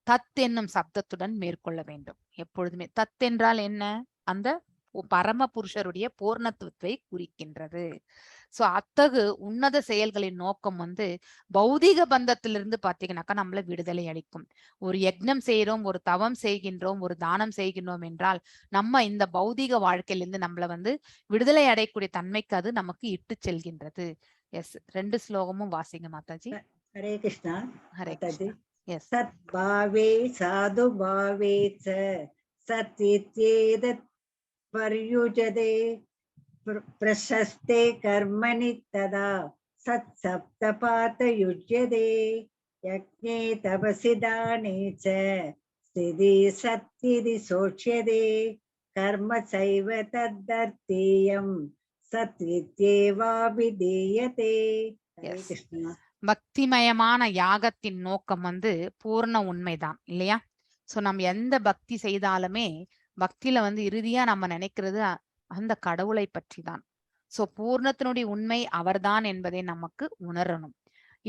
தத் என்னும் சப்தத்துடன் மேற்கொள்ள வேண்டும். எப்பொழுதுமே தத் என்றால் என்ன? அந்த பரம புருஷருடைய பூர்ணத்துவத்தை குறிக்கின்றது. சோ அத்தகு உன்னத செயல்களின் நோக்கம் வந்து பௌதிக பந்தத்திலிருந்து பாத்தீங்கன்னாக்கா நம்மள விடுதலை அளிக்கும். ஒரு யக்ஞம் செய்யறோம், ஒரு தவம் செய்கின்றோம், ஒரு தானம் செய்கின்றோம் என்றால் நம்ம இந்த பௌதிக வாழ்க்கையிலிருந்து நம்மள வந்து விடுதலை அடையக்கூடிய தன்மைக்கு அது நமக்கு இட்டு செல்கின்றது. எஸ், 2 ஸ்லோகமும் வாசிங்க மாதாஜி. ஹரே கிருஷ்ணா. ஹரே மாதாஜி. எஸ். சத்பாவே சாது பாவே ச சத்யேதத் பர்யுஜதே பிரசஸ்தே கர்மணி ததா சத் சப்தபாத யுஜ்யதே யக்ஞே தபசி தானே ச ஸ்திதி சத்யிதி சோச்யதே கர்ம சைவ தத்தர்த்தேயம் சத்வித்யேவாபிதீயதே. ஹரே கிருஷ்ணா. பக்திமயமான யாகத்தின் நோக்கம் வந்து பூர்ண உண்மைதான் இல்லையா? சோ நம்ம எந்த பக்தி செய்தாலுமே பக்தியில வந்து இறுதியா நம்ம நினைக்கிறது அந்த கடவுளை பற்றி தான். சோ பூர்ணத்தினுடைய உண்மை அவர்தான் என்பதை நமக்கு உணரணும்.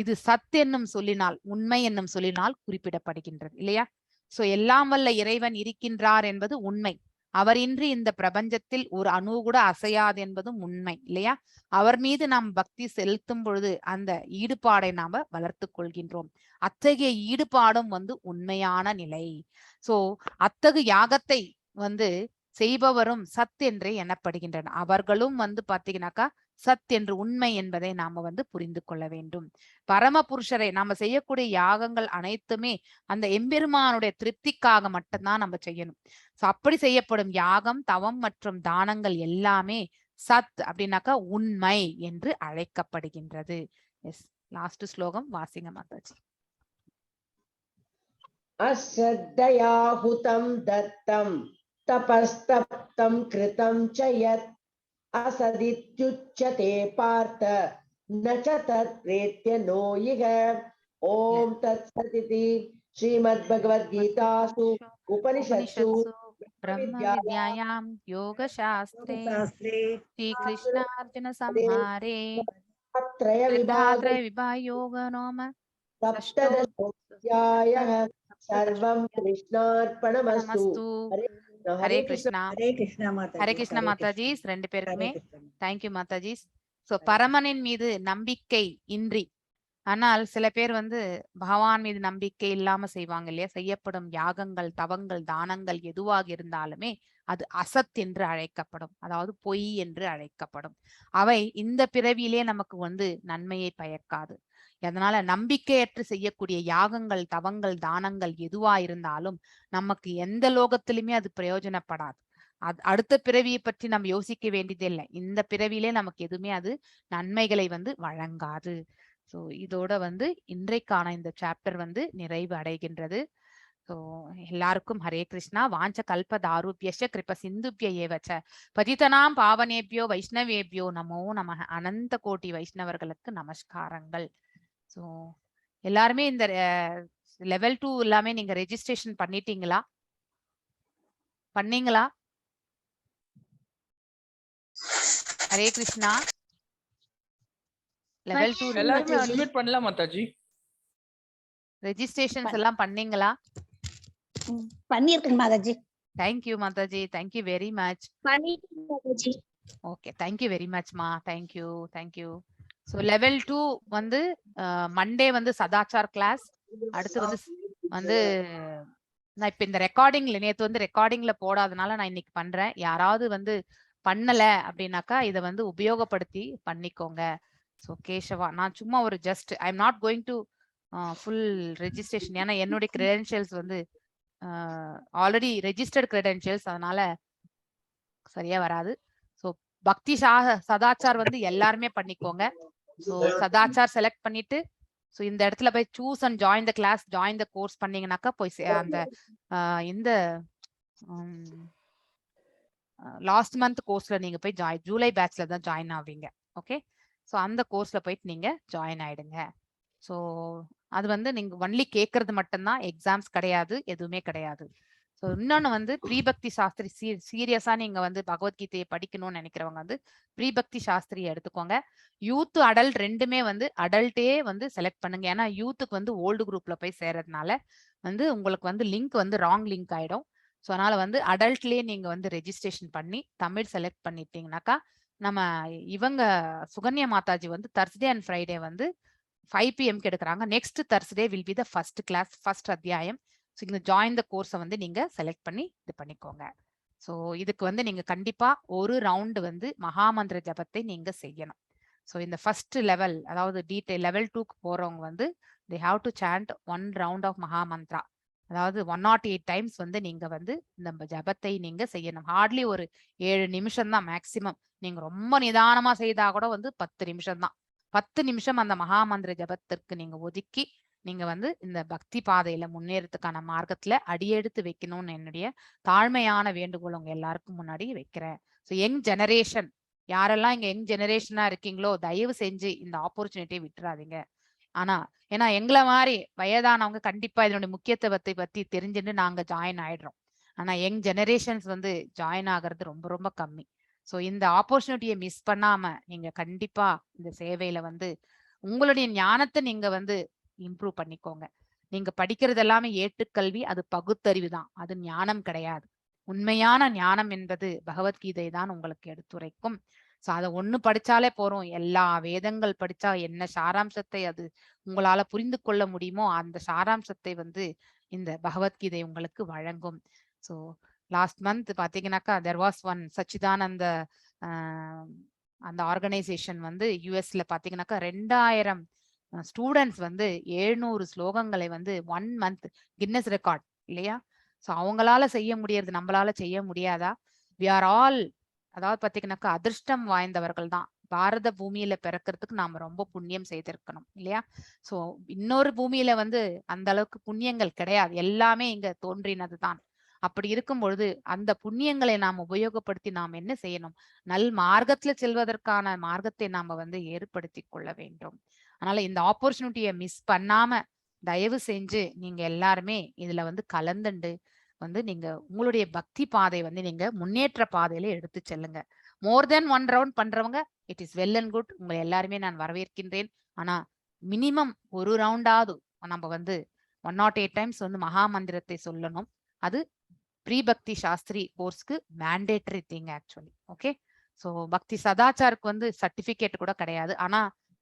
இது சத் என்னும் சொல்லினால், உண்மை என்னும் சொல்லினால் குறிப்பிடப்படுகின்றது இல்லையா? சோ எல்லாம் வல்ல இறைவன் இருக்கின்றார் என்பது உண்மை. அவரின்றி இந்த பிரபஞ்சத்தில் ஒரு அணு கூட அசையாது என்பதும் உண்மை இல்லையா? அவர் மீது நாம் பக்தி செலுத்தும் பொழுது அந்த ஈடுபாடை நாம வளர்த்து கொள்கின்றோம். அத்தகைய ஈடுபாடும் உண்மையான நிலை. சோ அத்தகு யாகத்தை செய்பவரும் சத் என்றே எண்ணப்படுகின்றனர். அவர்களும் பாத்தீங்கன்னாக்கா சத் என்று உண்மை என்பதை நாம புரிந்து கொள்ள வேண்டும். பரம புருஷரை நாம செய்யக்கூடிய யாகங்கள் அனைத்துமே அந்த எம்பெருமானுடைய திருப்திக்காக மட்டும்தான் நம்ம செய்யணும். சோ அப்படி செய்யப்படும் யாகம், தவம் மற்றும் தானங்கள் எல்லாமே சத் அப்படின்னாக்கா உண்மை என்று அழைக்கப்படுகின்றது. எஸ், லாஸ்ட் ஸ்லோகம் வாசிங்க மாதாஜி. அஸ்ரத்தயாஹுதம் தத்தம் தபஸ்தப்தம் கிருதம் ச யத் असदित्युच्यते पार्थ न च तत्प्रेत्य नो इह। ओम तत्सदिति श्रीमद्भगवद्गीतासु उपनिषत्सु ब्रह्मविद्यायां योगशास्त्रे श्रीकृष्णार्जुन संहारे त्रयविभागयोगो नाम सप्तदशोऽध्यायः। सर्वं कृष्णार्पणमस्तु। ஹரே கிருஷ்ணா. ஹரே கிருஷ்ணா மாதாஜி. ஹரே கிருஷ்ணா மாதாஜி. ரெண்டு பேருக்குமே ஹரே கிருஷ்ணா. தேங்க்யூ மாதாஜி. சோ பரமனின் மீது நம்பிக்கை இன்றி, ஆனால் சில பேர் பகவான் மீது நம்பிக்கை இல்லாம செய்வாங்க இல்லையா? செய்யப்படும் யாகங்கள், தவங்கள், தானங்கள் எதுவாக இருந்தாலுமே அது அசத் என்று அழைக்கப்படும், அதாவது பொய் என்று அழைக்கப்படும். அவை இந்த பிறவியிலே நமக்கு நன்மையை பயக்காது. அதனால நம்பிக்கையற்று செய்யக்கூடிய யாகங்கள், தவங்கள், தானங்கள் எதுவா இருந்தாலும் நமக்கு எந்த லோகத்திலுமே அது பிரயோஜனப்படாது. அடுத்த பிறவியை பற்றி நம்ம யோசிக்க வேண்டியதே இல்லை. இந்த பிறவியிலே நமக்கு எதுவுமே அது நன்மைகளை வழங்காது. சோ இதோட இன்றைக்கான இந்த சாப்டர் நிறைவு அடைகின்றது. சோ எல்லாருக்கும் ஹரே கிருஷ்ணா. வாஞ்ச கல்ப தாருப்யஷ கிருப சிந்துப்ய ஏவச்ச பதிதனாம் பாவனேபியோ வைஷ்ணவேபியோ நமோ நமக. அனந்த கோட்டி வைஷ்ணவர்களுக்கு நமஸ்காரங்கள். சோ எல்லாருமே இந்த லெவல் 2 எல்லாமே நீங்க ரெஜிஸ்ட்ரேஷன் பண்ணிட்டீங்களா? பண்ணீங்களா? ஹரே கிருஷ்ணா. லெவல் 2 எல்லாரும் அட்மிட் பண்ணலாம் மாதாஜி. ரெஜிஸ்ட்ரேஷன்ஸ் எல்லாம் பண்ணீங்களா? பண்ணிருக்கேன் Mataji. Thank you Mataji. Thank you very much. பண்ணிட்டேன் Mataji. Okay, thank you very much மா. Thank you, thank you. So level 2 Monday Sadachar class. அடுத்து நான் இப்ப இந்த ரெக்கார்டிங்ல நேத்து ரெக்கார்டிங்ல போடாதனால நான் இன்னைக்கு பண்றேன். யாராவது பண்ணல அப்படின்னாக்கா இதை உபயோகப்படுத்தி பண்ணிக்கோங்க. ஸோ கேஷவா, நான் சும்மா ஒரு just I am not going to full registration. ஏன்னா என்னுடைய கிரெடென்ஷியல்ஸ் ஆல்ரெடி ரெஜிஸ்டர்ட் கிரெடென்ஷியல்ஸ், அதனால சரியா வராது. ஸோ பக்தி சதாச்சார் எல்லாருமே பண்ணிக்கோங்க. ஸோ சதாச்சார் செலக்ட் பண்ணிட்டு ஸோ இந்த இடத்துல போய் choose and join the class, join the course பண்ணீங்கன்னாக்கா போய் அந்த இந்த லாஸ்ட் மந்த் கோர்ஸ்ல நீங்க போய் ஜூலை பேட்ச்ல தான் ஜாயின் ஆவீங்க. ஓகே, ஸோ அந்த கோர்ஸ்ல போயிட்டு நீங்க ஜாயின் ஆயிடுங்க. ஸோ அது நீங்க ஒன்லி கேட்கறது மட்டும்தான், எக்ஸாம்ஸ் கிடையாது, எதுவுமே கிடையாது. ஸோ இன்னொன்னு ப்ரீபக்தி சாஸ்திரி சீரியஸா நீங்க பகவத்கீதையை படிக்கணும்னு நினைக்கிறவங்க ப்ரீபக்தி சாஸ்திரியை எடுத்துக்கோங்க. யூத் அடல்ட் ரெண்டுமே அடல்ட்டே செலக்ட் பண்ணுங்க. ஏன்னா யூத்துக்கு ஓல்டு குரூப்ல போய் சேர்றதுனால உங்களுக்கு லிங்க் ராங் லிங்க் ஆயிடும். ஸோ அதனால அடல்ட்லயே நீங்க ரெஜிஸ்ட்ரேஷன் பண்ணி தமிழ் செலக்ட் பண்ணிட்டீங்கன்னாக்கா நம்ம இவங்க Sukanya Mataji Thursday and Friday 5 PM எடுக்கிறாங்க. Next Thursday will be the first class, first அத்தியாயம். ஸோ இந்த ஜாயின் த கோர்ஸை நீங்க செலக்ட் பண்ணி இது பண்ணிக்கோங்க. ஸோ இதுக்கு நீங்க கண்டிப்பா ஒரு ரவுண்டு மகாமந்திர ஜபத்தை நீங்க செய்யணும். ஸோ இந்த ஃபர்ஸ்ட் லெவல், அதாவது டீடைல் லெவல் 2க்கு போறவங்க they have to chant 1 round of mahamantra. அதாவது 108 டைம்ஸ் நீங்க இந்த ஜபத்தை நீங்க செய்யணும். ஹார்ட்லி ஒரு 7 நிமிஷம் தான் மேக்சிமம். நீங்க ரொம்ப நிதானமா செய்தா கூட 10 நிமிஷம் தான். 10 நிமிஷம் அந்த மகாமந்திர ஜபத்திற்கு நீங்க ஒதுக்கி நீங்க இந்த பக்தி பாதையில முன்னேறதுக்கான மார்க்கத்துல அடியெடுத்து வைக்கணும்னு என்னுடைய தாழ்மையான வேண்டுகோள் உங்க எல்லாருக்கும் முன்னாடி வைக்கிறேன். ஸோ யங் ஜெனரேஷன், யாரெல்லாம் இங்க யங் ஜெனரேஷனா இருக்கீங்களோ தயவு செஞ்சு இந்த ஆப்பர்ச்சுனிட்டியை விட்டுறாதீங்க. ஆனா ஏன்னா எங்களை மாதிரி வயதானவங்க கண்டிப்பா இதனுடைய முக்கியத்துவத்தை பத்தி தெரிஞ்சுட்டு நாங்க ஜாயின் ஆயிடுறோம். ஆனா யங் ஜெனரேஷன்ஸ் ஜாயின் ஆகிறது ரொம்ப ரொம்ப கம்மி. ஸோ இந்த ஆப்பர்ச்சுனிட்டியை மிஸ் பண்ணாம நீங்க கண்டிப்பா இந்த சேவையில உங்களுடைய ஞானத்தை நீங்க வந்து இம்ப்ரூவ் பண்ணிக்கோங்க. நீங்க படிக்கிறது எல்லாமே ஏட்டுக்கல்வி, அது பகுத்தறிவு தான், அது ஞானம் கிடையாது. உண்மையான ஞானம் என்பது பகவத்கீதை தான் உங்களுக்கு எடுத்துரைக்கும். சோ அதை ஒண்ணு படிச்சாலே போறோம். எல்லா வேதங்கள் படிச்சா என்ன சாராம்சத்தை அது உங்களால புரிந்து கொள்ள முடியுமோ அந்த சாராம்சத்தை வந்து இந்த பகவத்கீதை உங்களுக்கு வழங்கும். ஸோ லாஸ்ட் மந்த் பாத்தீங்கன்னாக்கா தெர் வாஸ் ஒன் சச்சிதானந்த அந்த ஆர்கனைசேஷன் வந்து யூஎஸ்ல பாத்தீங்கன்னாக்கா 2000 ஸ்டூடெண்ட்ஸ் வந்து 700 ஸ்லோகங்களை வந்து 1 மந்த் கின்னஸ் ரெக்கார்ட் இல்லையா? ஸோ அவங்களால செய்ய முடியறது நம்மளால செய்ய முடியாதா? வி ஆர் ஆல், அதாவது பாத்தீங்கன்னாக்கா அதிர்ஷ்டம் வாய்ந்தவர்கள் தான். பாரத பூமியில பிறக்கிறதுக்கு நாம ரொம்ப புண்ணியம் செய்திருக்கணும் இல்லையா? சோ இன்னொரு பூமியில வந்து அந்த அளவுக்கு புண்ணியங்கள் கிடையாது, எல்லாமே இங்க தோன்றினது தான். அப்படி இருக்கும் பொழுது அந்த புண்ணியங்களை நாம் உபயோகப்படுத்தி நாம் என்ன செய்யணும்? நல் மார்க்கத்துல செல்வதற்கான மார்க்கத்தை நாம வந்து ஏற்படுத்தி கொள்ள வேண்டும். அதனால இந்த ஆப்பர்ச்சுனிட்டியை மிஸ் பண்ணாம தயவு செஞ்சு நீங்க எல்லாருமே இதுல வந்து கலந்துண்டு வந்து நீங்க உங்களுடைய பக்தி பாதை வந்து நீங்க முன்னேற்ற பாதையில எடுத்து செல்லுங்க. மோர் தென் 1 ரவுண்ட் பண்றவங்க it is well and good, உங்களை எல்லாருமே நான் வரவேற்கின்றேன். ஆனா மினிமம் ஒரு ரவுண்டாவது நம்ம வந்து 108 டைம்ஸ் வந்து மகா மந்திரத்தை சொல்லணும். அது ப்ரீ பக்தி சாஸ்திரி கோர்ஸ்க்கு mandatory thing actually. Okay, so Bhakti சதாச்சாருக்கு வந்து சர்டிபிகேட் கூட கிடையாது. ஆனா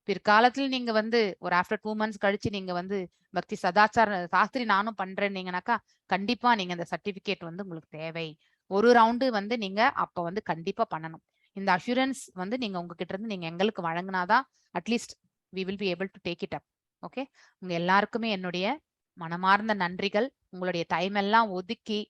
பிற்காலத்துல நீங்க வந்து ஒரு ஆஃப்டர் 2 months கழிச்சு நீங்க வந்து பக்தி சதாச்சார சாஸ்திரி நானும் பண்றேன்னீங்கன்னாக்கா கண்டிப்பா நீங்க அந்த சர்டிபிகேட் வந்து உங்களுக்கு தேவை. ஒரு ரவுண்டு வந்து நீங்க அப்ப வந்து கண்டிப்பா பண்ணணும். இந்த அஷூரன்ஸ் வந்து நீங்க உங்ககிட்ட இருந்து நீங்க எங்களுக்கு வழங்கினாதான் at least we will be able to take it up. Okay, உங்க எல்லாருக்குமே என்னுடைய மனமார்ந்த நன்றிகள். உங்களுடைய டைம் எல்லாம் ஒதுக்கி